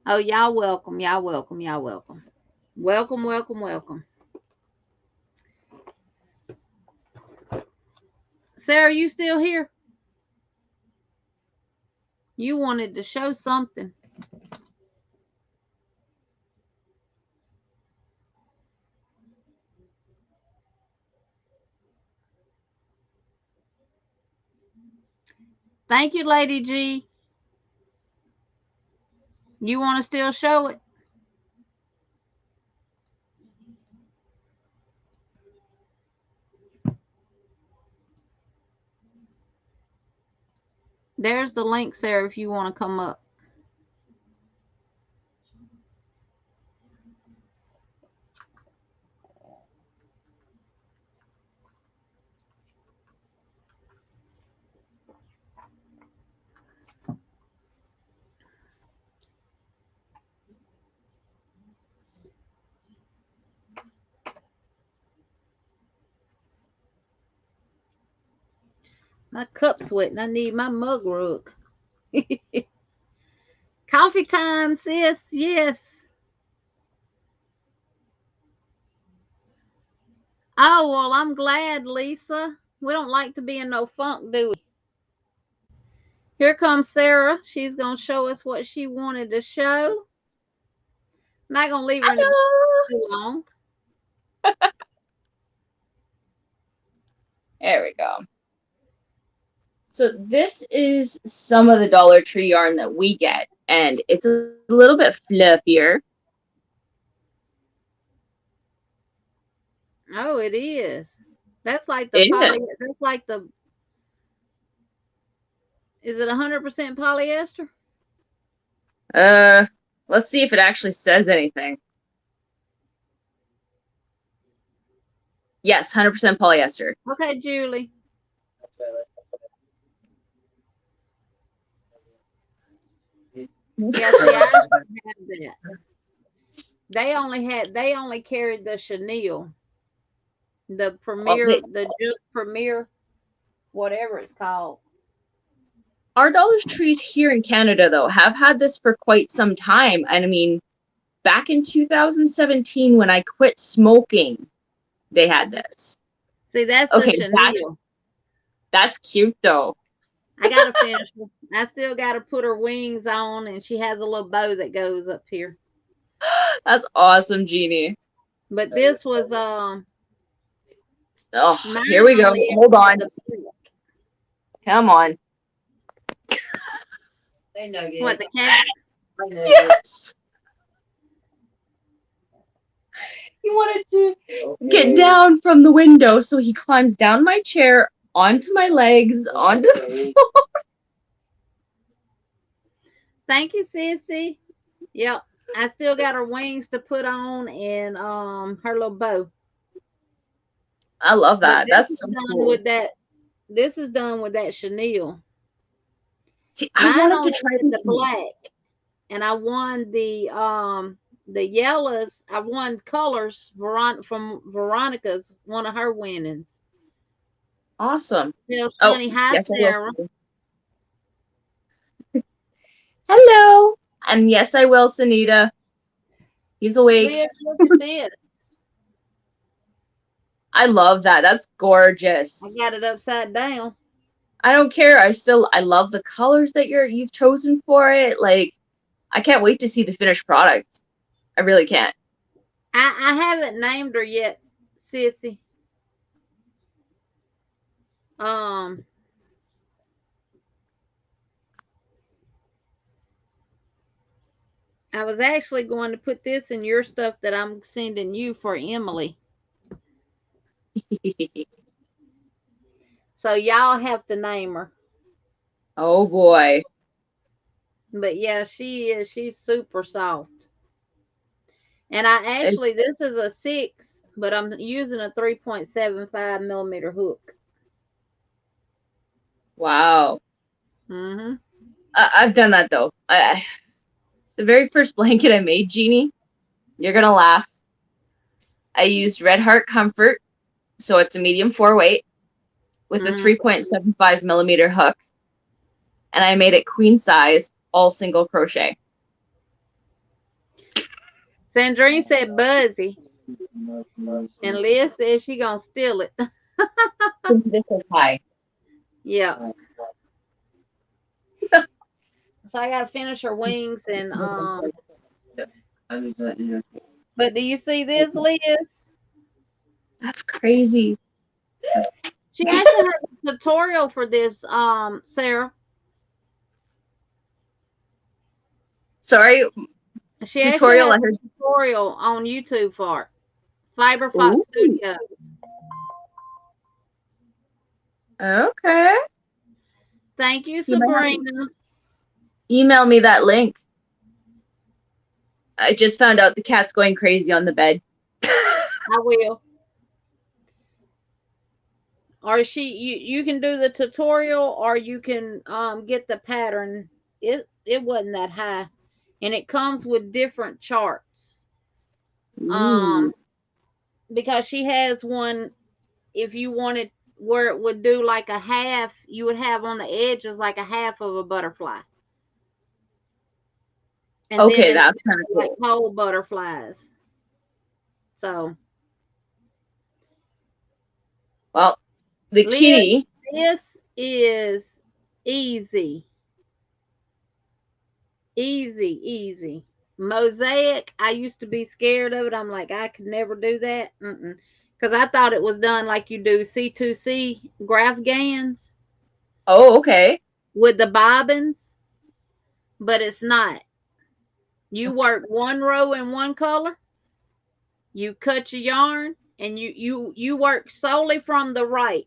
Oh, y'all welcome. Y'all welcome. Y'all welcome. Welcome, welcome, welcome. Sarah, you still here? You wanted to show something. Thank you, Lady G. You want to still show it? There's the link, Sarah, if you want to come up. My cup's sweating. I need my mug rug. Coffee time, sis. Yes. Oh, well, I'm glad, Lisa. We don't like to be in no funk, do we? Here comes Sarah. She's going to show us what she wanted to show. I'm not going to leave her in the too long. There we go. So this is some of the Dollar Tree yarn that we get, and it's a little bit fluffier. Oh, it is. That's like the It is. that's like the, is it 100% polyester? Uh, let's see if it actually says anything. Yes, 100% polyester. Okay, Julie. Yeah, see, ours didn't have that. They only carried the chenille, the premier, Okay. the just premier, whatever it's called. Our Dollar Trees here in Canada, though, have had this for quite some time. And I mean, back in 2017, when I quit smoking, they had this. See, that's the Okay, chenille. that's cute, though. I gotta finish her. I still gotta put her wings on, and she has a little bow that goes up here. That's awesome, Jeannie. But this was Oh, here mine we go. only ever Hold had on. the print. Come on. What, the cat? Yes. He wanted to get down from the window, so he climbs down my chair, onto my legs, onto the floor. Thank you, Sissy. Yep. I still got her wings to put on and her little bow. I love But that. this That's is so done cool. with that. This is done with that chenille. See, I Mine wanted to only try had this the one. black, and I won the yellows. I won colors from Veronica's, one of her winnings. Awesome. Tell Oh, Sonny hi, yes, I will. Sarah. Hello. And yes, I will, Sunita. He's awake. Liz, look at this. I love that. That's I gorgeous. got it upside down. I don't care. I love the colors that you've chosen for it. Like, I can't wait to see the finished product. I really can't. I haven't named her yet, Sissy. Um, I was actually going to put this in your stuff that I'm sending you for Emily. So y'all have to name her. Oh boy. But yeah, she is. She's super soft. And I It's, actually, this is a 6, but I'm using a 3.75 millimeter hook. wow. Mm-hmm. I've done that though. The very first blanket I made, Jeannie, you're gonna laugh. I used Red Heart Comfort, so it's a medium 4 weight with a Mm-hmm. 3.75 millimeter hook, and I made it queen size, all single crochet. Sandrine said Buzzy. And Liz says she gonna steal it. This is high. Yeah. So I gotta finish her wings and but do you see this, Liz? That's crazy. She actually has a tutorial for this, Sarah. Sorry, She actually tutorial. has I a heard. tutorial on YouTube for it. Fiber Fox Ooh, Studios. okay. Thank you, You might have to Sabrina. email me that link. I just found out the cat's going crazy on the bed. I will. Or you can do the tutorial, or you can get the pattern. It wasn't that high, and it comes with different charts. Ooh, Um, because she has one. If you wanted where it would do like a half, you would have on the edges like a half of a butterfly, and then okay, in the that's kind of middle, like cool. whole butterflies. So, Well, the Liz, kitty. this is easy. Easy, easy. Mosaic, I used to be scared of it. I'm like, I could never do that. Because I thought it was done like you do C2C graph gans Oh, okay. with the bobbins, but it's not. You work one row in one color, you cut your yarn, and you work solely from the right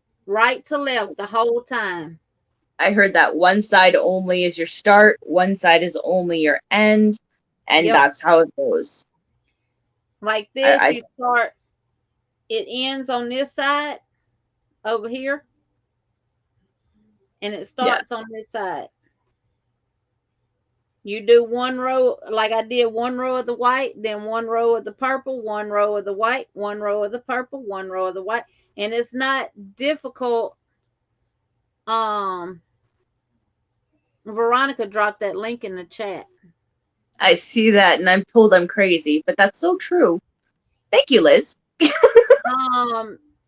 to left the whole time. I heard that one side only is your start, one side is only your end, and Yep. that's how it goes. Like I, this, I you start, it ends on this side over here, and it yeah, starts on this side. You do one row, like I did, one row of the white, then one row of the purple, one row of the white, one row of the purple, one row of the white. And it's not difficult. Um, Veronica dropped that link in the chat. I see that, and I'm told I'm crazy, but that's so true. Thank you, Liz.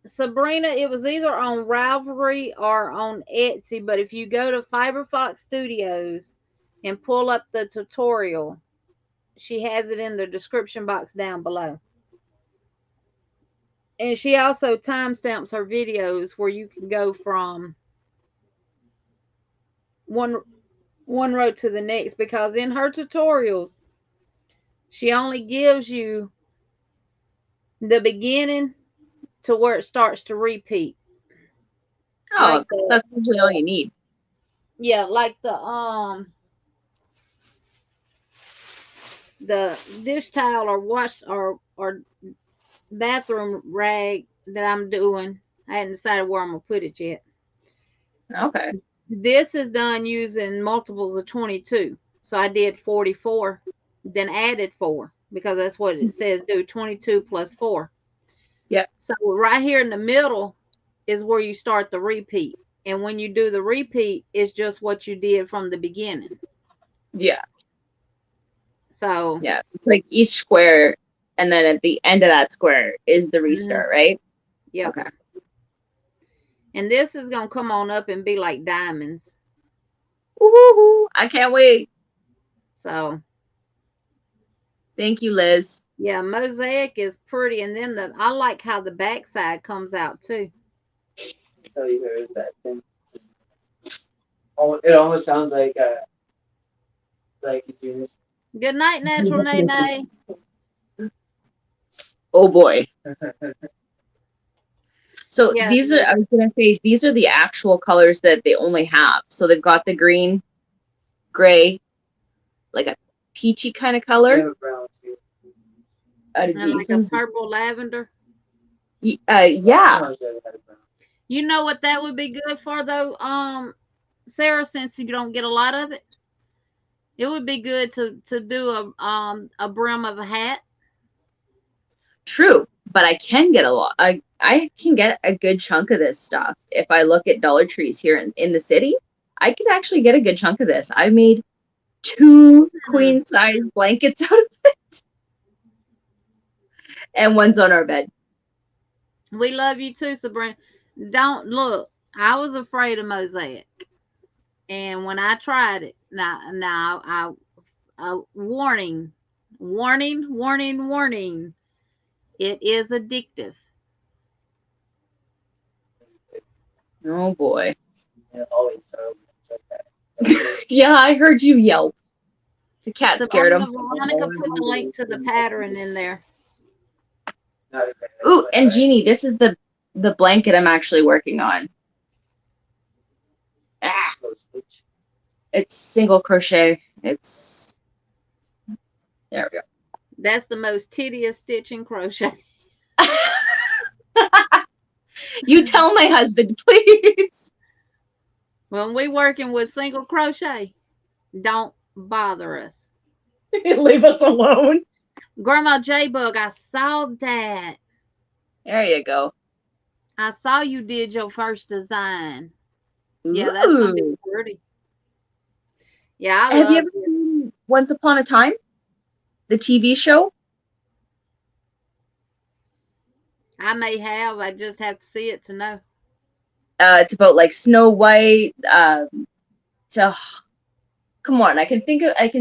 Sabrina, it was either on Ravelry or on Etsy, but if you go to Fiber Fox Studios and pull up the tutorial, she has it in the description box down below. And she also timestamps her videos where you can go from one one row to the next, because in her tutorials she only gives you the beginning to where it starts to repeat. Oh, Like the that's usually all you need. yeah, like the dish towel or wash or bathroom rag that I'm doing. I hadn't decided where I'm gonna put it yet. Okay. This is done using multiples of 22. So I did 44, then added 4 because that's what it says do 22 plus 4. Yeah. So right here in the middle is where you start the repeat. And when you do the repeat, it's just what you did from the beginning. Yeah. So, Yeah. It's like each square, and then at the end of that square is the restart, right? yeah. Okay. And this is going to come on up and be like diamonds. Woohoo! I can't wait. So, Thank you, Liz. yeah, mosaic is pretty. And then I like how the backside comes out too. Tell you there is that thing. Oh, it almost sounds like it's Good night, Natural Nay. Oh boy. So Yeah, these are, I was going to say, these are the actual colors that they only have. So they've got the green, gray, like a peachy kind of color. brown too. and like a purple lavender. Yeah. You know what that would be good for though, Sarah, since you don't get a lot of it? It would be good to do a brim of a hat. True, but I can get a lot. I can get a good chunk of this stuff. If I look at Dollar Trees here in the city, I can actually get a good chunk of this. I made 2 queen size blankets out of it. And one's on our bed. We love you too, Sabrina. Don't look. I was afraid of mosaic, and when I tried it, now warning, warning, warning, warning. It is addictive. Oh boy. Yeah, always so. Yeah, I heard you yelp. The cat scared him. Veronica put the link to the pattern in there. Ooh, and Jeannie, this is the blanket I'm actually working on. Ah, it's single crochet. It's there we go. That's the most tedious stitch in crochet. You tell my husband, please. When we working with single crochet, don't bother us. Leave us alone. Grandma J-Bug, I saw that. There you go. I saw you did your first design. Ooh. Yeah, that's gonna be pretty. Yeah, Have you ever seen Once Upon a Time? The TV show? I may have. I just have to see it to know. It's about like Snow White. Come on, I can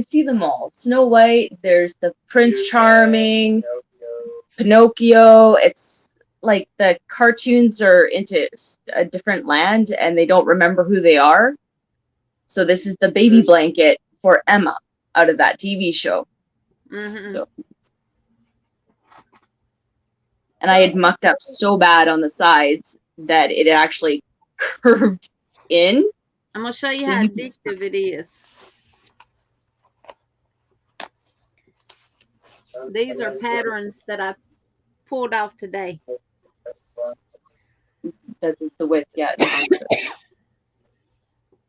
see them all. Snow White. There's the Prince Charming, Pinocchio. It's like the cartoons are into a different land and they don't remember who they are. So this is the baby blanket for Emma out of that TV show. So, and I had mucked up so bad on the sides that it actually curved in. I'm gonna show you how addictive it is. These are patterns that I pulled off today. That's the width, yeah.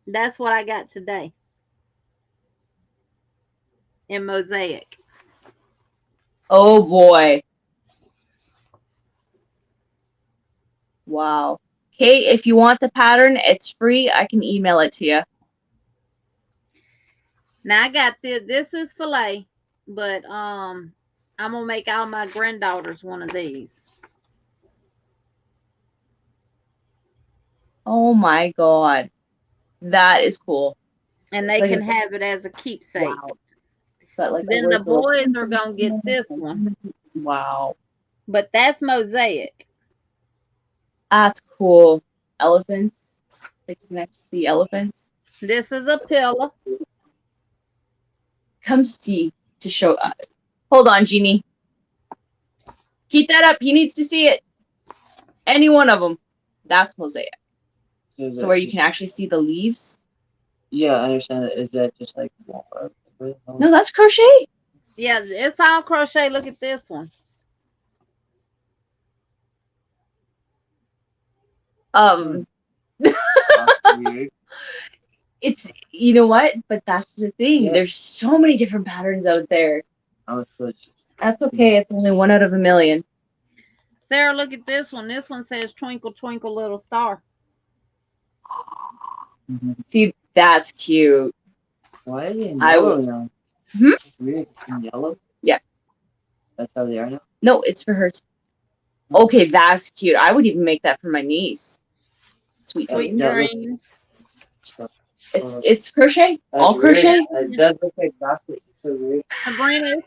That's what I got today in mosaic. Oh boy. Wow. Kate, if you want the pattern, it's free. I can email it to you. Now I got this is filet, but I'm gonna make all my granddaughters one of these. Oh my god. That is cool. And they can have it as a keepsake. Wow. Like then the boys are gonna get this one. Wow. But that's mosaic. That's cool. Elephants. They can actually see elephants. This is a pillow. Come see to show us. Hold on, Jeannie. Keep that up. He needs to see it. Any one of them. That's mosaic. So where you can actually see the leaves. Yeah, I understand that. Is that just like no, that's crochet. Yeah, it's all crochet. Look at this one. Um, it's, you know what? But that's the thing. Yeah. There's so many different patterns out there. I was supposed That's okay. It's only 1 out of a million. Sarah, look at this one. This one says twinkle, twinkle, little star. to. See, that's cute. Why is it in I yellow would. now? Hmm? Weird. In yellow? Yeah. That's how they are now? No, it's for hers. Okay, that's cute. I would even make that for my niece. Sweet Sweet dreams. That looks dreams. stuff. It's crochet. That's All weird. crochet. It does look like plastic. It's so weird. Sabrina, it's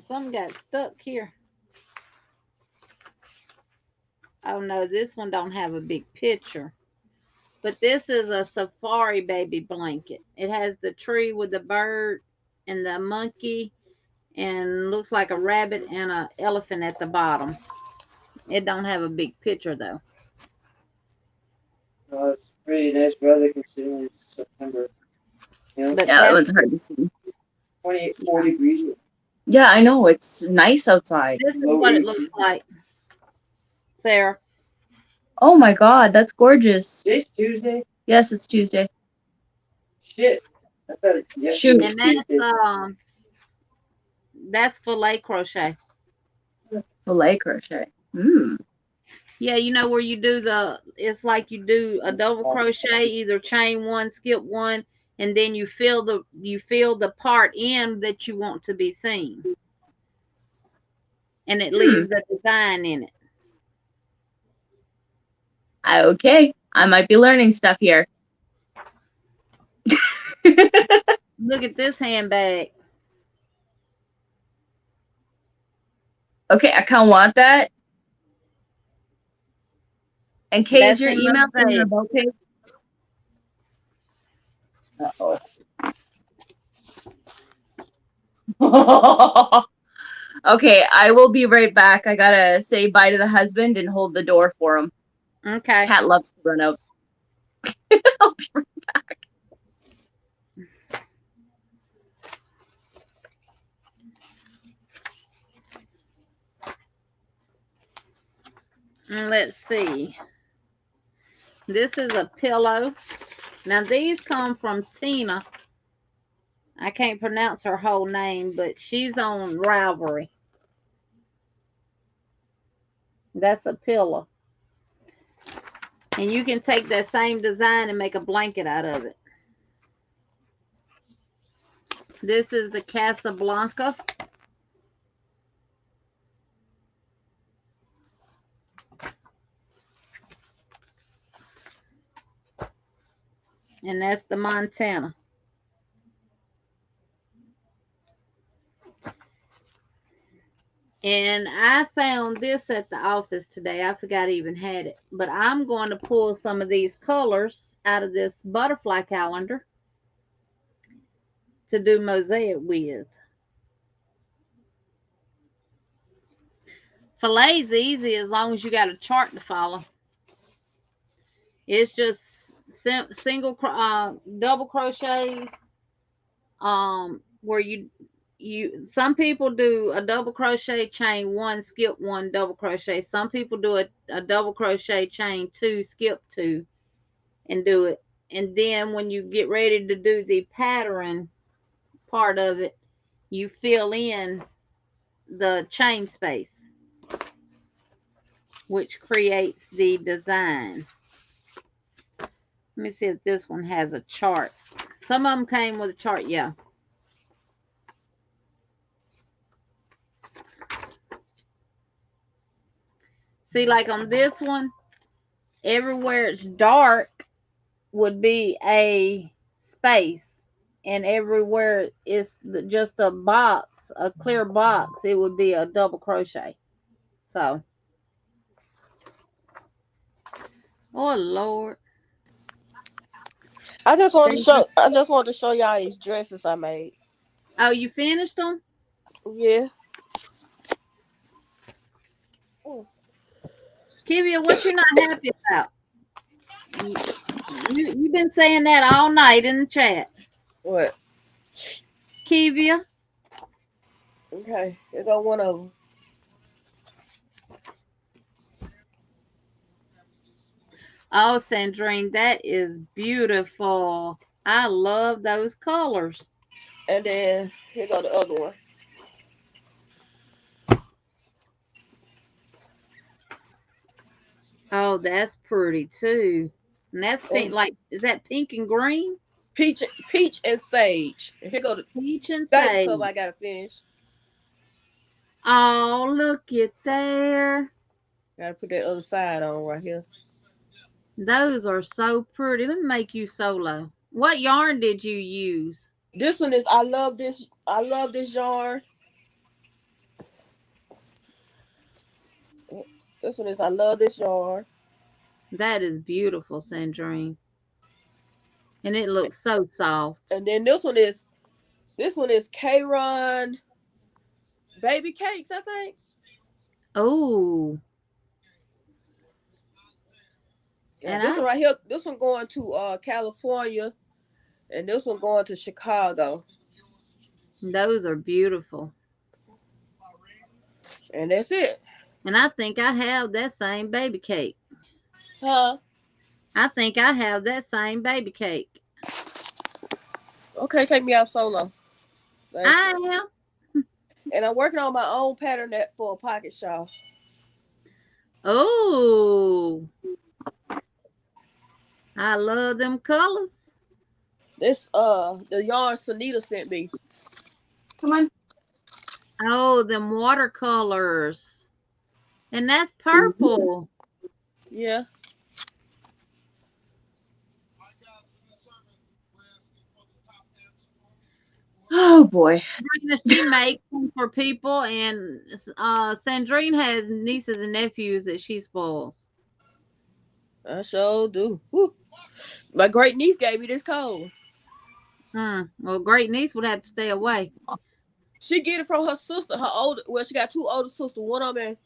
something got stuck here. Oh no, this one don't have a big picture. But this is a safari baby blanket. It has the tree with the bird and the monkey and looks like a rabbit and a elephant at the bottom. It don't have a big picture though. Oh, it's pretty nice weather considering it's September. You know, But Yeah, that that's one's hard to see. 28, 40 degrees. Yeah, I know. It's nice outside. this is Low what it AC. looks like. Sarah. Oh my God, that's gorgeous. Today's Tuesday? Yes, it's Tuesday. Shit. I thought yesterday Shoot. was And Tuesday. that's filet crochet. Filet crochet. Hmm. Yeah, you know where you do it's like you do a double crochet, either chain one, skip one, and then you fill the part in that you want to be seen. And it leaves the design in it. Okay, I might be learning stuff here. Look at this handbag. Okay, I kind of want that. And Kay, That's is your in email in Mosaic. your about page? Uh-oh. Okay, I will be right back. I gotta say bye to the husband and hold the door for him. Okay. Cat loves to run out. I'll be right back. Let's see. This is a pillow. Now these come from Tina. I can't pronounce her whole name, but she's on Ravelry. That's a pillow. And you can take that same design and make a blanket out of it. This is the Casablanca. And that's the Montana. And I found this at the office today. I forgot I even had it. But I'm going to pull some of these colors out of this butterfly calendar to do mosaic with. Filet's easy as long as you got a chart to follow. It's just single double crochets where you some people do a double crochet, chain one, skip one, double crochet. Some people do a double crochet, chain two, skip two, and do it. And then when you get ready to do the pattern part of it, you fill in the chain space, which creates the design. Let me see if this one has a chart. Some of them came with a chart, yeah. See, like on this one, everywhere it's dark would be a space, and everywhere it's just a box, a clear box, it would be a double crochet. So, oh Lord. I just wanted to show y'all these dresses I made. Oh, you finished them? Yeah. Kivia, what you not happy about? You've been saying that all night in the chat. What? Kivia, Okay, here go one of them. Oh, Sandrine, that is beautiful. I love those colors. And then here go the other one. Oh, that's pretty too. And that's pink. And Like, is that pink and green? peach and sage. And here go the Peach and baby cover sage. I gotta finish. Oh, look at there. Gotta put that other side on right here. Those are so pretty. Let me make you solo. What yarn did you use? This one is I love this yarn. This one is I love this yarn. That is beautiful, Sandrine. And it looks so soft. And then this one is K-Ron baby cakes, I think. Oh, Yeah, and this one right here, this one going to California, and this one going to Chicago. those are beautiful. And that's it. And I think I have that same baby cake. Huh? I think I have that same baby cake. Okay, take me out solo. I am. And I'm working on my own pattern that for a pocket shawl. Oh, I love them colors. This the yarn Sunita sent me. Come on. Oh, them watercolors. And that's purple. Yeah. Oh boy. She makes them for people, and Sandrine has nieces and nephews that she spoils. I sure do. Woo. My great niece gave me this code. Well, great niece would have to stay away. She get it from her sister. She got two older sisters. One of them in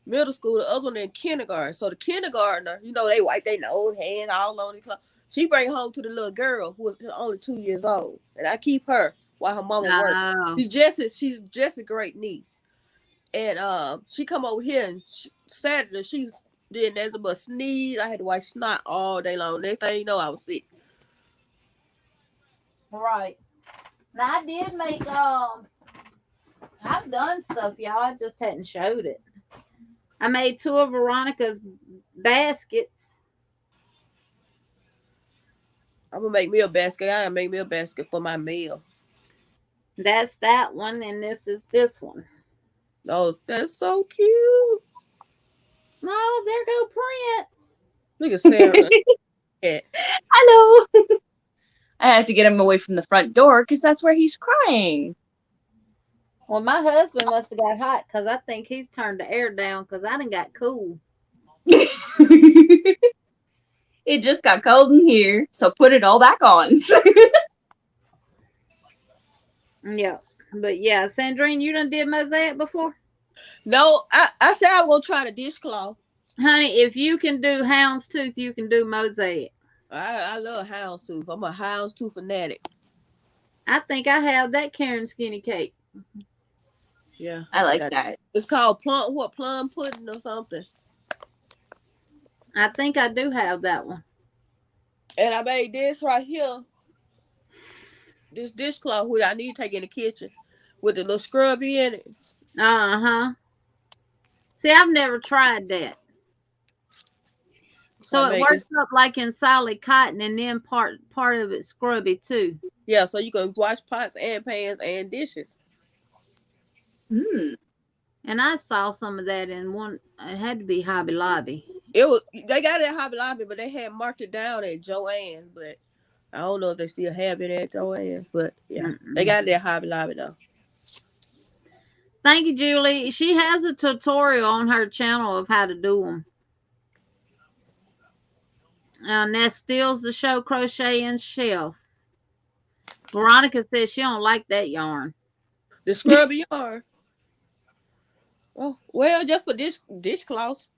middle school, the other one in kindergarten. So the kindergartner, they wipe their nose, hands all on the clothes. She bring home to the little girl who is only 2 years old, and I keep her while her mama works. Oh, She's just a great niece, and she come over here and Saturday she did nothing but sneeze. I had to wipe snot all day long. Next thing you know, I was sick. right. Now I did make I've done stuff, y'all. I just hadn't showed it. I made 2 of Veronica's baskets. I'm gonna make me a basket. I gotta make me a basket for my meal. That's that one, and this is this one. Oh, that's so cute. Oh, there go Prince. Look at Sarah. Yeah. Hello. I have to get him away from the front door because that's where he's crying. Well, my husband must have got hot because I think he's turned the air down because I done got cool. It just got cold in here, so put it all back on. Yeah. But yeah, Sandrine, you done did Mosaic before? No, I said I was gonna try the dishcloth. Honey, if you can do houndstooth, you can do Mosaic. I love houndstooth. I'm a houndstooth fanatic. I think I have that Karen skinny cake. Yeah, I like that. It's called plum pudding or something. I think I do have that one. And I made this right here. This dishcloth which I need to take in the kitchen with the little scrubby in it. Uh-huh. See, I've never tried that. So it works up like in solid cotton, and then part of it scrubby too. Yeah, so you can wash pots and pans and dishes. And I saw some of that in one. It had to be Hobby Lobby. They got it at Hobby Lobby, but they had marked it down at Joann's. But I don't know if they still have it at Joann's. But yeah, they got it at Hobby Lobby though. Thank you, Julie. She has a tutorial on her channel of how to do them. And that steals the show, Crochet and Shelf. Veronica says she don't like that yarn. The scrubby yarn. Oh, well, just for dishcloths.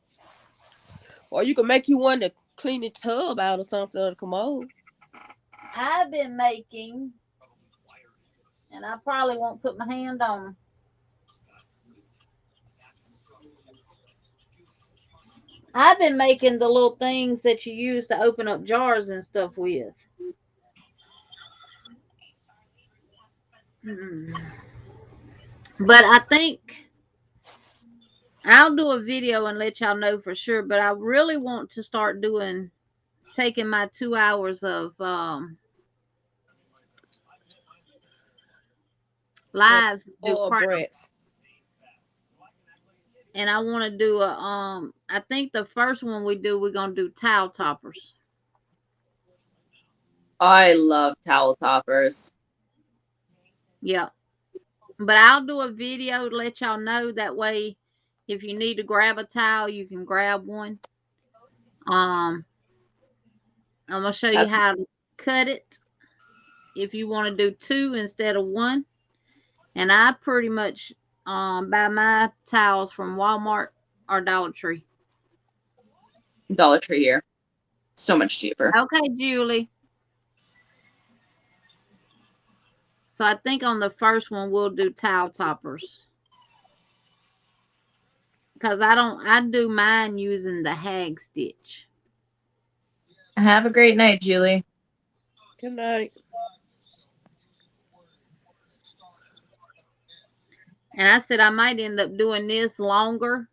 Or you can make you one to clean the tub out or something, or the commode. I've been making, and I probably won't put my hand on them. I've been making the little things that you use to open up jars and stuff with. But I think I'll do a video and let y'all know for sure. But I really want to start taking my 2 hours of lives to do Or craft. brats. And I want to do I think the first one we're gonna do towel toppers. I love towel toppers. Yeah. But I'll do a video to let y'all know. That way, if you need to grab a towel, you can grab one. I'm gonna show you That's how to cut it if you want to do two instead of one. And I pretty much buy my towels from Walmart or Dollar Tree. Dollar Tree here. So much cheaper. Okay, Julie. So I think on the first one we'll do towel toppers. Because I do mine using the hag stitch. Have a great night, Julie. Good night. And I said I might end up doing this longer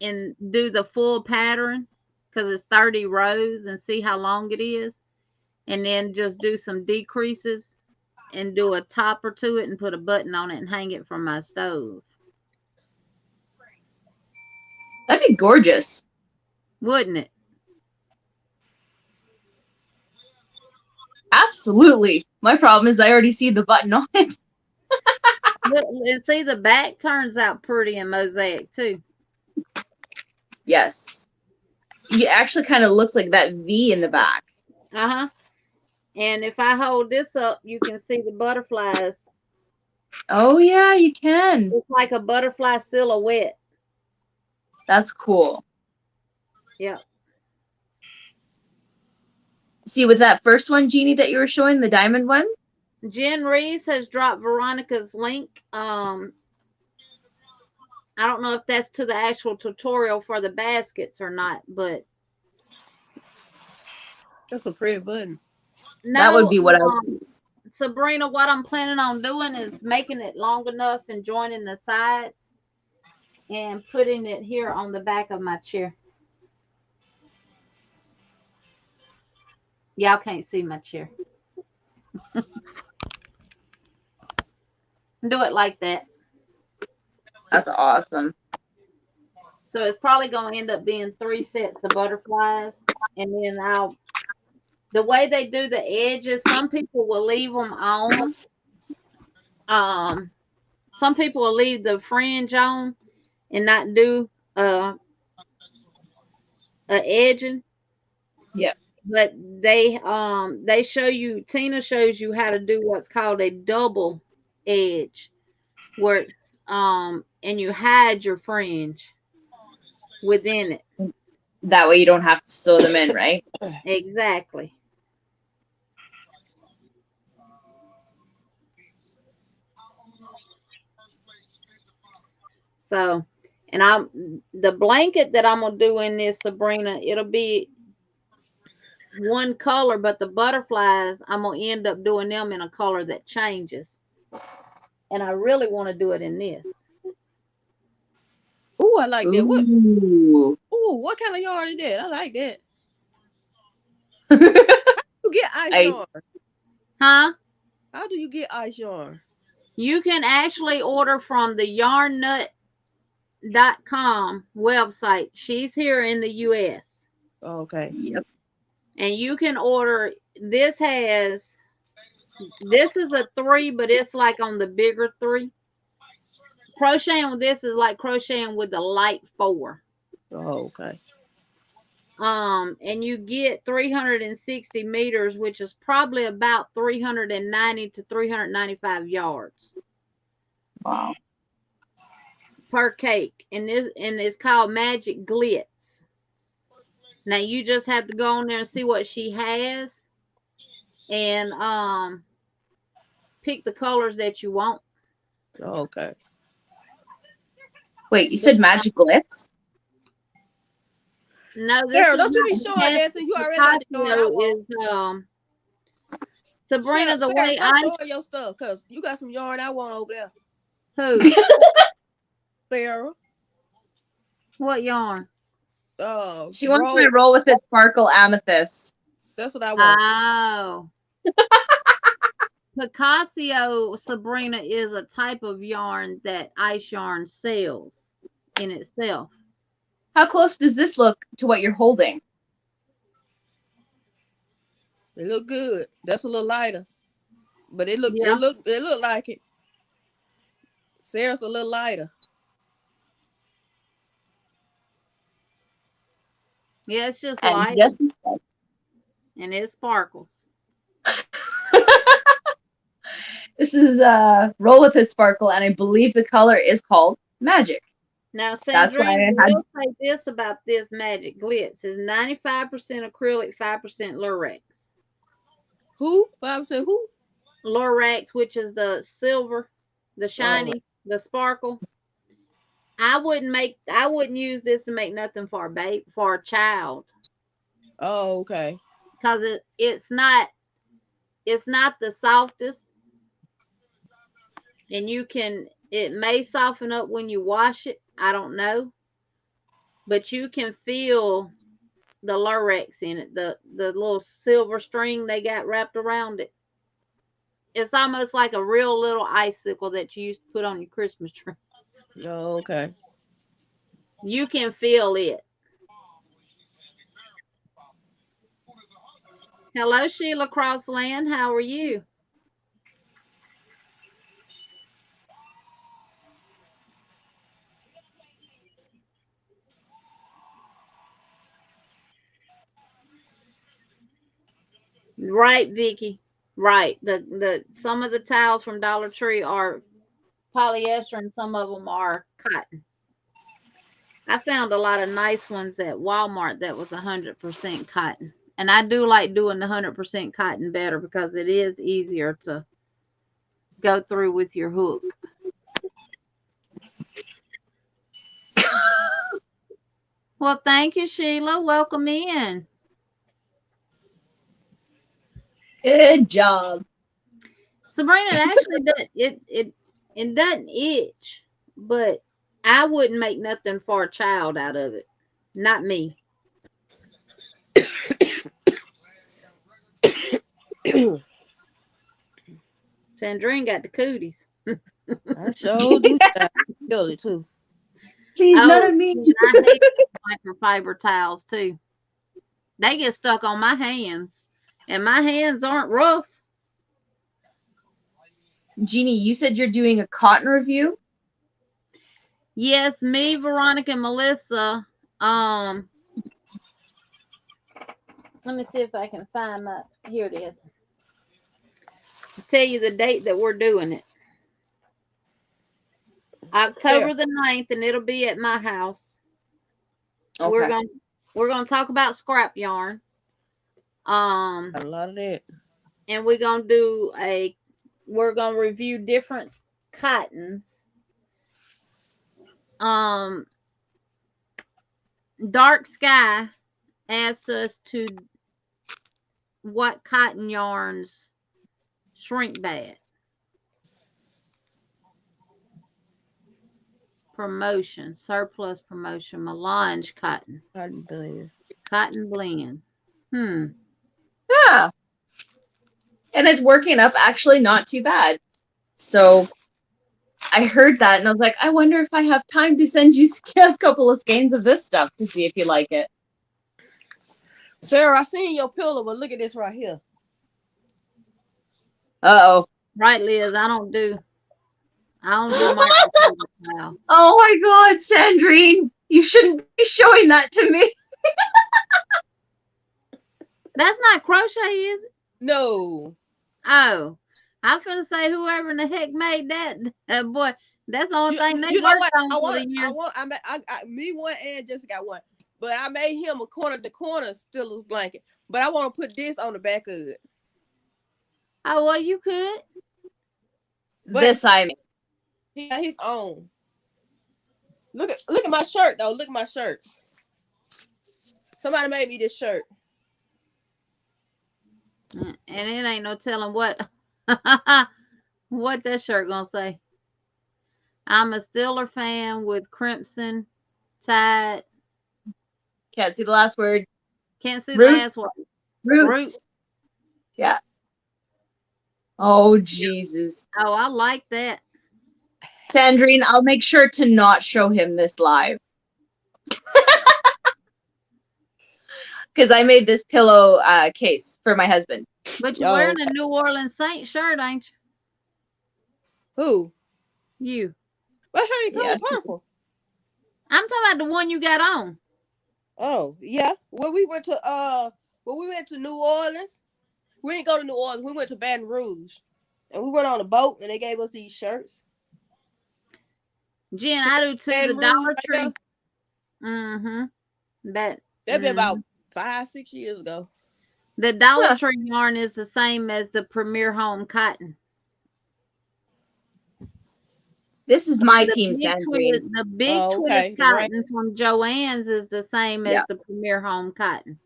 and do the full pattern because it's 30 rows and see how long it is. And then just do some decreases and do a topper to it and put a button on it and hang it from my stove. That'd be gorgeous. Wouldn't it? Absolutely. My problem is I already see the button on it. And see, the back turns out pretty in Mosaic too. Yes. It actually kind of looks like that V in the back. Uh-huh. And if I hold this up, you can see the butterflies. Oh, yeah, you can. It's like a butterfly silhouette. That's cool. Yeah. See, with that first one, Jeannie, that you were showing, the diamond one? Jen Reese has dropped Veronica's link. I don't know if that's to the actual tutorial for the baskets or not, but That's a pretty button. no, That would be what I would use. Sabrina, what I'm planning on doing is making it long enough and joining the sides and putting it here on the back of my chair. Y'all can't see my chair. Do it like that. That's awesome. So it's probably going to end up being 3 sets of butterflies. And then the way they do the edges, some people will leave them on. Some people will leave the fringe on and not do a edging. Yeah. But they show you, Tina shows you how to do what's called a double edge, where it's and you hide your fringe within it. That way you don't have to sew them in, right? Exactly. So, and the blanket that I'm gonna do in this, Sabrina, it'll be one color, but the butterflies, I'm gonna end up doing them in a color that changes. And I really want to do it in this. Ooh, I like that. What? Ooh. Ooh, what kind of yarn is that? I like that. How do you get ice yarn? Huh? How do you get ice yarn? You can actually order from the yarnnut.com website. She's here in the US. Oh, okay. Yep. And you can order, this is a 3, but it's like on the bigger 3. Crocheting with this is like crocheting with the light 4. Oh, okay. And you get 360 meters, which is probably about 390 to 395 yards. Wow. Per cake. And it's called Magic Glitz. Now you just have to go on there and see what she has and pick the colors that you want. Oh, okay. Wait, you said Magic Glitz? No, this Sarah, is don't you be not showing that to you already like the yarn I Picasso. want. Sabrina, the Sarah, way stop I showing your stuff, cause you got some yarn I want over there. who Sarah. what yarn? She wants my Roll. roll with its sparkle amethyst. That's what I want. Oh, Picasso, Sabrina, is a type of yarn that ice yarn sells in itself. How close does this look to what you're holding? It look good. That's a little lighter, but it Yeah, look like it. Sarah's a little lighter. yeah, it's just And light just as said. and it sparkles. This is roll with its sparkle, and I believe the color is called Magic. Now, That's why Sandrine, I I had. will say this about this Magic Glitz is 95% acrylic, 5% Lurex. Who? 5% who? Lurex, which is the silver, the shiny, the sparkle. I wouldn't use this to make nothing for a child. Oh, okay. Because it's not the softest, and it may soften up when you wash it. I don't know. But you can feel the Lurex in it, the little silver string they got wrapped around it. It's almost like a real little icicle that you used to put on your Christmas tree. Oh, okay. You can feel it. Hello, Sheila Crossland. How are you? Right, Vicky. Right. The some of the towels from Dollar Tree are polyester and some of them are cotton. I found a lot of nice ones at Walmart that was 100% cotton. And I do like doing the 100% cotton better because it is easier to go through with your hook. Well, thank you, Sheila. Welcome in. Good job. Sabrina, it actually it doesn't itch, but I wouldn't make nothing for a child out of it. Not me. Sandrine got the cooties. I sure do. Feel it too. Please, none Oh, of me. and I hate microfiber towels too. They get stuck on my hands, and my hands aren't rough. Jeannie, you said you're doing a cotton review? Yes, me, Veronica, and Melissa. Let me see if I can find my. Here it is. I'll tell you the date that we're doing it. October the 9th, and it'll be at my house. Okay. We're gonna talk about scrap yarn. A lot of that. And we're gonna review different cottons. Dark Sky asked us to what cotton yarns shrink bad. Promotion, surplus promotion, melange cotton. Cotton blend. Yeah. And it's working up actually not too bad. So I heard that and I was like, I wonder if I have time to send you a couple of skeins of this stuff to see if you like it. Sarah, I seen your pillow, but look at this right here. Uh-oh. Right, Liz, I don't do microfiber towels. Oh my God, Sandrine, you shouldn't be showing that to me. That's not crochet, is it? No. Oh, I'm finna say whoever in the heck made that, boy, that's the only thing they You know worked what? on for the year. Me one and Jessica got one, but I made him a corner to corner still blanket. But I want to put this on the back of it. Oh, well, you could. But this I mean. he got his own. Look at my shirt though. Look at my shirt. Somebody made me this shirt. And it ain't no telling what what that shirt gonna say. I'm a Steeler fan with crimson tide. Can't see the last word. Can't see the Roots. last word. Roots. Yeah. Oh, Jesus. Oh, I like that. Sandrine, I'll make sure to not show him this live. Because I made this pillow case for my husband. But you're wearing a New Orleans Saint shirt, ain't you? Who? You. Well, how you color purple? I'm talking about the one you got on. Oh, yeah. When we went to New Orleans, we didn't go to New Orleans. We went to Baton Rouge. And we went on a boat and they gave us these shirts. Jen, I do too. The Dollar Tree. Mm-hmm. That'd been about 5-6 years ago. The Dollar Tree yarn is the same as the Premier Home cotton. This is my team, Sandrine. The big twist cotton from Joann's is the same as the Premier Home cotton.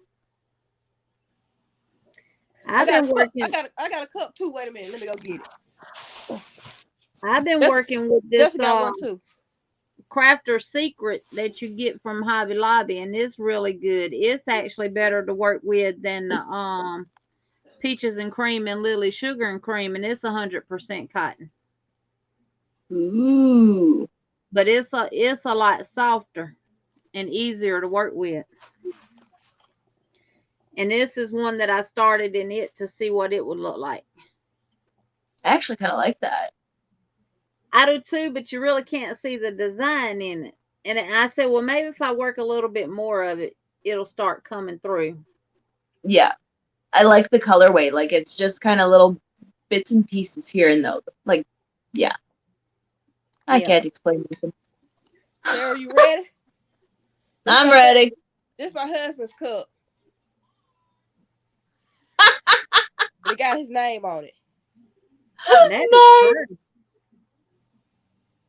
I got a cup too. Wait a minute. Let me go get it. I've been working with this got one too. Crafter Secret that you get from Hobby Lobby, and it's really good. It's actually better to work with than the Peaches and Cream and Lily Sugar and Cream, and it's 100% cotton. Ooh. But it's a lot softer and easier to work with. And this is one that I started in it to see what it would look like. I actually kind of like that. I do too, but you really can't see the design in it. And I said, well, maybe if I work a little bit more of it, it'll start coming through. Yeah. I like the colorway. Like, it's just kind of little bits and pieces here and there. Like, yeah. I can't explain anything. Sarah, are you ready? I'm ready. This is my husband's cup. It got his name on it. Nice.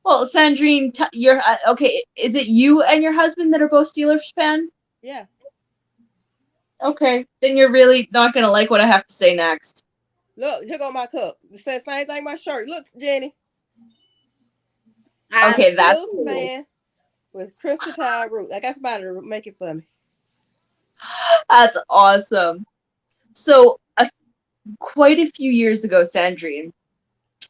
Well, Sandrine, you're okay. Is it you and your husband that are both Steelers fan? Yeah. Okay, then you're really not gonna like what I have to say next. Look, here go my cup. It says same thing my shirt. Look, Jenny. Okay, that's cool. Man with crystal tide root. I got somebody to make it for me. That's awesome. So, quite a few years ago, Sandrine,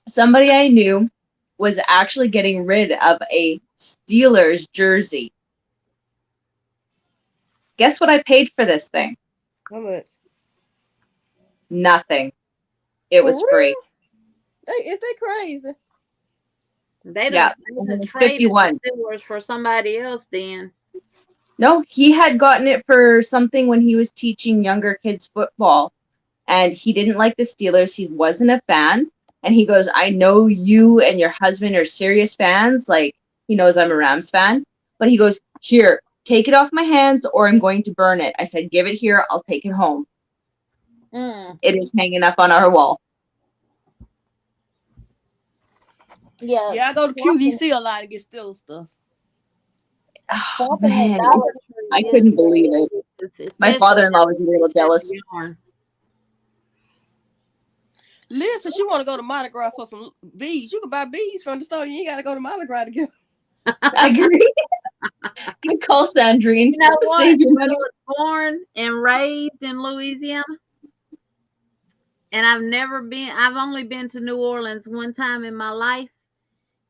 somebody I knew was actually getting rid of a Steelers jersey. Guess what I paid for this thing? How much? Nothing. It was free. Is they crazy? They don't trade the Steelers for somebody else then. No, he had gotten it for something when he was teaching younger kids football. And he didn't like the Steelers. He wasn't a fan. And he goes, I know you and your husband are serious fans. Like, he knows I'm a Rams fan. But he goes, here, take it off my hands or I'm going to burn it. I said, give it here. I'll take it home. It is hanging up on our wall. Yeah, I go to QVC a lot to get Steelers stuff. Oh, man, I couldn't believe it. My father-in-law was a little jealous. Listen, she want to go to Mardi Gras for some beads. You can buy beads from the store. You ain't got to go to Mardi Gras to get. I agree. Good call, Sandrine. You know what? I was born and raised in Louisiana, and I've only been to New Orleans one time in my life,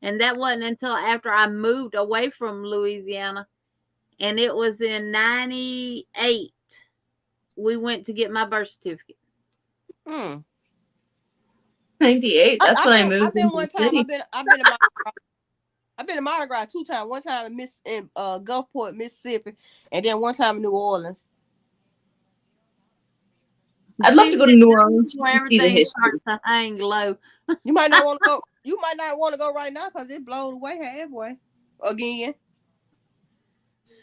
and that wasn't until after I moved away from Louisiana, and it was in 98. We went to get my birth certificate. 98. That's when I moved. I've been one time. I've been in Mardi Gras 2 times. One time in Gulfport, Mississippi, and then one time in New Orleans. I'd love to go to New Orleans to see the history. To hang low. You might not want to go. You might not want to go right now because it blown away halfway again.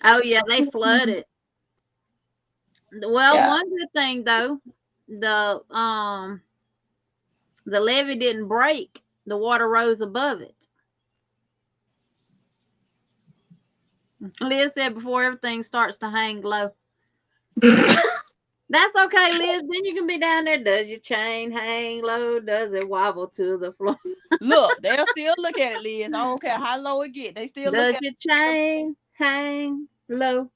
Oh yeah, they flooded. Well, one good thing though, the levee didn't break. The water rose above it. Liz said before everything starts to hang low. That's okay, Liz. Then you can be down there. Does your chain hang low? Does it wobble to the floor? Look, they'll still look at it, Liz. I don't care how low it get. They still look Does at your it. chain hang low?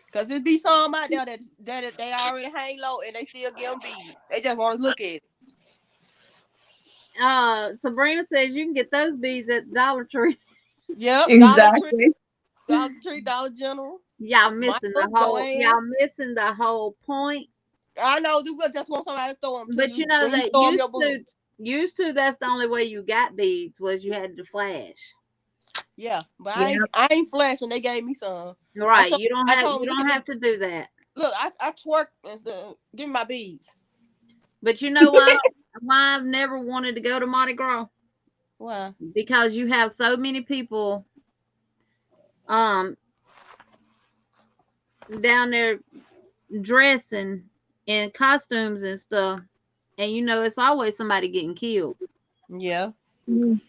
Because there be some out there that they already hang low and they still give them beads. They just want to look at it. Sabrina says you can get those beads at the Dollar Tree. Yep, Exactly. Dollar Tree, Dollar General, Y'all missing the Michael's, whole. Joann's. Y'all missing the whole point. I know, you just want somebody to throw them to But you you know when you that storm your boots. used to. That's the only way you got beads was you had to flash. Yeah, but Yeah. I ain't flashing. They gave me some. Right. told You don't have to do that. Look, I twerk and stuff. Give me my beads. But you know why I've never wanted to go to Mardi Gras? Why? Because you have so many people down there dressing in costumes and stuff, and you know it's always somebody getting killed. Yeah. Mm.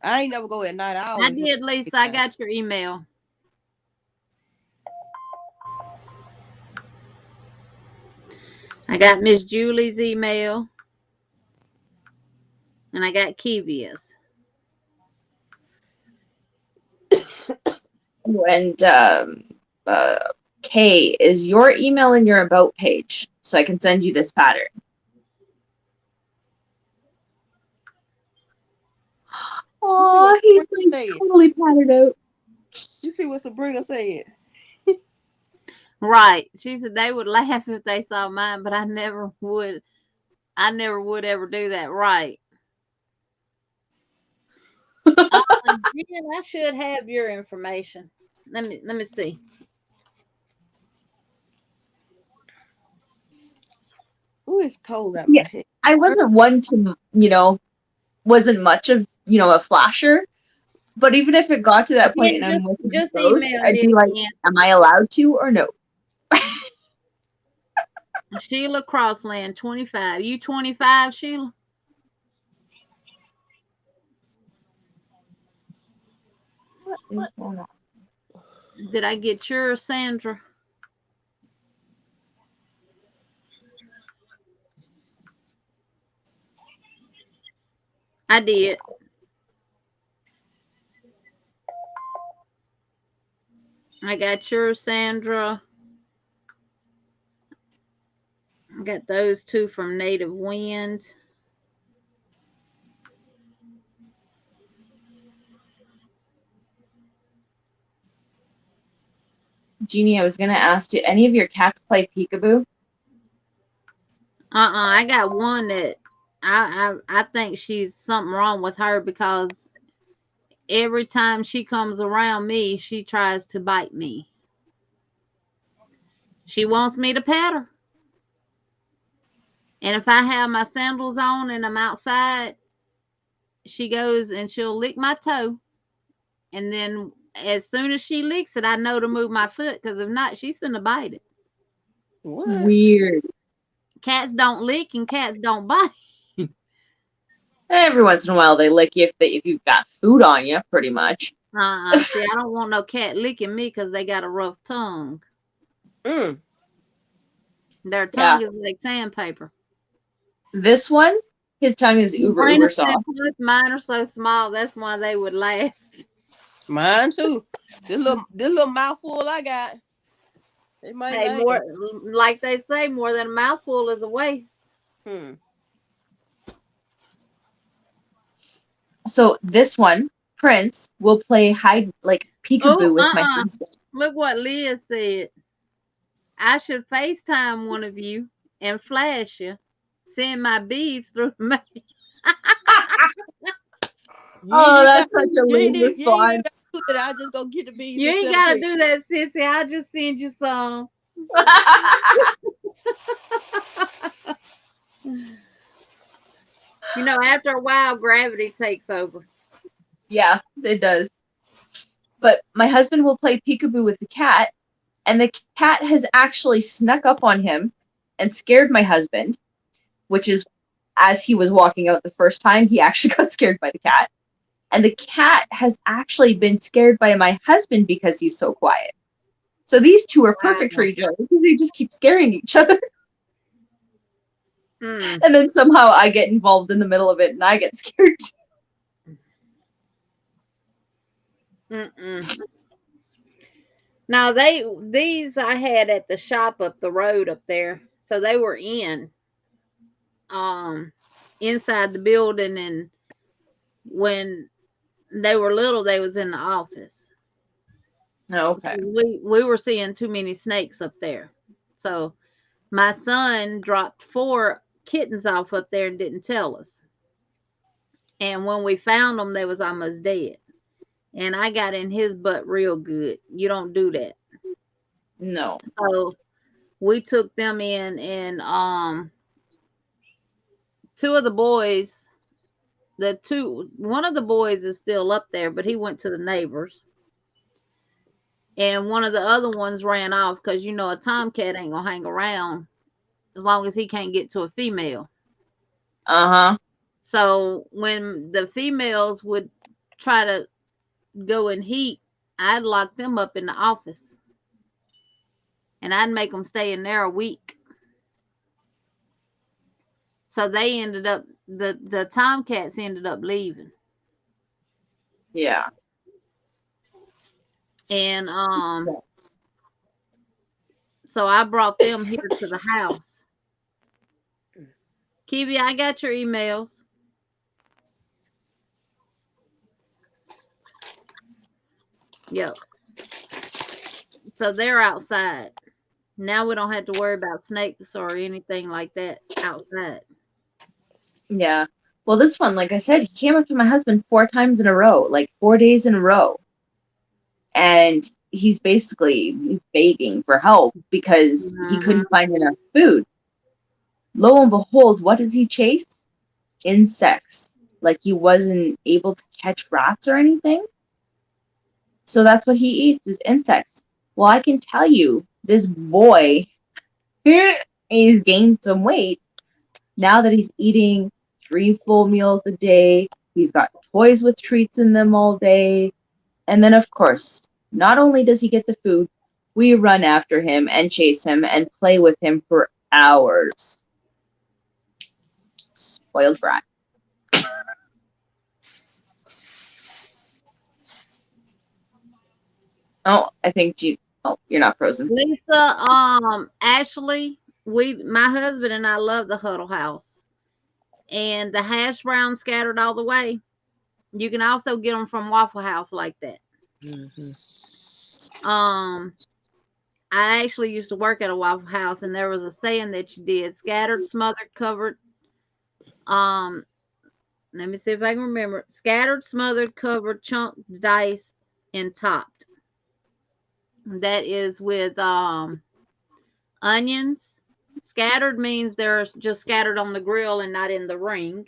I ain't never go at night. I did, Lisa. I got your email. I got Miss Julie's email, and I got Kivia's. And Kay, is your email in your about page so I can send you this pattern? Oh, he's like totally patterned out. You see what Sabrina said? Right. She said they would laugh if they saw mine, but I never would. I never would ever do that. Right. Jen, I should have your information. Let me see. Ooh, it's cold out Yeah. my head. I wasn't one to, wasn't much of, a flasher. But even if it got to that point and I'm with my just post, email I'd me be like, again. am I allowed to or no? Sheila Crossland, 25. You 25, Sheila? What is going on? Did I get yours, Sandra? I did. I got yours, Sandra. I got those two from Native Winds. Jeannie, I was going to ask, do any of your cats play peekaboo? I got one that I think she's something wrong with her because every time she comes around me, she tries to bite me. She wants me to pet her. And if I have my sandals on and I'm outside, she goes and she'll lick my toe. And then as soon as she licks it, I know to move my foot because if not, she's finna bite it. What? Weird. Cats don't lick and cats don't bite. Every once in a while they lick you if you've got food on you, pretty much. See, I don't want no cat licking me because they got a rough tongue. Mm. Their tongue is like sandpaper. This one, his tongue is uber soft. Mine are so small, that's why they would laugh. Mine too. This little mouthful I got. It might more, like they say, more than a mouthful is a waste. So this one, Prince, will play peekaboo with my husband. Look what Leah said. I should FaceTime one of you and flash you. Send my beads through the mail. Oh, that's such a lame response. I just go get the beads. You ain't gotta do that, sissy. I'll just send you some. After a while, gravity takes over. Yeah, it does. But my husband will play peekaboo with the cat, and the cat has actually snuck up on him and scared my husband, which is, as he was walking out the first time, he actually got scared by the cat. And the cat has actually been scared by my husband because he's so quiet. So these two are perfect for each other because they just keep scaring each other. Mm. And then somehow I get involved in the middle of it and I get scared too. Mm-mm. Now these I had at the shop up the road up there, so they were inside the building, and when they were little, they was in the office. Okay. We were seeing too many snakes up there, so my son dropped 4 kittens off up there and didn't tell us. And when we found them, they was almost dead. And I got in his butt real good. You don't do that. No. So we took them in, and 2 of the boys, one of the boys is still up there, but he went to the neighbors. And one of the other ones ran off because a tomcat ain't gonna hang around as long as he can't get to a female. Uh-huh. So when the females would try to go and heat, I'd lock them up in the office, and I'd make them stay in there a week. So they ended up the tomcats ended up leaving, Yeah. and so I brought them here to the house. Kiwi, I got your emails. Yep. So they're outside. Now we don't have to worry about snakes or anything like that outside. Yeah. Well, this one, like I said, he came up to my husband 4 times in a row, like 4 days in a row. And he's basically begging for help because he couldn't find enough food. Lo and behold, what does he chase? Insects. Like he wasn't able to catch rats or anything. So that's what he eats is insects. Well, I can tell you, this boy, he's gained some weight now that he's eating 3 full meals a day. He's got toys with treats in them all day. And then, of course, not only does he get the food, we run after him and chase him and play with him for hours. Spoiled brat. Oh, I think you're not frozen. Lisa, Ashley, my husband and I love the Huddle House, and the hash browns scattered all the way. You can also get them from Waffle House like that. I actually used to work at a Waffle House, and there was a saying that you did: scattered, smothered, covered. Let me see if I can remember: scattered, smothered, covered, chunked, diced, and topped. That is with onions. Scattered means they're just scattered on the grill and not in the ring.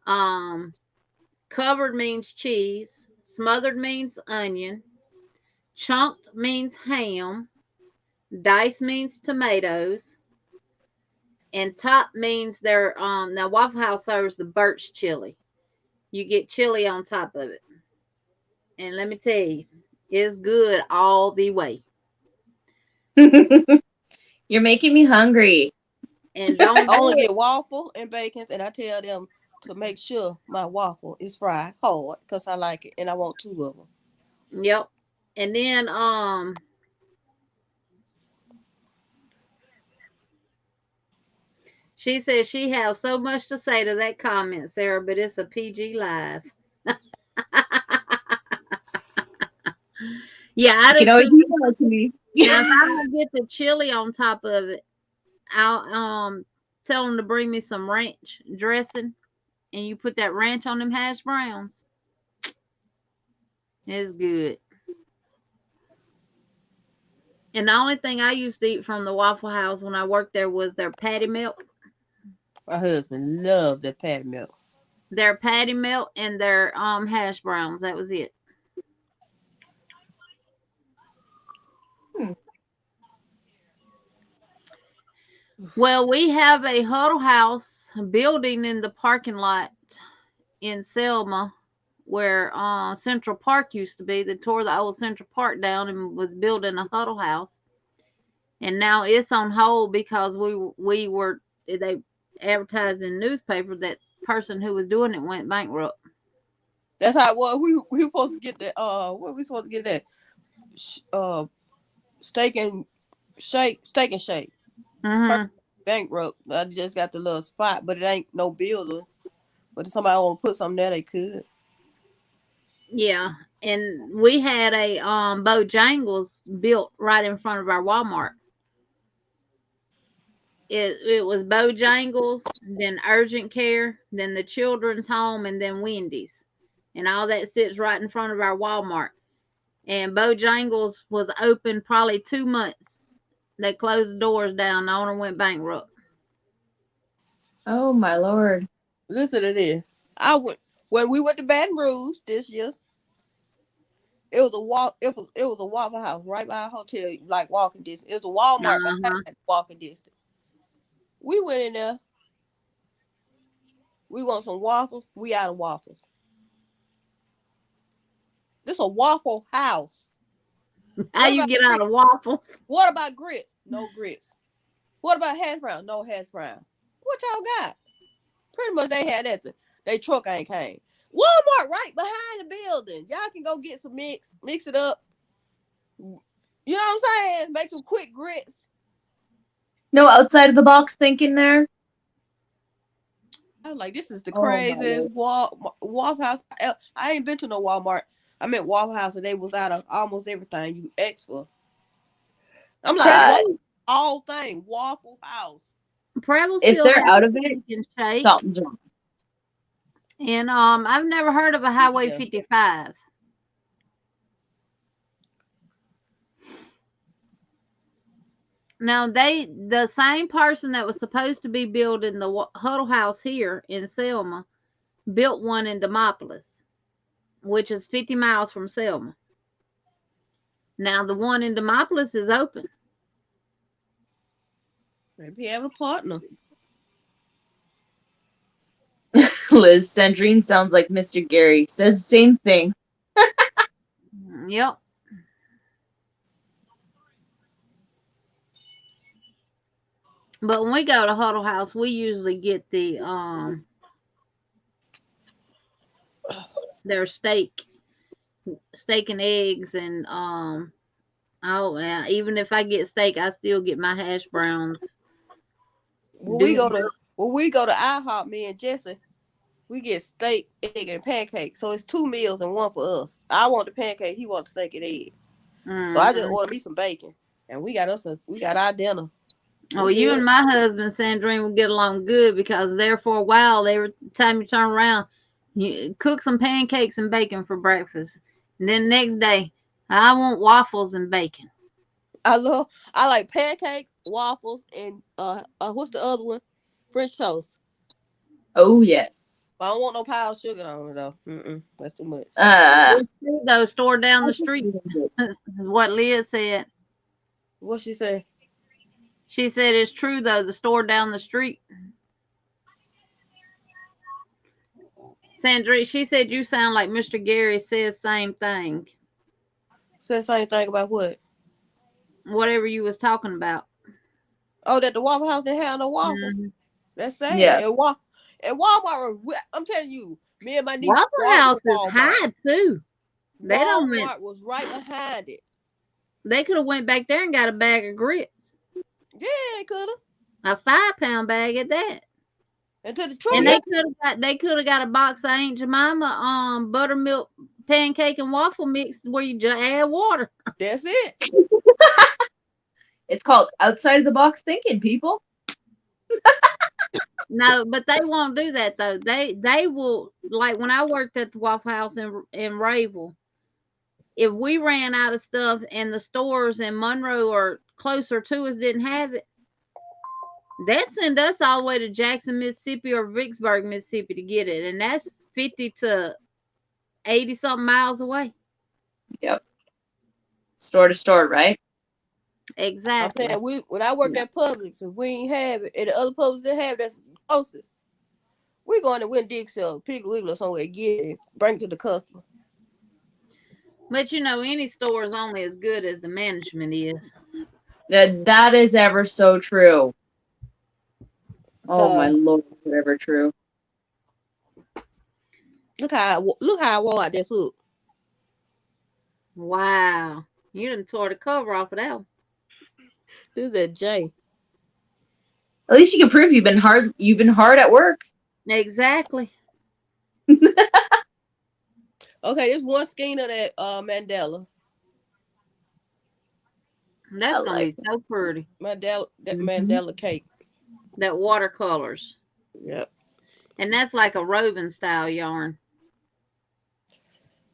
Covered means cheese. Smothered means onion. Chunked means ham. Diced means tomatoes. And top means they're now Waffle House serves the birch chili. You get chili on top of it. And let me tell you, it's good all the way. You're making me hungry. And don't I only do get waffle and bacon, and I tell them to make sure my waffle is fried hard because I like it, and I want 2 of them. it. Yep. And then she says she has so much to say to that comment, Sarah, but it's a PG live. Yeah, I You can do always too. email it to me. Now, if I don't get the chili on top of it, I'll tell them to bring me some ranch dressing, and you put that ranch on them hash browns. It's good. And the only thing I used to eat from the Waffle House when I worked there was their patty melt. My husband loved that patty melt. Their patty melt and their hash browns. That was it. Well, we have a Huddle House building in the parking lot in Selma where Central Park used to be. They tore the old Central Park down and was building a huddle house. And now it's on hold because they advertised in the newspaper that person who was doing it went bankrupt. That's how it was. We supposed to get that. What we supposed to get that? Steak and shake. Mm-hmm. Bankrupt. I just got the little spot, but it ain't no builder. But if somebody want to put something there, they could. Yeah. And we had a Bojangles built right in front of our Walmart. It was Bojangles, then Urgent Care, then the Children's Home, and then Wendy's. And all that sits right in front of our Walmart. And Bojangles was open probably 2 months. They closed the doors down. The owner went bankrupt. Oh my lord. Listen to this. When we went to Baton Rouge this year. It was a Waffle House right by our hotel, like walking distance. It was a Walmart behind walking distance. We went in there. We want some waffles. We out of waffles. This a Waffle House. How you get out of waffles? What about grits? No grits. What about hash brown? No hash brown. What y'all got? Pretty much they had that. They truck ain't came. Walmart right behind the building. Y'all can go get some mix it up. You know what I'm saying? Make some quick grits. No outside of the box thinking there. I was like, this is the craziest Waffle House. I ain't been to no Walmart. I meant Waffle House and they was out of almost everything you asked for. I'm like, all thing Waffle House. Preble If still they're has out of it, shake. something's wrong. And I've never heard of a Highway 55. Now the same person that was supposed to be building the Huddle House here in Selma built one in Demopolis, which is 50 miles from Selma. Now the one in Demopolis is open. Maybe have a partner. Liz Sandrine sounds like Mr. Gary. Says the same thing. Yep. But when we go to Huddle House, we usually get the their steak and eggs, and even if I get steak, I still get my hash browns. When we go to IHOP, me and Jesse, we get steak, egg, and pancake. So it's 2 meals and one for us. I want the pancake, he wants steak and egg. Mm-hmm. So I just ordered me some bacon, and we got our dinner. Oh, you and my husband, Sandrine, will get along good because there for a while, every time you turn around, you cook some pancakes and bacon for breakfast. And then the next day, I want waffles and bacon. I like pancakes, waffles, and what's the other one? French toast. Oh yes. But I don't want no powdered sugar on it though. That's too much. Those store down the street is what Leah said. What she said? She said it's true though. The store down the street. Sandra, she said you sound like Mr. Gary says same thing. Said same thing about what? Whatever you was talking about. Oh, that the Waffle House didn't have no waffle. Mm-hmm. That's sad. Yeah. At Walmart, I'm telling you, me and my niece. Waffle House is high too. Walmart was right behind it. They could have went back there and got a bag of grits. Yeah, they could have. A 5-pound bag at that. And to the truth, and they could have got a box of Aunt Jemima buttermilk pancake and waffle mix where you just add water. That's it. It's called outside of the box thinking, people. No, but they won't do that though. They will, like when I worked at the Waffle House in Rayville, if we ran out of stuff and the stores in Monroe or closer to us didn't have it, they'd send us all the way to Jackson, Mississippi or Vicksburg, Mississippi to get it. And that's 50 to 80 something miles away. Yep. Store to store, right? Exactly. When I worked at Publix, if we ain't have it, and the other Publix didn't have it, that's the closest. We're going to Win Dixie or Piggly Wiggly or somewhere, get it, bring it to the customer. But you know, any store is only as good as the management is. That is ever so true. Oh my So Lord, is it ever true. Look how I wore out that hook. wow, you done tore the cover off of that one. This is that J. At least you can prove you've been hard. You've been hard at work. Exactly. Okay, this one skein of that Mandela. I That's gonna like be so pretty. That Mhm. Mandela cake. That watercolors. Yep. And that's like a roving style yarn.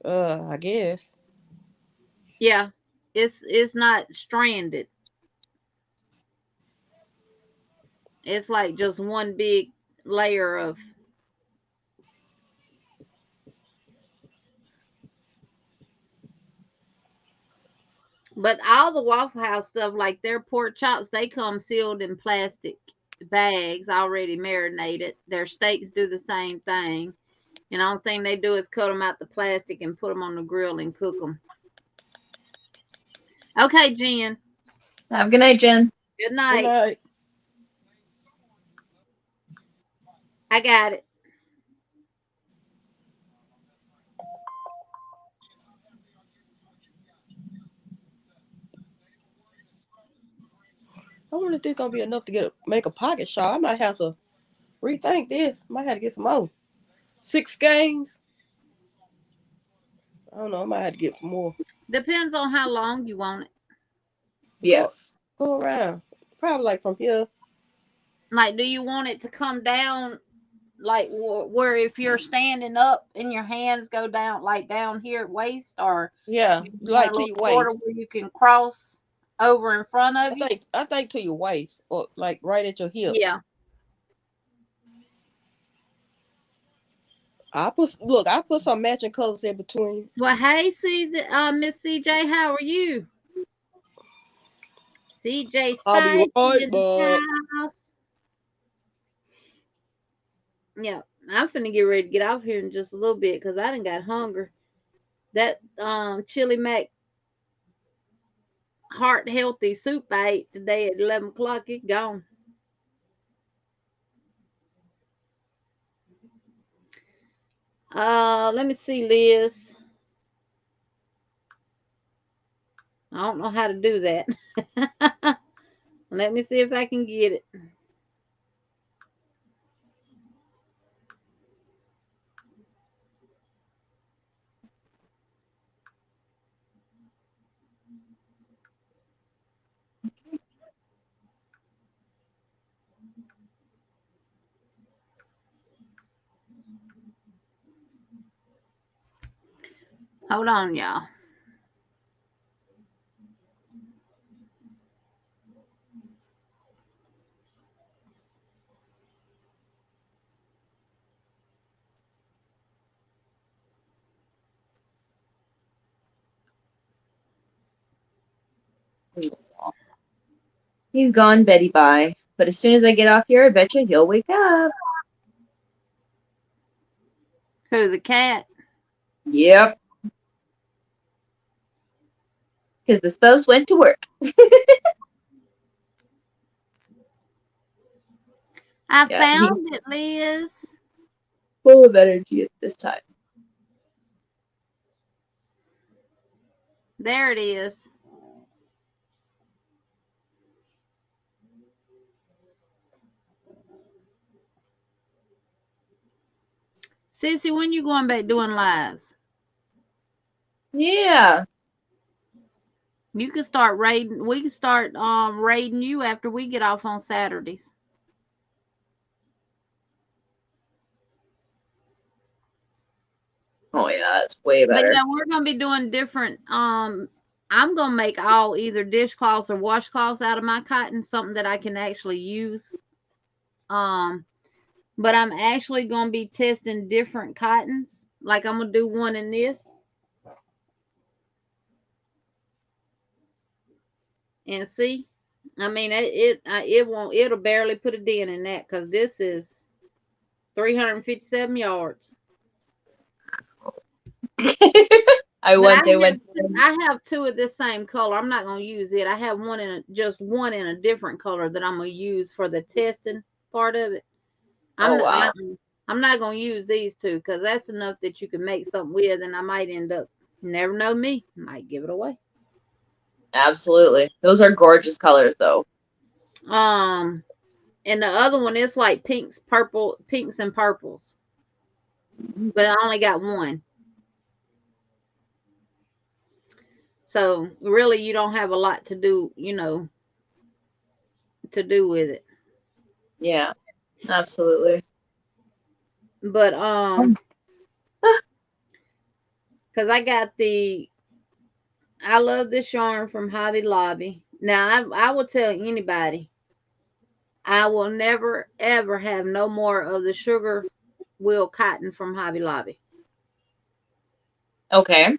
I guess. Yeah. It's not stranded. It's like just one big layer of. But all the Waffle House stuff, like their pork chops, they come sealed in plastic bags already marinated. Their steaks do the same thing. And the only thing they do is cut them out the plastic and put them on the grill and cook them. Okay, Jen. Have a good night, Jen. Good Good night. night. I got it. I wonder if this gonna be enough to make a pocket shawl. I might have to rethink this. Might have to get some more. 6 skeins. I don't know. I might have to get some more. Depends on how long you want it. Yeah. Go around. Probably like from here. Like, do you want it to come down like where if you're standing up and your hands go down like down here at waist, or Yeah, you want like a to little your shorter waist. where you can cross over in front of you? I think to your waist or like right at your hip. Yeah. I put some matching colors in between. Well, hey, CJ, Miss CJ, how are you? CJ I'll be Spice is right in back. the house. Yeah, I'm finna get ready to get off here in just a little bit because I done got hunger. That chili mac heart healthy soup I ate today at 11 o'clock, it gone. Let me see, Liz. I don't know how to do that. Let me see if I can get it. Hold on, y'all. He's gone, Betty bye. But as soon as I get off here, I bet you he'll wake up. Who, the cat? Yep. Because the spouse went to work. I Yeah, he's found it, Liz. full of energy at this time. There it is. Sissy, when you going back doing lives? Yeah. You can start raiding. We can start raiding you after we get off on Saturdays. Oh yeah, it's way But better. yeah, we're gonna be doing different. I'm gonna make all either dishcloths or washcloths out of my cotton, something that I can actually use. Um, but I'm actually gonna be testing different cottons. Like I'm gonna do one in this and see. I mean, it won't. It'll barely put a dent in that because this is 357 yards. I But went. I went. I have two of this same color. I'm not gonna use it. I have one just one in a different color that I'm gonna use for the testing part of it. Oh I'm not, wow! I'm not gonna use these two because that's enough that you can make something with, and I might end up. Never know me. Might give it away. Absolutely, those are gorgeous colors, though. And the other one is like pinks, pinks and purples, but I only got one. So really, you don't have a lot to do, to do with it. Yeah, absolutely. But because I love this yarn from Hobby Lobby. Now I will tell anybody, I will never ever have no more of the sugar wool cotton from Hobby Lobby. Okay.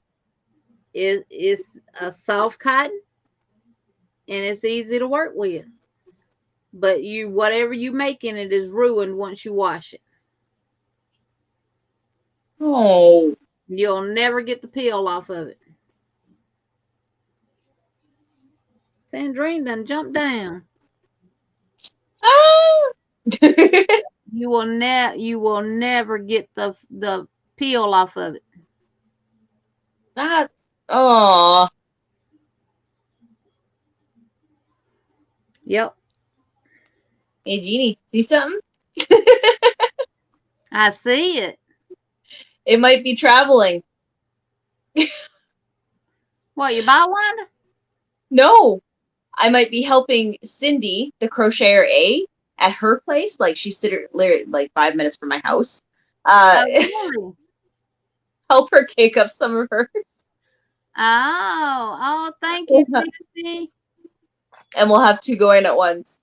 It's a soft cotton and it's easy to work with. But whatever you make in it is ruined once you wash it. Oh. You'll never get the peel off of it. Sandrine done jumped down. Ah! You will never get the peel off of it. That. Oh. Yep. Hey, Jeannie, see something? I see it. It might be traveling. What, you bought one? No, I might be helping Cindy, the crocheter A, at her place. Like she's literally like 5 minutes from my house. Oh, really? Help her cake up some of hers. Oh, thank you, Cindy. And we'll have two going at once.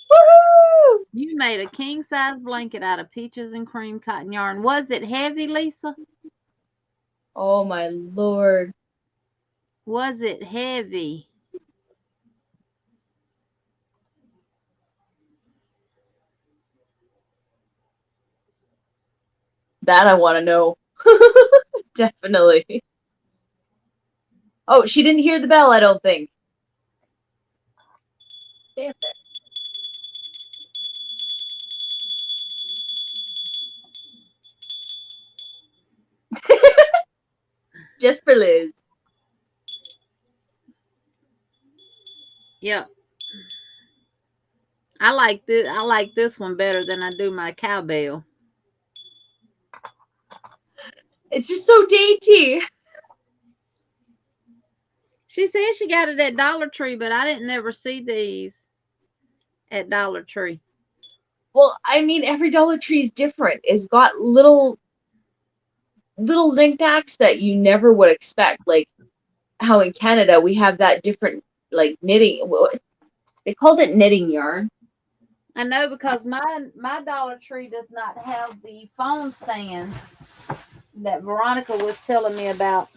Woohoo! You made a king size blanket out of peaches and cream cotton yarn. Was it heavy, Lisa? Oh my Lord. Was it heavy? That I want to know. Definitely. Oh, she didn't hear the bell, I don't think. Stay up there. Just for Liz. Yep. I like this one better than I do my cowbell. It's just so dainty. She said she got it at Dollar Tree, but I didn't ever see these at Dollar Tree. Well, I mean, every Dollar Tree is different. It's got little knickknacks that you never would expect. Like how in Canada we have that different like knitting. They called it knitting yarn. I know because my Dollar Tree does not have the phone stands that Veronica was telling me about.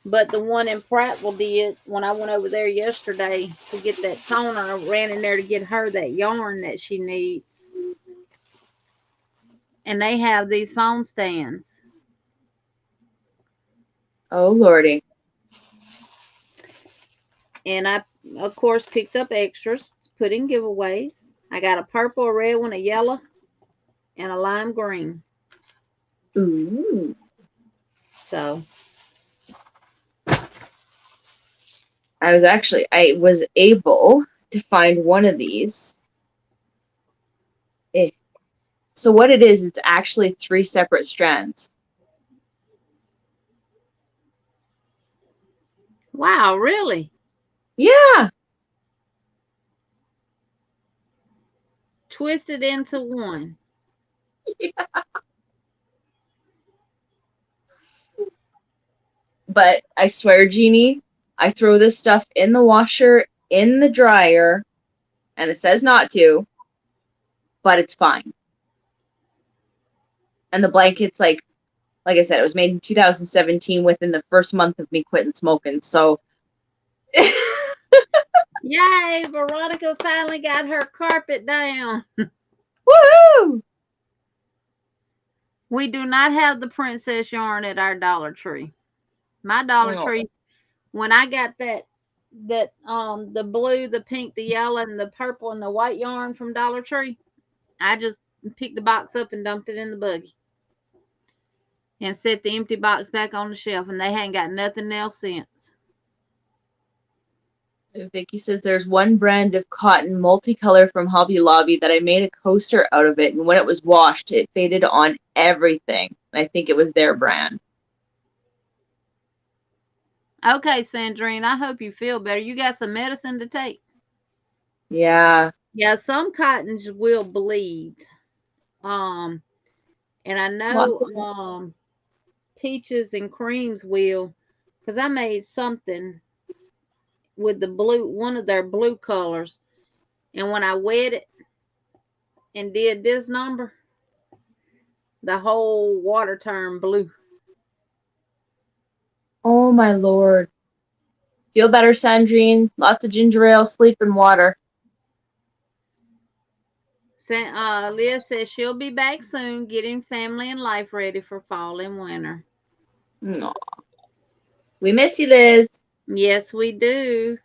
But the one in Prattville did when I went over there yesterday to get that toner. I ran in there to get her that yarn that she needs. And they have these phone stands. Oh Lordy. And I, of course, picked up extras to put in giveaways. I got a purple, a red one, a yellow, and a lime green. Ooh. So I was able to find one of these. So what it is, it's actually 3 separate strands. wow, really? Yeah. Twisted into one. Yeah. But I swear, Jeannie, I throw this stuff in the washer, in the dryer, and it says not to, but it's fine. And the blanket's like I said, it was made in 2017 within the first month of me quitting smoking. So Yay, Veronica finally got her carpet down. Woohoo! We do not have the princess yarn at our Dollar Tree. My Dollar No. Tree, when I got the blue, the pink, the yellow, and the purple and the white yarn from Dollar Tree, I just picked the box up and dumped it in the buggy and set the empty box back on the shelf, and they hadn't got nothing else since. Vicky says there's one brand of cotton multicolor from Hobby Lobby that I made a coaster out of it, and when it was washed, it faded on everything. I think it was their brand. Okay, Sandrine, I hope you feel better. You got some medicine to take? Yeah. Yeah, some cottons will bleed. And I know peaches and creams will, because I made something with the blue, one of their blue colors, and when I wet it and did this number, the whole water turned blue. Oh my lord. Feel better, Sandrine. Lots of ginger ale, sleep, and water. Leah says she'll be back soon, getting family and life ready for fall and winter. Aww. We miss you, Liz. Yes, we do.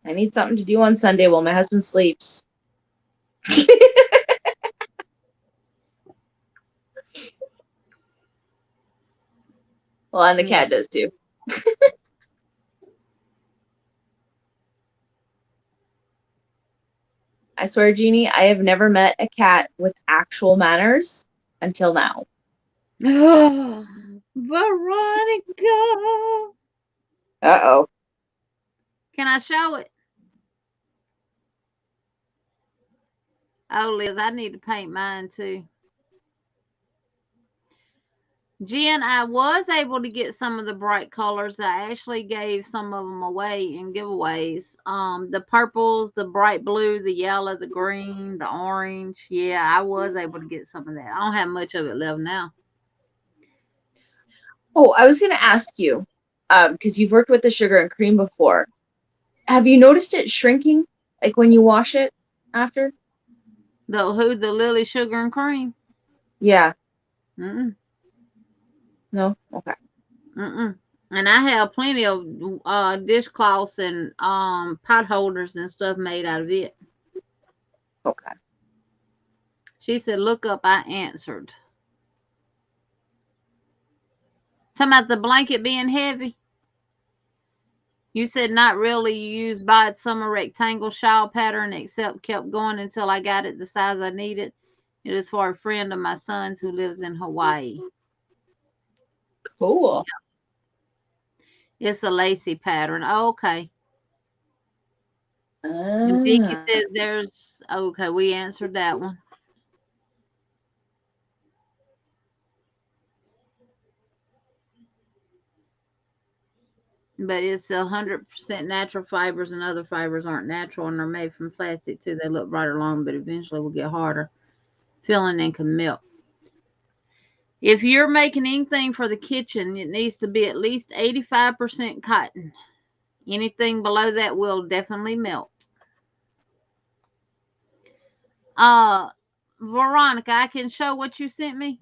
I need something to do on Sunday while my husband sleeps. Well, and the cat does too. I swear, Jeannie, I have never met a cat with actual manners until now. Veronica. Uh-oh. Can I show it? Oh, Liz, I need to paint mine too. Jen, I was able to get some of the bright colors. I actually gave some of them away in giveaways. The purples, the bright blue, the yellow, the green, the orange. Yeah, I was able to get some of that. I don't have much of it left now. Oh, I was going to ask you, because you've worked with the sugar and cream before. Have you noticed it shrinking, like when you wash it after? The Lily Sugar and Cream? Yeah. Mm-mm. No? Okay. Mm-mm. And I have plenty of dishcloths and pot holders and stuff made out of it. Okay. She said, look up, I answered. Talking about the blanket being heavy. You said not really. You used by summer rectangle shawl pattern, except kept going until I got it the size I needed. It is for a friend of my son's who lives in Hawaii. Cool. Yeah. It's a lacy pattern. Oh, okay. And Vicky says there's, okay, we answered that one. But it's 100% natural fibers, and other fibers aren't natural, and they're made from plastic too. They look right along, but eventually will get harder feeling and can melt. If you're making anything for the kitchen, it needs to be at least 85% cotton. Anything below that will definitely melt. Veronica, I can show what you sent me.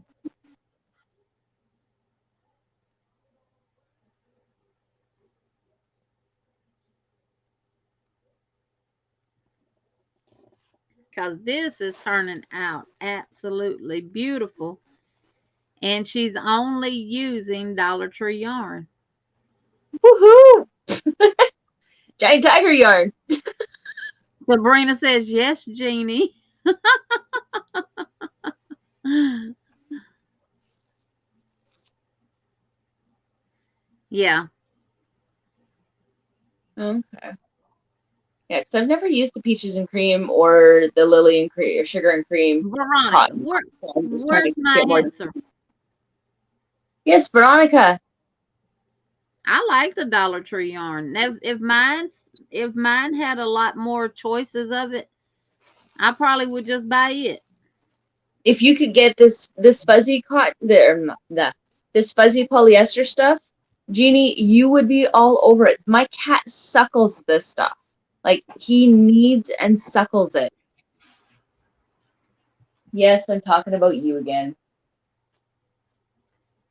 Because this is turning out absolutely beautiful. And she's only using Dollar Tree yarn. Woohoo! Giant tiger yarn. Sabrina says, yes, Jeannie. Yeah. Okay. Yeah, because I've never used the peaches and cream or the lily and cream or sugar and cream. Veronica, where's my answer? Yes, Veronica. I like the Dollar Tree yarn. Now, if mine had a lot more choices of it, I probably would just buy it. If you could get this fuzzy cotton this fuzzy polyester stuff, Jeannie, you would be all over it. My cat suckles this stuff. Like, he needs and suckles it. Yes, I'm talking about you again.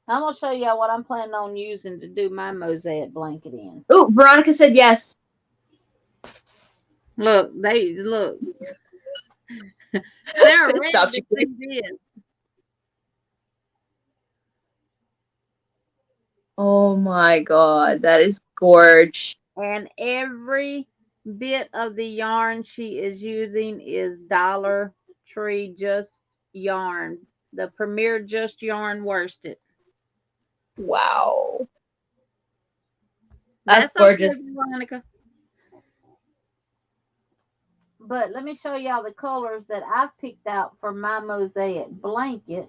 I'm gonna show y'all what I'm planning on using to do my mosaic blanket in. Oh, Veronica said yes. Look, they look. Sarah ready Stop. to see this. Oh my god, that is gorge. And every bit of the yarn she is using is Dollar Tree Just Yarn. The Premier Just Yarn worsted. Wow. That's That's okay, gorgeous. Veronica. But let me show y'all the colors that I've picked out for my mosaic blanket.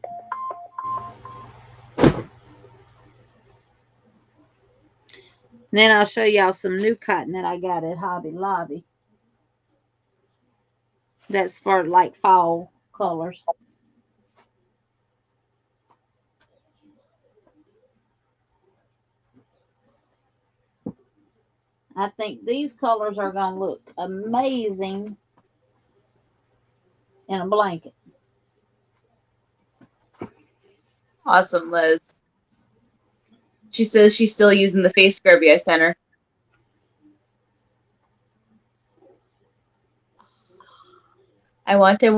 Then I'll show y'all some new cotton that I got at Hobby Lobby. That's for like fall colors. I think these colors are going to look amazing in a blanket. Awesome, Liz. She says she's still using the face scrubby I sent her. I want it.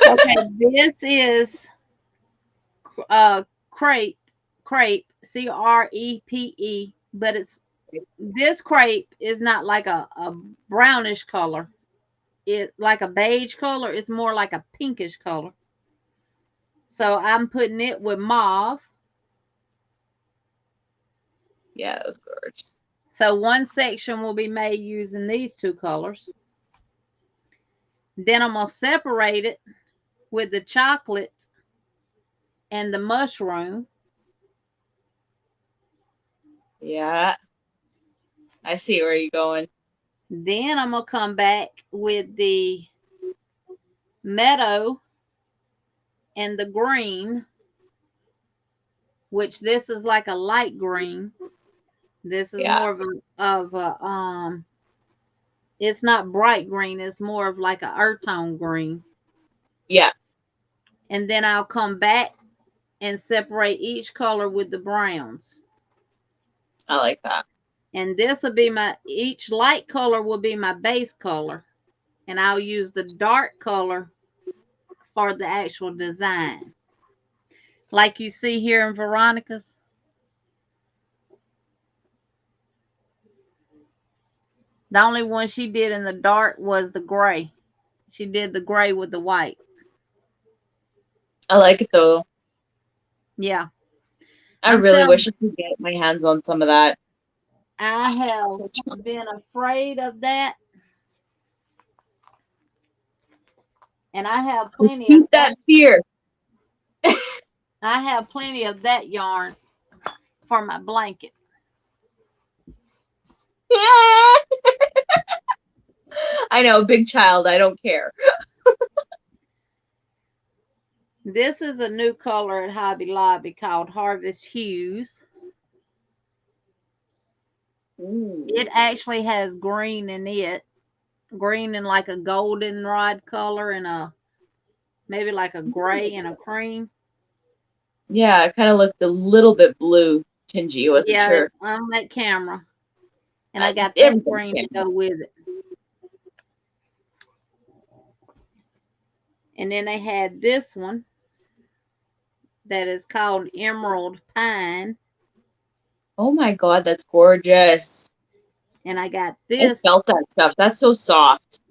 Okay, this is crepe, crepe, but this crepe is not like a brownish color. It like a beige color. It's more like a pinkish color. So I'm putting it with mauve. Yeah, that was gorgeous. So one section will be made using these two colors. Then I'm going to separate it with the chocolate and the mushroom. Yeah. I see where you're going. Then I'm going to come back with the meadow and the green, which this is like a light green. This is Yeah. more of a it's not bright green, it's more of like a earth tone green. Yeah. And then I'll come back and separate each color with the browns. I like that. And this will be each light color will be my base color. And I'll use the dark color for the actual design. Like you see here in Veronica's. The only one she did in the dark was the gray. She did the gray with the white. I like it though. Yeah. I really wish I could get my hands on some of that. I have been afraid of that. And I have plenty of that fear. I have plenty of that yarn for my blanket. I know, big child, I don't care. This is a new color at Hobby Lobby called Harvest Hues. Ooh. It actually has green in it. Green and like a goldenrod color and maybe like a gray and a cream. Yeah, it kind of looked a little bit blue tingy. I wasn't sure. On that camera. And I got that Everything green to go with it. And then they had this one that is called Emerald Pine. Oh my god, that's gorgeous. And I got I this felt that stuff. That's so soft.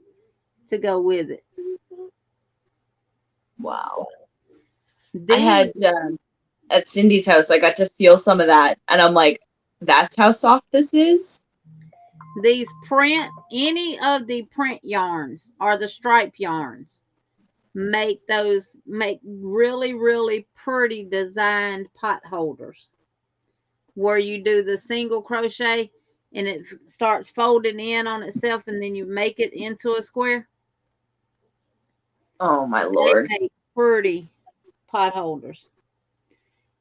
to go with it. Wow. I had at Cindy's house, I got to feel some of that. And I'm like, that's how soft this is? These any of the print yarns or the stripe yarns make really, really pretty designed pot holders where you do the single crochet and it starts folding in on itself and then you make it into a square. Oh my lord. They make pretty pot holders.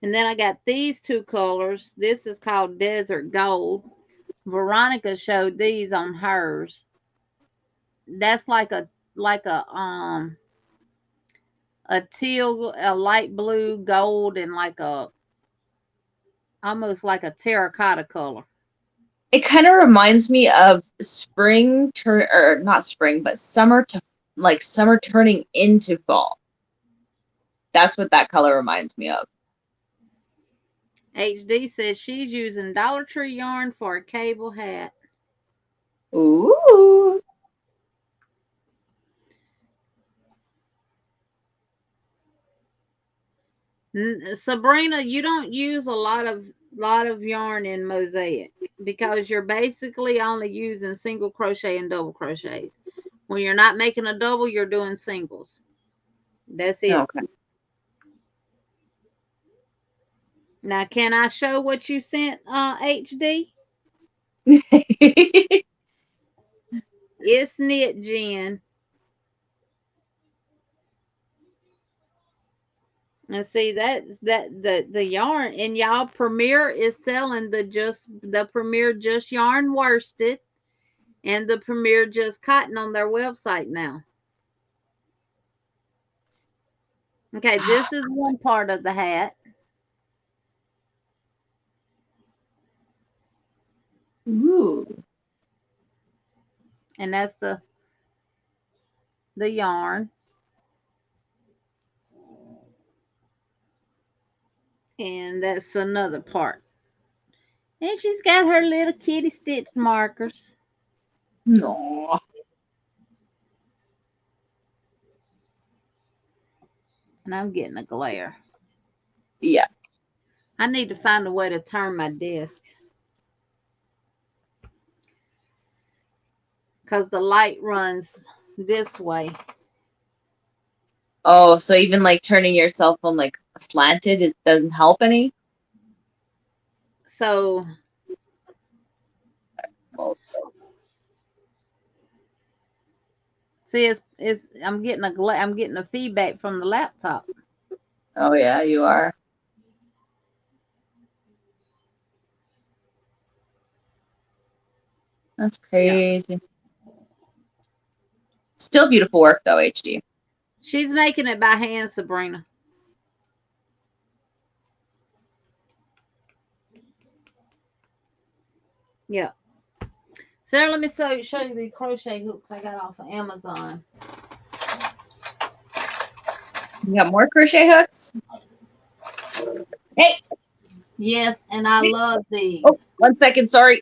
And then I got these two colors. This is called Desert Gold. Veronica showed these on hers. That's like a a teal, a light blue, gold, and like a almost like a terracotta color. It kind of reminds me of or not spring, but summer to like summer turning into fall. That's what that color reminds me of. HD says she's using Dollar Tree yarn for a cable hat. Ooh. Sabrina, you don't use a lot of yarn in Mosaic because you're basically only using single crochet and double crochets. When you're not making a double, you're doing singles. That's it. Okay. Now, can I show what you sent, HD? It's knit, Jen. And see the yarn, and y'all, Premier is selling the Premier Just Yarn Worsted and the Premier Just Cotton on their website now. Okay, this is one part of the hat. Ooh. And that's the yarn. And that's another part. And she's got her little kitty stitch markers. No. And I'm getting a glare. Yeah. I need to find a way to turn my desk. Because the light runs this way. Oh, so even like turning your cell phone like slanted, it doesn't help any? So see, I'm getting a feedback from the laptop. Oh yeah, you are. That's crazy. Yeah. Still beautiful work though, HD. She's making it by hand, Sabrina. Yeah. Sarah, let me show you the crochet hooks I got off of Amazon. You got more crochet hooks? Hey. Yes, and I love these. Oh, 1 second, sorry.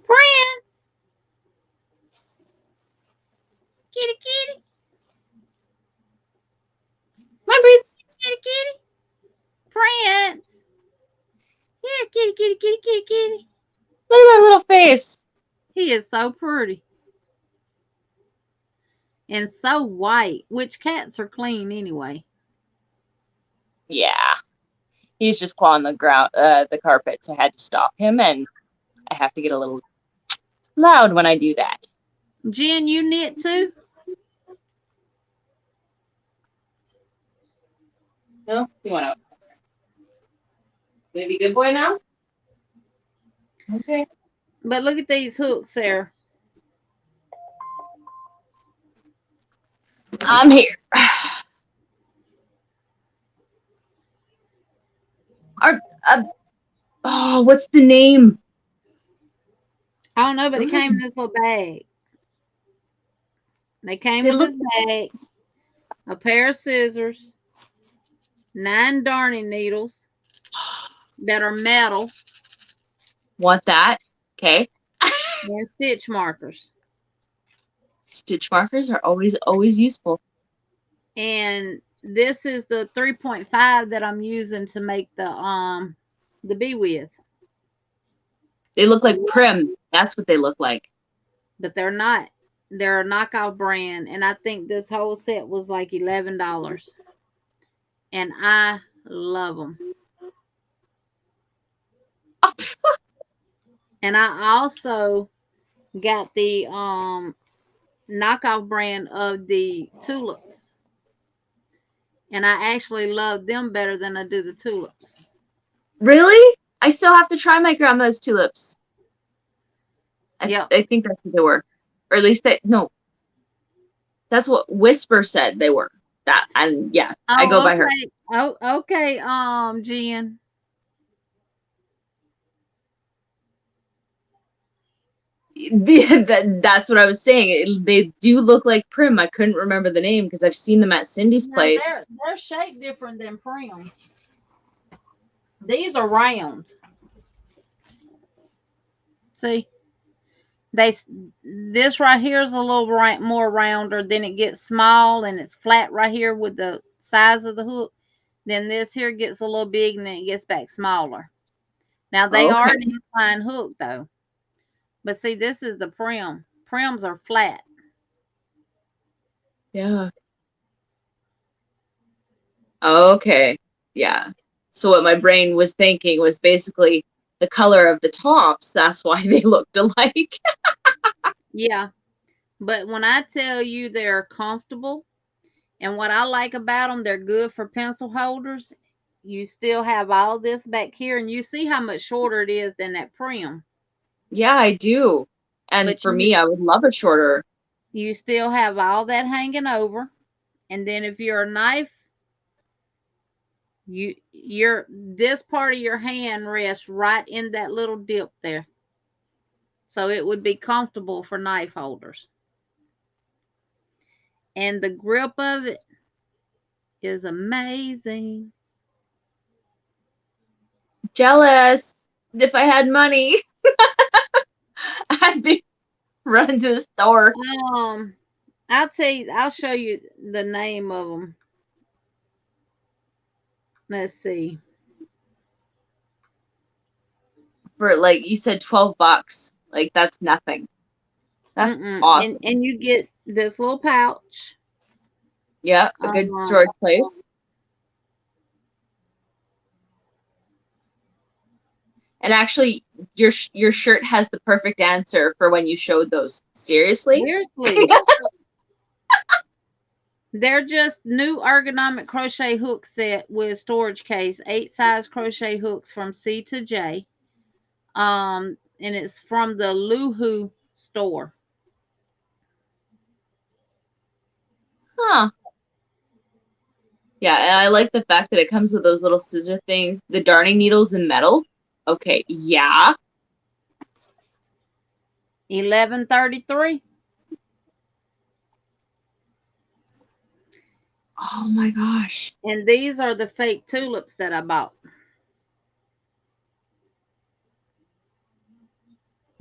Prince! Kitty, kitty. My Prince. Kitty, kitty. Prince. Here, kitty, kitty, kitty, kitty, kitty. Look at that little face. He is so pretty. And so white, which cats are clean anyway. Yeah. He's just clawing the ground, the carpet, so I had to stop him, and I have to get a little loud when I do that. Jen, you knit too? No? You want to? Maybe good boy now? Okay. But look at these hooks, Sarah. I'm here. What's the name? I don't know, but it came in this little bag. They came with this bag, a pair of scissors, 9 darning needles that are metal. Want that? Okay. And stitch markers. Stitch markers are always useful. And this is the 3.5 that I'm using to make the bee with. They look like Prim. That's what they look like. But they're not. They're a knockoff brand, and I think this whole set was like $11. And I love them. And I also got the knockoff brand of the tulips, and I actually love them better than I do the tulips. Really? I still have to try my grandma's tulips. Yep. I think that's what they were. Or at least no. That's what Whisper said they were. That and yeah, I go Oh, by her. okay. Oh, okay. Jen. That's what I was saying. They do look like Prim. I couldn't remember the name because I've seen them at Cindy's Now place. they're shaped different than Prims. These are round. See, this right here is a little more rounder. Then it gets small and it's flat right here with the size of the hook. Then this here gets a little big and then it gets back smaller. Now they are Okay. an incline hook though. But see, this is the Prim. Prims are flat. Yeah. Okay. Yeah. So what my brain was thinking was basically the color of the tops. That's why they looked alike. Yeah. But when I tell you they're comfortable, and what I like about them, they're good for pencil holders. You still have all this back here, and you see how much shorter it is than that Prim. Yeah, I do. And But for me, I would love a shorter. you still have all that hanging over. And then if you're a knife, your this part of your hand rests right in that little dip there. So it would be comfortable for knife holders. And the grip of it is amazing. Jealous. If I had money, I'd be running to the store. I'll show you the name of them. Let's see. For like you said, $12. Like that's nothing. That's awesome. And you get this little pouch. Yeah, a good storage place. And actually, your shirt has the perfect answer for when you showed those. Seriously? Seriously. They're just new ergonomic crochet hook set with storage case, 8 size crochet hooks from C to J. And it's from the Luhu store. Huh. Yeah, and I like the fact that it comes with those little scissor things, the darning needles in metal. Okay, yeah. 11.33. Oh my gosh. And these are the fake tulips that I bought.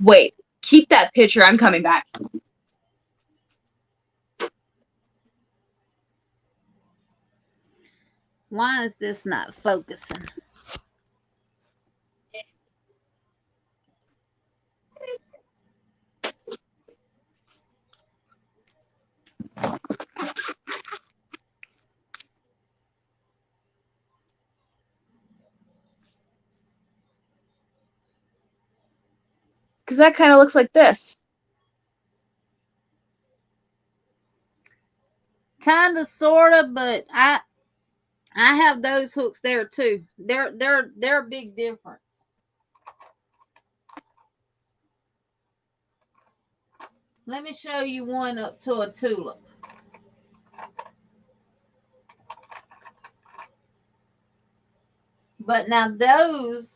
Wait, keep that picture. I'm coming back. Why is this not focusing? Because that kind of looks like this. Kind of, sort of, but I have those hooks there too. They're a big difference. Let me show you one up to a tulip. But now those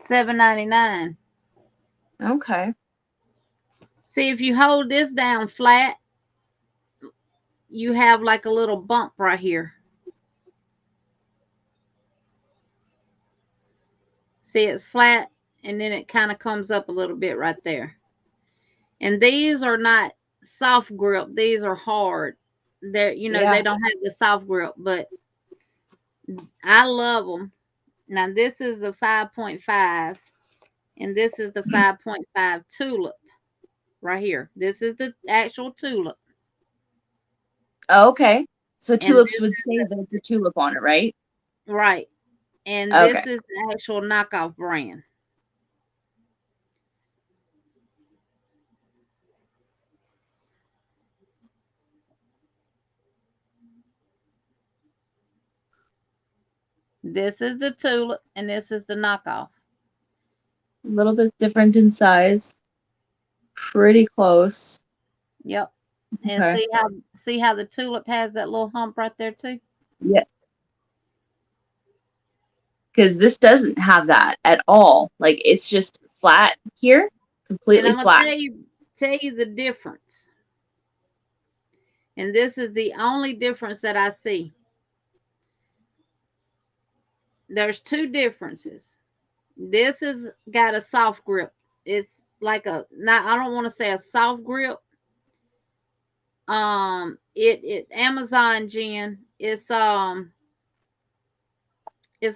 $7.99. Okay. See, if you hold this down flat, you have like a little bump right here. See, it's flat and then it kind of comes up a little bit right there. And these are not soft grip. These are hard. They're, Yeah. they don't have the soft grip, but I love them. Now this is the 5.5 and this is the 5.5 tulip right here. This is the actual tulip. Oh, okay. So And tulips would say that it's a tulip on it, right? right. And Okay. this is the actual knockoff brand. This is the tulip and this is the knockoff. A little bit different in size. Pretty close. Yep. And Okay. see how the tulip has that little hump right there too? Yeah. Because this doesn't have that at all. Like it's just flat here, And completely I'm gonna flat. tell you the difference. And this is the only difference that I see. There's two differences. This is got a soft grip. It's like a not I don't want to say a soft grip. It Amazon Jen, it's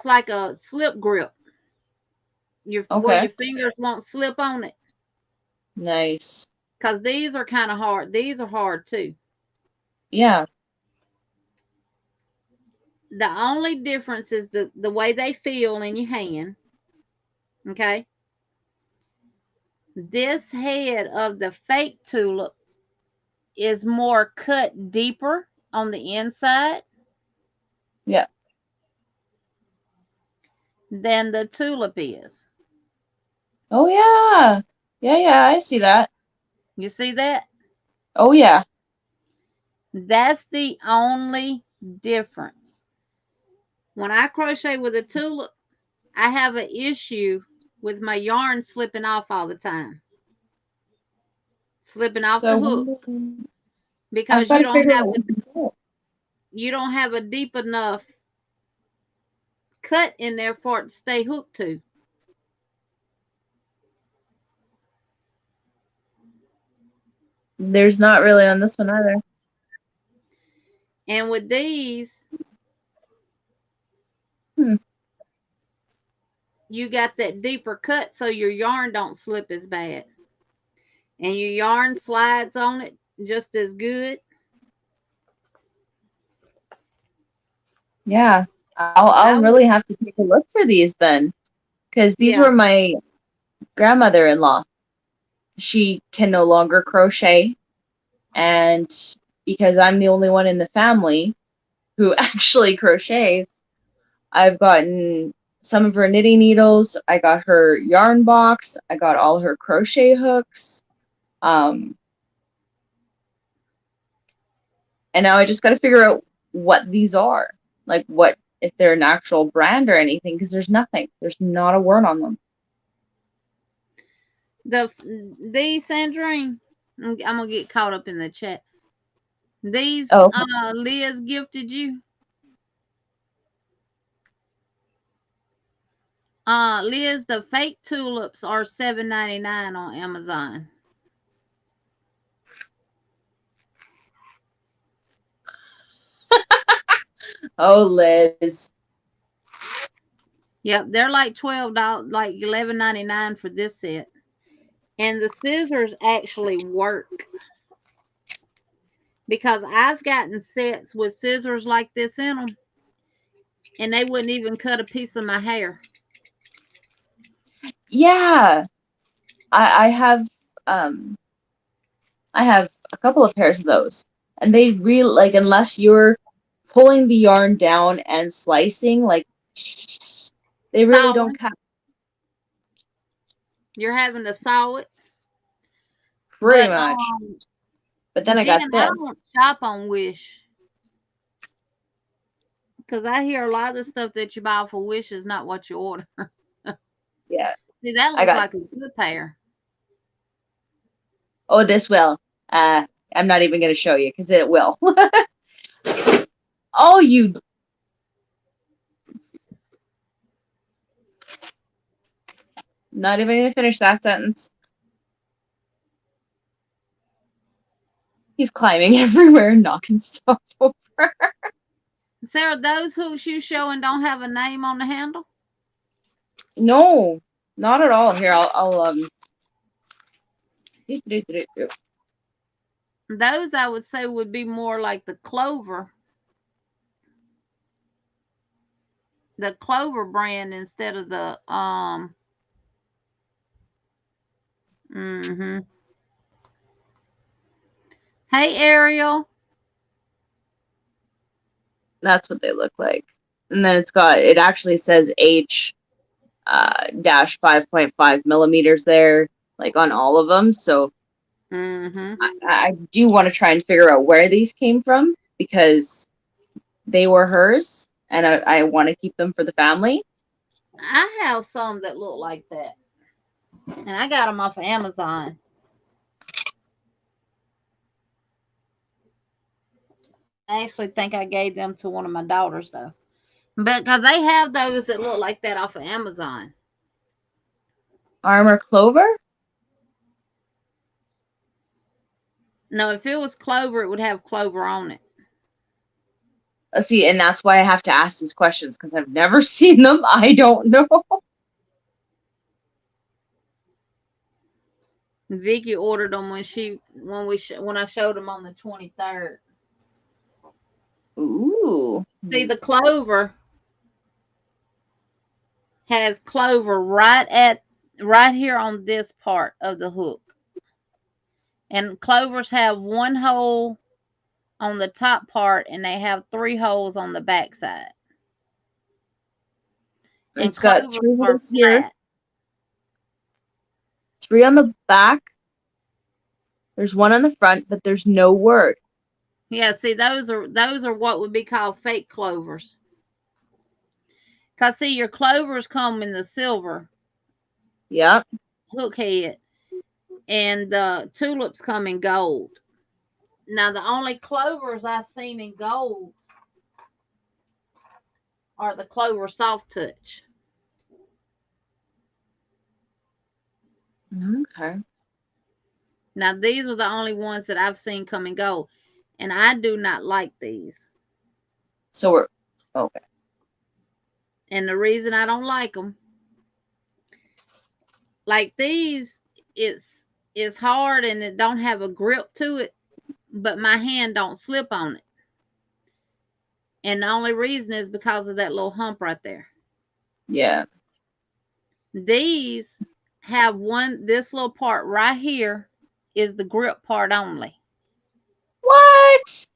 like a slip grip. Your where Okay. your fingers won't slip on it. Nice. Cause these are kind of hard. These are hard too. Yeah. The only difference is the way they feel in your hand. Okay. This head of the fake tulip is more cut deeper on the inside Yeah. than the tulip is. Oh yeah. Yeah, yeah, I see that. You see that? Oh yeah. That's the only difference. When I crochet with a tulip, I have an issue with my yarn slipping off all the time, slipping off So I the wonder, hooks I've because got to figure out what this is. you don't have a deep enough cut in there for it to stay hooked to. There's not really on this one either. And with these, Hmm. you got that deeper cut so your yarn don't slip as bad. And your yarn slides on it just as good. Yeah. I'll I would really have to take a look for these then, because these yeah. were my grandmother-in-law. She can no longer crochet, and because I'm the only one in the family who actually crochets, I've gotten some of her knitting needles. I got her yarn box. I got all her crochet hooks. Um, and now I just got to figure out what these are. Like what if they're an actual brand or anything, because there's nothing. There's not a word on them. These Sandrine, I'm gonna get caught up in the chat. These Oh, Liz gifted you. Liz, the fake tulips are $7.99 on Amazon. oh, Liz. Yep, they're like $12, like $11.99 for this set. And the scissors actually work because I've gotten sets with scissors like this in them, and they wouldn't even cut a piece of my hair. Yeah, I have um I have a couple of pairs of those, and they really like unless you're pulling the yarn down and slicing, like they really don't Sawing, cut you're having to saw it, pretty but much. But then I Jen, got I this. don't shop on Wish because I hear a lot of the stuff that you buy for Wish is not what you order. Yeah, See, that I looks got. like a good pair. Oh, this will. I'm not even gonna show you because it will. Oh, you. Not even gonna finish that sentence. He's climbing everywhere, knocking stuff over. Sarah, those hooks you showing don't have a name on the handle? No, not at all. Here, I'll Those I would say would be more like the clover brand instead of the mhm. Hey Ariel. That's what they look like. And then it actually says H dash 5.5 millimeters there, like on all of them. So Mhm. I do want to try and figure out where these came from because they were hers and I want to keep them for the family. I have some that look like that. And I got them off of Amazon. I actually think I gave them to one of my daughters though. But because they have those that look like that off of Amazon. Armor Clover? No, if it was clover, it would have clover on it. Let's see, and that's why I have to ask these questions because I've never seen them. I don't know. Vicky ordered them when I showed them on the 23rd. Ooh. See, the clover has clover right here on this part of the hook. And clovers have one hole on the top part and they have 3 holes on the back side. And It's got clovers 3 are holes here, flat. 3 on the back. There's 1 on the front, but there's no word. Yeah, see, those are what would be called fake clovers. Cause see, your clovers come in the silver Yep. hook head, and the tulips come in gold. Now, the only clovers I've seen in gold are the clover soft touch. Okay. Now, these are the only ones that I've seen come in gold, and I do not like these. So we're okay. And the reason I don't like them, like these, it's hard and it don't have a grip to it, but my hand don't slip on it. And the only reason is because of that little hump right there. Yeah. These have this little part right here is the grip part only. What?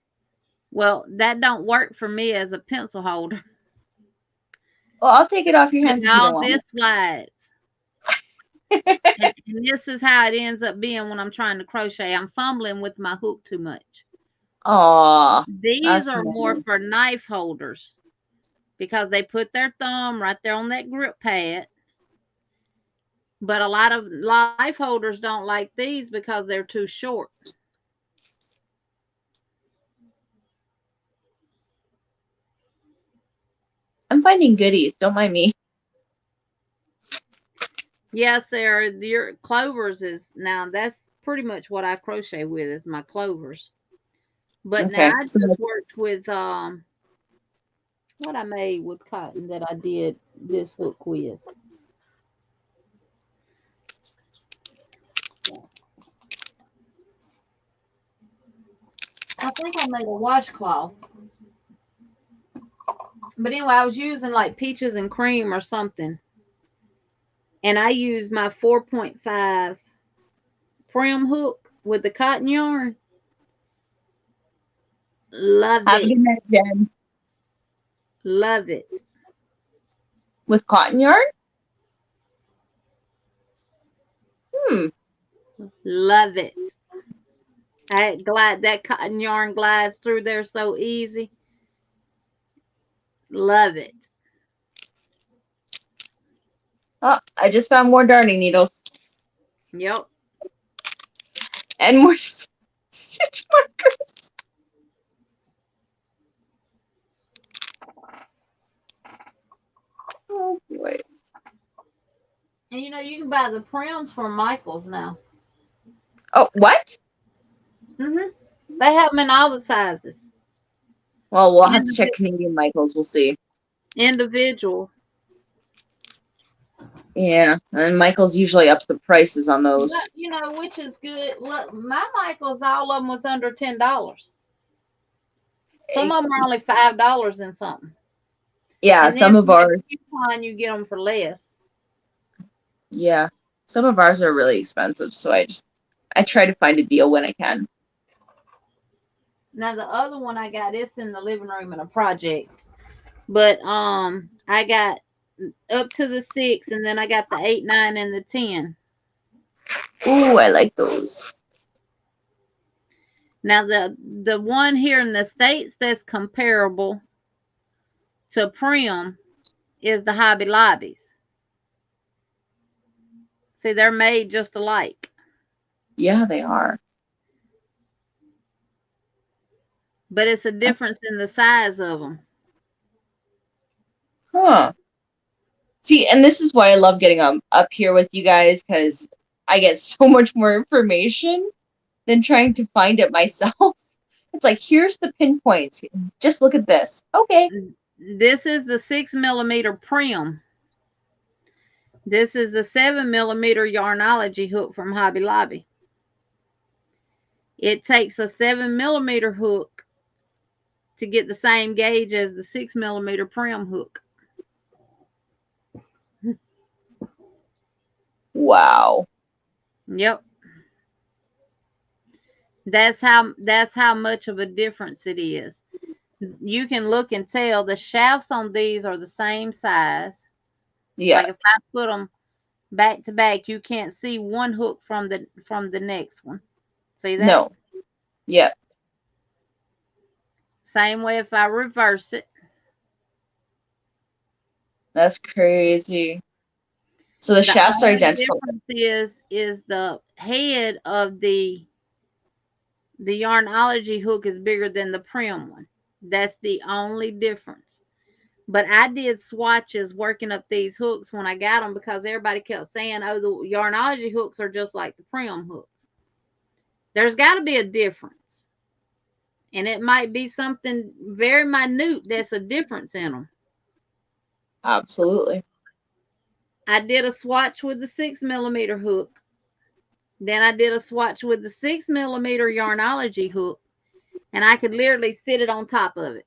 Well, that don't work for me as a pencil holder. Well, I'll take it off your hands And if you don't all want this slides. And this is how it ends up being when I'm trying to crochet. I'm fumbling with my hook too much. Aw. These are more for knife holders because they put their thumb right there on that grip pad. But a lot of knife holders don't like these because they're too short. I'm finding goodies. Don't mind me. Yes, Sarah, your clovers now that's pretty much what I crochet with is my clovers. But Okay. now I just worked with what I made with cotton that I did this hook with. I think I made a washcloth. But anyway, I was using like peaches and cream or something. And I used my 4.5 prim hook with the cotton yarn. Love Have a it. good night, Jen. Love it. With cotton yarn? Love it. That cotton yarn glides through there so easy. Love it. Oh, I just found more darning needles. Yep. And more stitch markers. Oh boy. And you can buy the prims from Michael's now. Oh, what? They have them in all the sizes. Well, we'll have to check Canadian Michael's. We'll see. Individual. Yeah, and Michael's usually ups the prices on those. But, you know, which is good. Look, my Michaels, all of them was under $10. Some of them are only $5 and something. Yeah, And then some of when ours. you coupon, you get them for less. Yeah, some of ours are really expensive, so I try to find a deal when I can. Now the other one I got is in the living room in a project, but I got up to the 6, and then I got the 8, 9, and the 10. Ooh, I like those. Now the one here in the States that's comparable to Prim is the Hobby Lobbies. See, they're made just alike. Yeah, they are. But it's a difference in the size of them. Huh. See, and this is why I love getting up here with you guys, because I get so much more information than trying to find it myself. It's like, here's the pinpoints. Just look at this. Okay. This is the 6mm Prim. This is the 7mm Yarnology hook from Hobby Lobby. It takes a 7mm hook to get the same gauge as the 6mm Prim hook. Wow. Yep. That's how much of a difference it is. You can look and tell the shafts on these are the same size. Yeah. Like if I put them back to back, you can't see one hook from the next one. See that? No. Yeah. Same way if I reverse it. That's crazy. So the shafts are only identical. difference is the head of the Yarnology hook is bigger than the Prim one. That's the only difference. But I did swatches working up these hooks when I got them because everybody kept saying, oh, the Yarnology hooks are just like the Prim hooks. There's got to be a difference. And it might be something very minute that's a difference in them. Absolutely. I did a swatch with the 6mm hook. Then I did a swatch with the 6mm Yarnology hook. And I could literally sit it on top of it.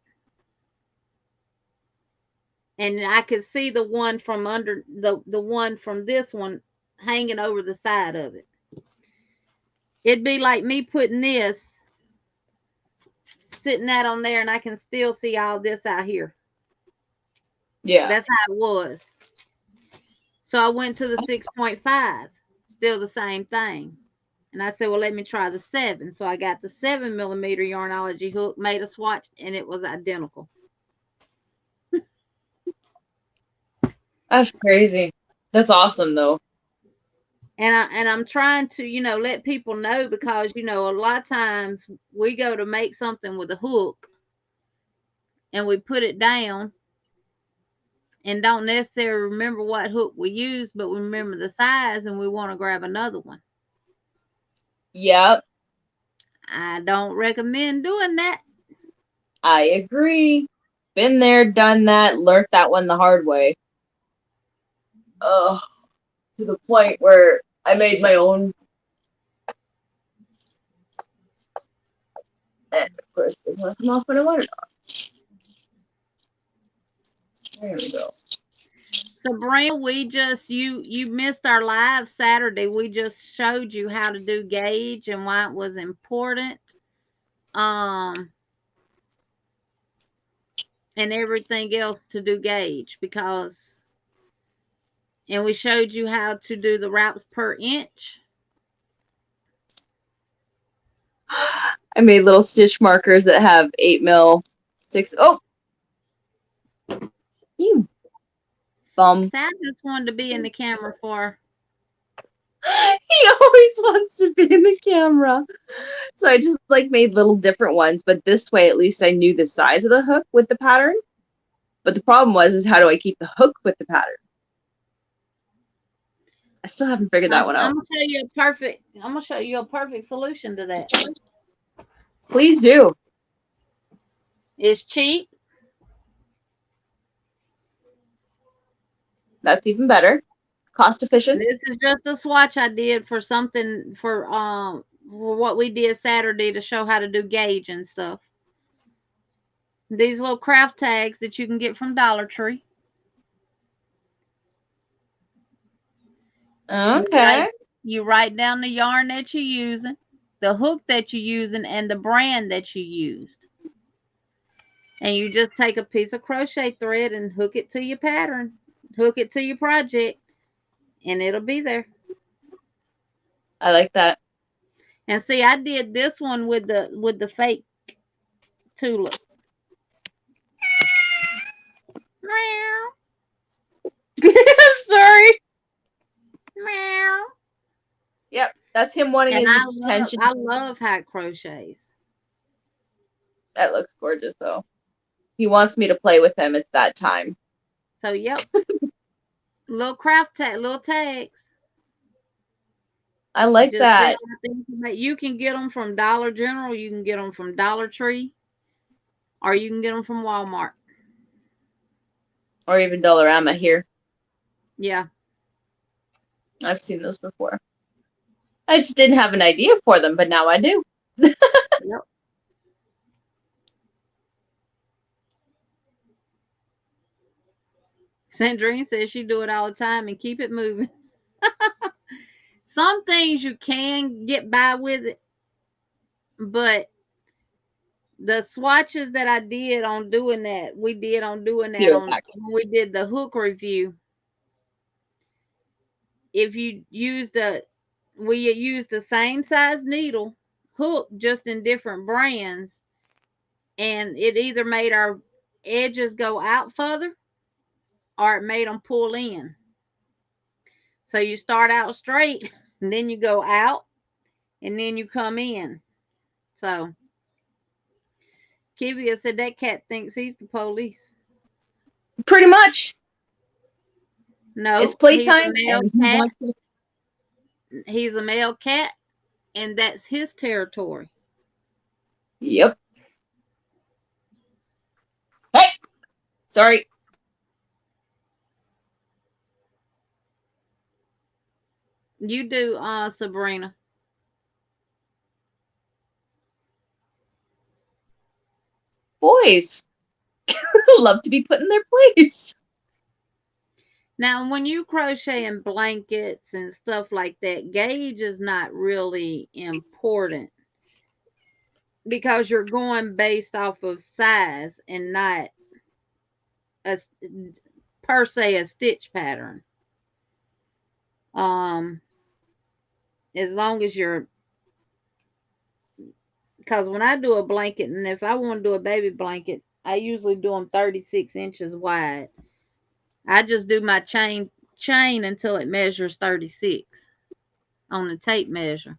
And I could see the one from under the one from this one hanging over the side of it. It'd be like me putting this, sitting that on there, and I can still see all this out here. Yeah. That's how it was. So I went to the 6.5, still the same thing. And I said, well, let me try the 7. So I got the 7mm Yarnology hook, made a swatch, and it was identical. That's crazy. That's awesome, though. And I'm trying to, let people know because, a lot of times we go to make something with a hook and we put it down and don't necessarily remember what hook we used, but we remember the size and we want to grab another one. Yep. I don't recommend doing that. I agree. Been there, done that, learned that one the hard way. To the point where I made my own. And of course, it doesn't want to come off when I want it off. There we go. Sabrina, you missed our live Saturday. We just showed you how to do gauge and why it was important. And everything else to do gauge and we showed you how to do the wraps per inch. I made little stitch markers that have 8mm, 6. Oh, you bum! Sam just wanted to be in the camera for. He always wants to be in the camera. So I just made little different ones, but this way at least I knew the size of the hook with the pattern. But the problem is how do I keep the hook with the pattern? I still haven't figured that one out. I'm gonna show you a perfect solution to that. Please do. It's cheap. That's even better. Cost efficient. This is just a swatch I did for something for what we did Saturday to show how to do gauge and stuff. These little craft tags that you can get from Dollar Tree. Okay. You write down the yarn that you're using, the hook that you're using, and the brand that you used. And you just take a piece of crochet thread and hook it to your pattern, hook it to your project, and it'll be there. I like that. And see, I did this one with the fake tulip. Meow, I'm sorry. meow. Yep, that's him wanting And his I attention. love hat crochets. That looks gorgeous, though. He wants me to play with him. It's that time. So yep, little craft tag, little tags. I like Just that. you can get them from Dollar General, you can get them from Dollar Tree, or you can get them from Walmart. Or even Dollarama here. Yeah. I've seen those before. I just didn't have an idea for them, but now I do. Yep. Sandrine says she do it all the time and keep it moving. Some things you can get by with it, but the swatches that I did on doing that, we did on doing that on when we did the hook review. If you use we used the same size needle hook, just in different brands, and it either made our edges go out further or it made them pull in. So you start out straight, and then you go out, and then you come in. So Kivia said that cat thinks he's the police. Pretty much. No, it's playtime. He's a male cat, and that's his territory. Yep. Hey! Sorry. You do, Sabrina. Boys love to be put in their place. Now, when you crochet in blankets and stuff like that, gauge is not really important because you're going based off of size and not per se a stitch pattern. As long as you're, because when I do a blanket, and if I want to do a baby blanket, I usually do them 36 inches wide. I just do my chain until it measures 36 on the tape measure,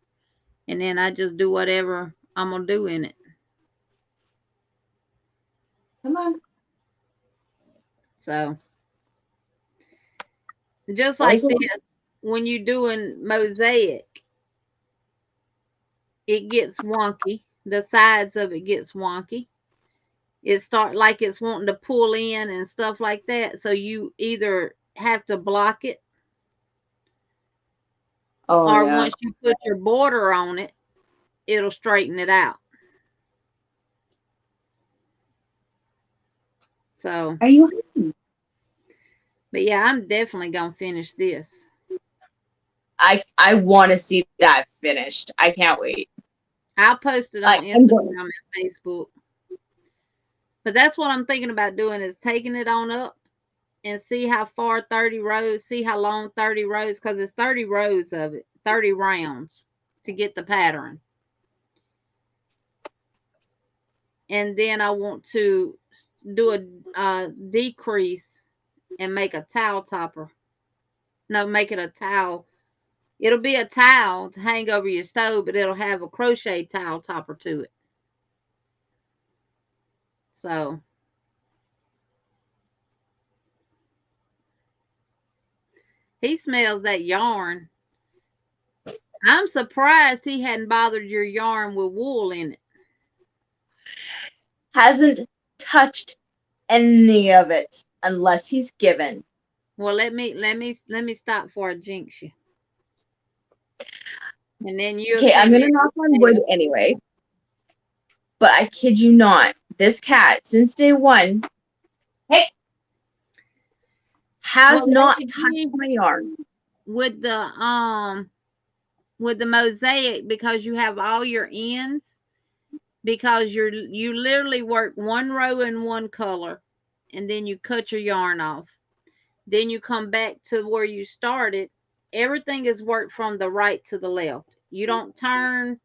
and then I just do whatever I'm gonna do in it. Come on. So just like this, when you're doing mosaic, it gets wonky. The sides of it gets wonky. It start like it's wanting to pull in and stuff like that. So you either have to block it, or once you put your border on it, it'll straighten it out. So, are you happy? But yeah, I'm definitely gonna finish this. I want to see that finished. I can't wait. I'll post it on Instagram and Facebook. But that's what I'm thinking about doing, is taking it on up and see how far 30 rows, see how long 30 rows, because it's 30 rows of it, 30 rounds to get the pattern. And then I want to do a decrease and make a towel topper. No, make it a towel. It'll be a towel to hang over your stove, but it'll have a crochet towel topper to it. So he smells that yarn. I'm surprised he hadn't bothered your yarn with wool in it. Hasn't touched any of it unless he's given. Well, let me stop before I jinx you. And then you'll Okay, see I'm me. gonna knock on wood anyway. But I kid you not, this cat, since day one, hey, has Well, not Lady touched G, my yarn. with the mosaic, because you have all your ends, because you literally work one row in one color, and then you cut your yarn off. Then you come back to where you started. Everything is worked from the right to the left. You don't turn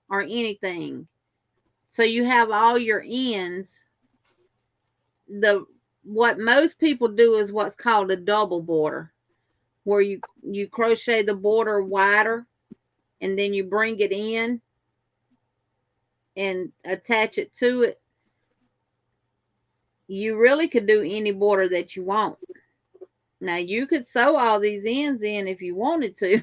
or anything. So you have all your ends. The What most people do is what's called a double border, where you crochet the border wider, and then you bring it in and attach it to it. You really could do any border that you want. Now you could sew all these ends in if you wanted to,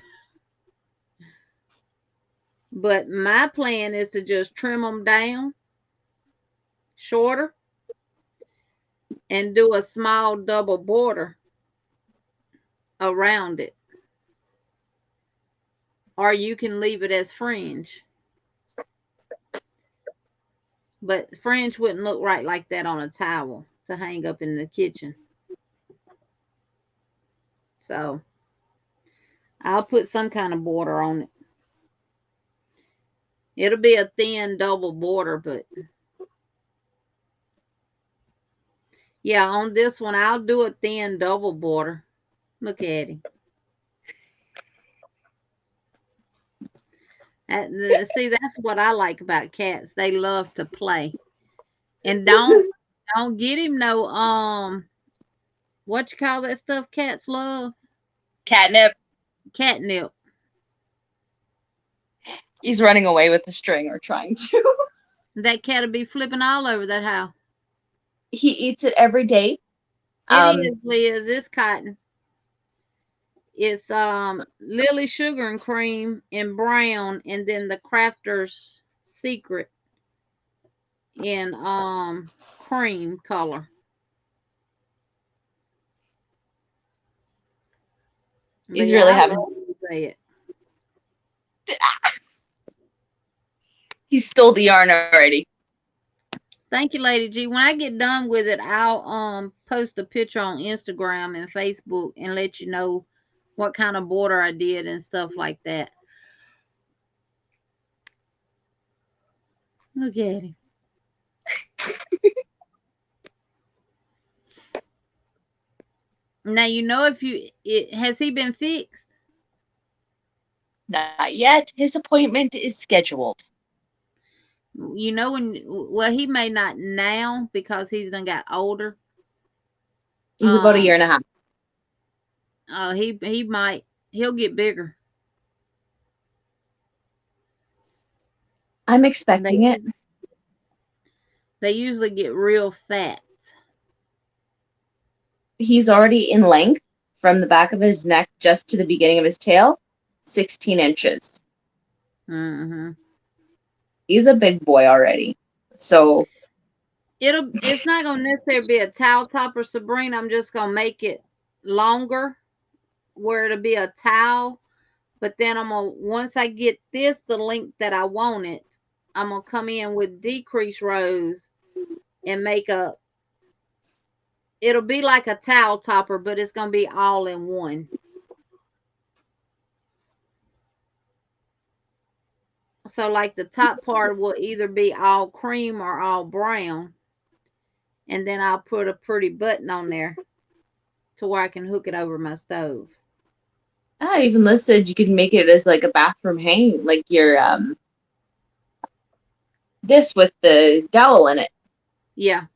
but my plan is to just trim them down shorter and do a small double border around it. Or you can leave it as fringe. But fringe wouldn't look right like that on a towel to hang up in the kitchen. So I'll put some kind of border on it. It'll be a thin double border, but yeah, on this one, I'll do a thin double border. Look at him. See, that's what I like about cats. They love to play. And don't get him no what you call that stuff cats love? Catnip. Catnip. He's running away with the string or trying to. That cat'll be flipping all over that house. He eats it every day. It is, Liz. It's cotton. It's Lily sugar and cream in brown, and then the crafter's secret in cream color. But He's yeah, really I having. love to say it. He stole the yarn already. Thank you, Lady G. When I get done with it, I'll post a picture on Instagram and Facebook and let you know what kind of border I did and stuff like that. Look at him. Now you know if has he been fixed? Not yet. His appointment is scheduled. You know well, he may not now because he's done got older. He's about a year and a half. He'll get bigger. I'm expecting it. They usually get real fat. He's already in length from the back of his neck just to the beginning of his tail, 16 inches. Mm-hmm. He's a big boy already. So It's not gonna necessarily be a towel topper, Sabrina. I'm just gonna make it longer where it'll be a towel. But then once I get this the length that I want it, I'm gonna come in with decrease rows and it'll be like a towel topper, but it's gonna be all in one. So like the top part will either be all cream or all brown. And then I'll put a pretty button on there to where I can hook it over my stove. I even listed you could make it as like a bathroom hang, like your this with the dowel in it. Yeah.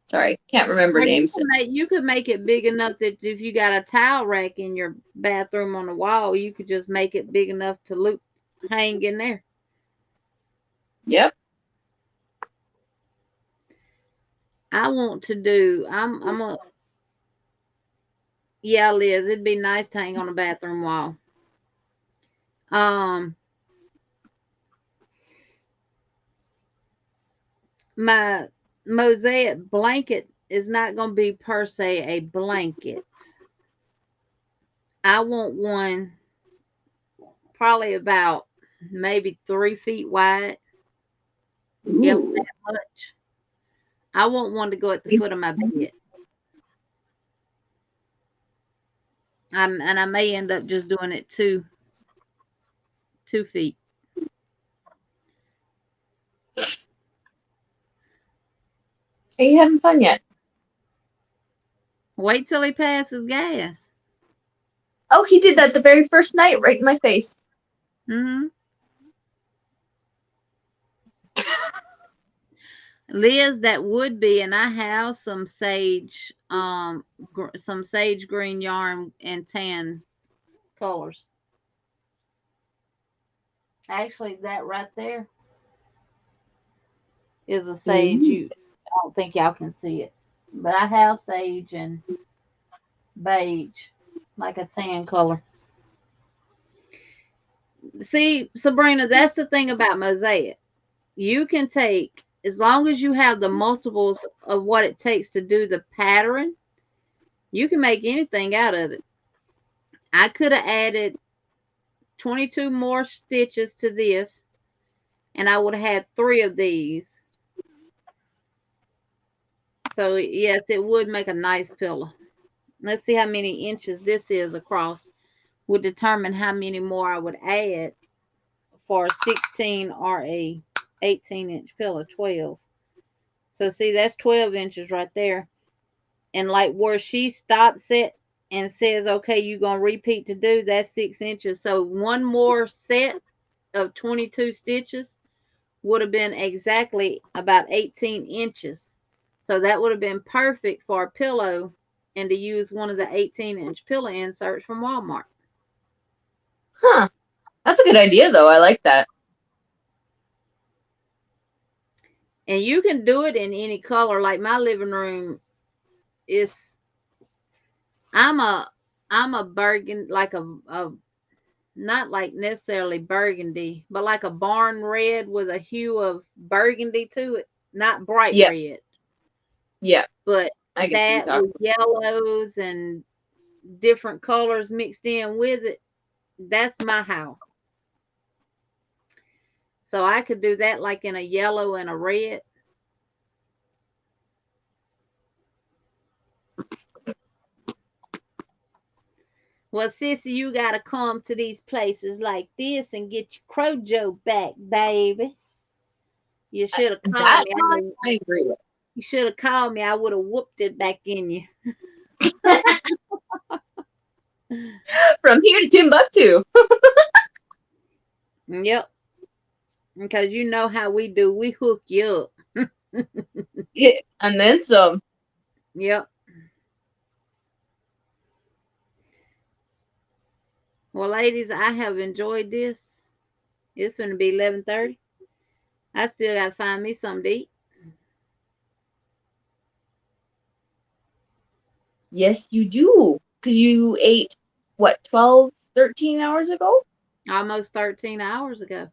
Sorry, can't remember Or names. you could make it big enough that if you got a towel rack in your bathroom on the wall, you could just make it big enough to hang in there. Yep. I want to do. I'm a. Yeah, Liz, it'd be nice to hang on a bathroom wall. My mosaic blanket is not going to be per se a blanket. I want one probably about maybe 3 feet wide, if Ooh. that much. I want one to go at the foot of my bed. And I may end up just doing it 2 feet. Are you having fun yet? Wait till he passes gas. Oh, he did that the very first night, right in my face. Hmm. Liz, that would be, and I have some sage green yarn and tan colors. Actually, that right there is a sage. Ooh. I don't think y'all can see it, but I have sage and beige, like a tan color. See, Sabrina, that's the thing about Mosaic. You can take, as long as you have the multiples of what it takes to do the pattern, you can make anything out of it. I could have added 22 more stitches to this, and I would have had 3 of these. So, yes, it would make a nice pillow. Let's see how many inches this is across. Would determine how many more I would add for a 16 or a 18-inch pillow. 12. So see, that's 12 inches right there. And like where she stops it and says, okay, you're going to repeat to do, that's 6 inches. So one more set of 22 stitches would have been exactly about 18 inches. So that would have been perfect for a pillow and to use one of the 18-inch pillow inserts from Walmart. Huh. That's a good idea, though. I like that. And you can do it in any color. Like my living room is, I'm a I'm a burgundy, like a not like necessarily burgundy, but like a barn red with a hue of burgundy to it. Not bright Yeah. red, Yeah. but I get what you're that talking with yellows and different colors mixed in with it. That's my house. So I could do that like in a yellow and a red. Well, sissy, you gotta come to these places like this and get your crojo back, baby. You should have called That me. part I agree with. You should have called me. I would have whooped it back in you. From here to Timbuktu. Yep. Because you know how we do. We hook you up. Yeah. And then some. Yep. Well, ladies, I have enjoyed this. It's going to be 11:30. I still got to find me something to eat. Yes, you do. Because you ate, what, 12, 13 hours ago? Almost 13 hours ago.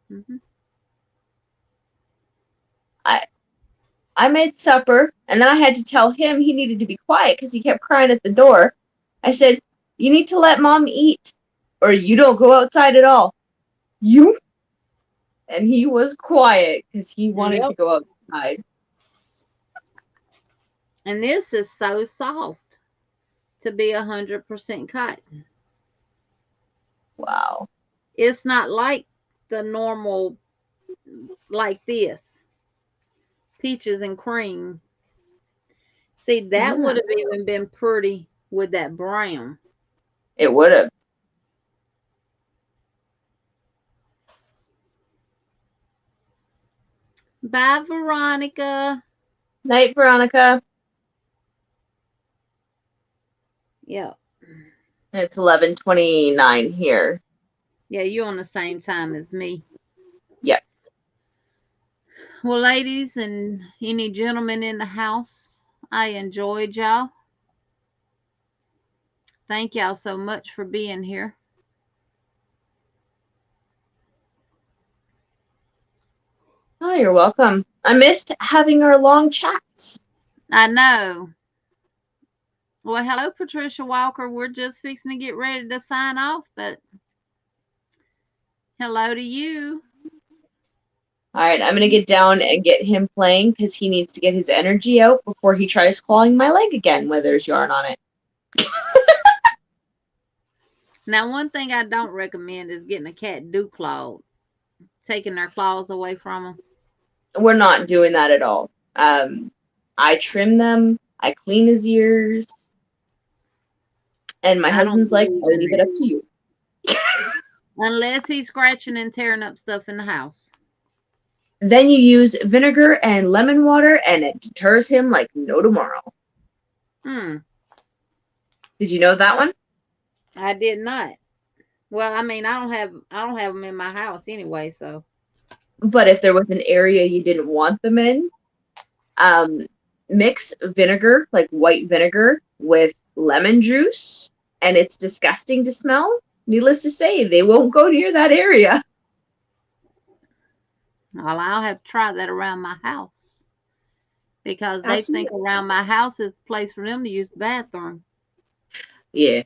I I made supper, and then I had to tell him he needed to be quiet because he kept crying at the door. I said, "You need to let mom eat, or you don't go outside at all." You? And he was quiet because he wanted Yep. to go outside. And this is so soft to be 100% cotton. Wow. It's not like the normal, like this, peaches and cream. See, that Yeah, would have even been pretty with that brown. it would have. Bye, Veronica. Night, Veronica. Yep. It's 11:29 here. Yeah, you're on the same time as me. Yep. Well, ladies and any gentlemen in the house, I enjoyed y'all. Thank y'all so much for being here. Oh, you're welcome. I missed having our long chats. I know. Well, hello, Patricia Walker. We're just fixing to get ready to sign off, but hello to you. All right, I'm gonna get down and get him playing because he needs to get his energy out before he tries clawing my leg again where there's yarn on it. Now, one thing I don't recommend is getting a cat declawed, taking their claws away from them. We're not doing that at all. I trim them, I clean his ears, and my I don't husband's like, believe I'll in leave it that. up to you. Unless he's scratching and tearing up stuff in the house. Then you use vinegar and lemon water, and it deters him like no tomorrow. Hmm. Did you know that one? I did not. Well, I mean, I don't have them in my house anyway, so. But if there was an area you didn't want them in, mix vinegar, like white vinegar, with lemon juice, and it's disgusting to smell. Needless to say, they won't go near that area. Well, I'll have to try that around my house. Because they think Absolutely. around my house is a place for them to use the bathroom. Yeah.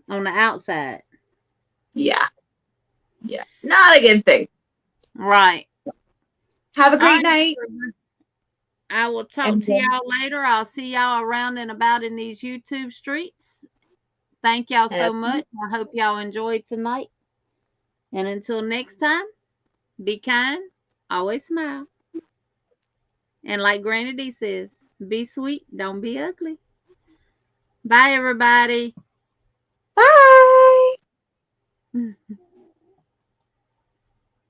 On the outside. Yeah. Yeah. Not a good thing. Right. Have a All great right. night. I will talk to y'all later. I'll see y'all around and about in these YouTube streets. Thank y'all so much. I hope y'all enjoyed tonight. And until next time, be kind, always smile. And like Granny D says, be sweet, don't be ugly. Bye, everybody. Bye.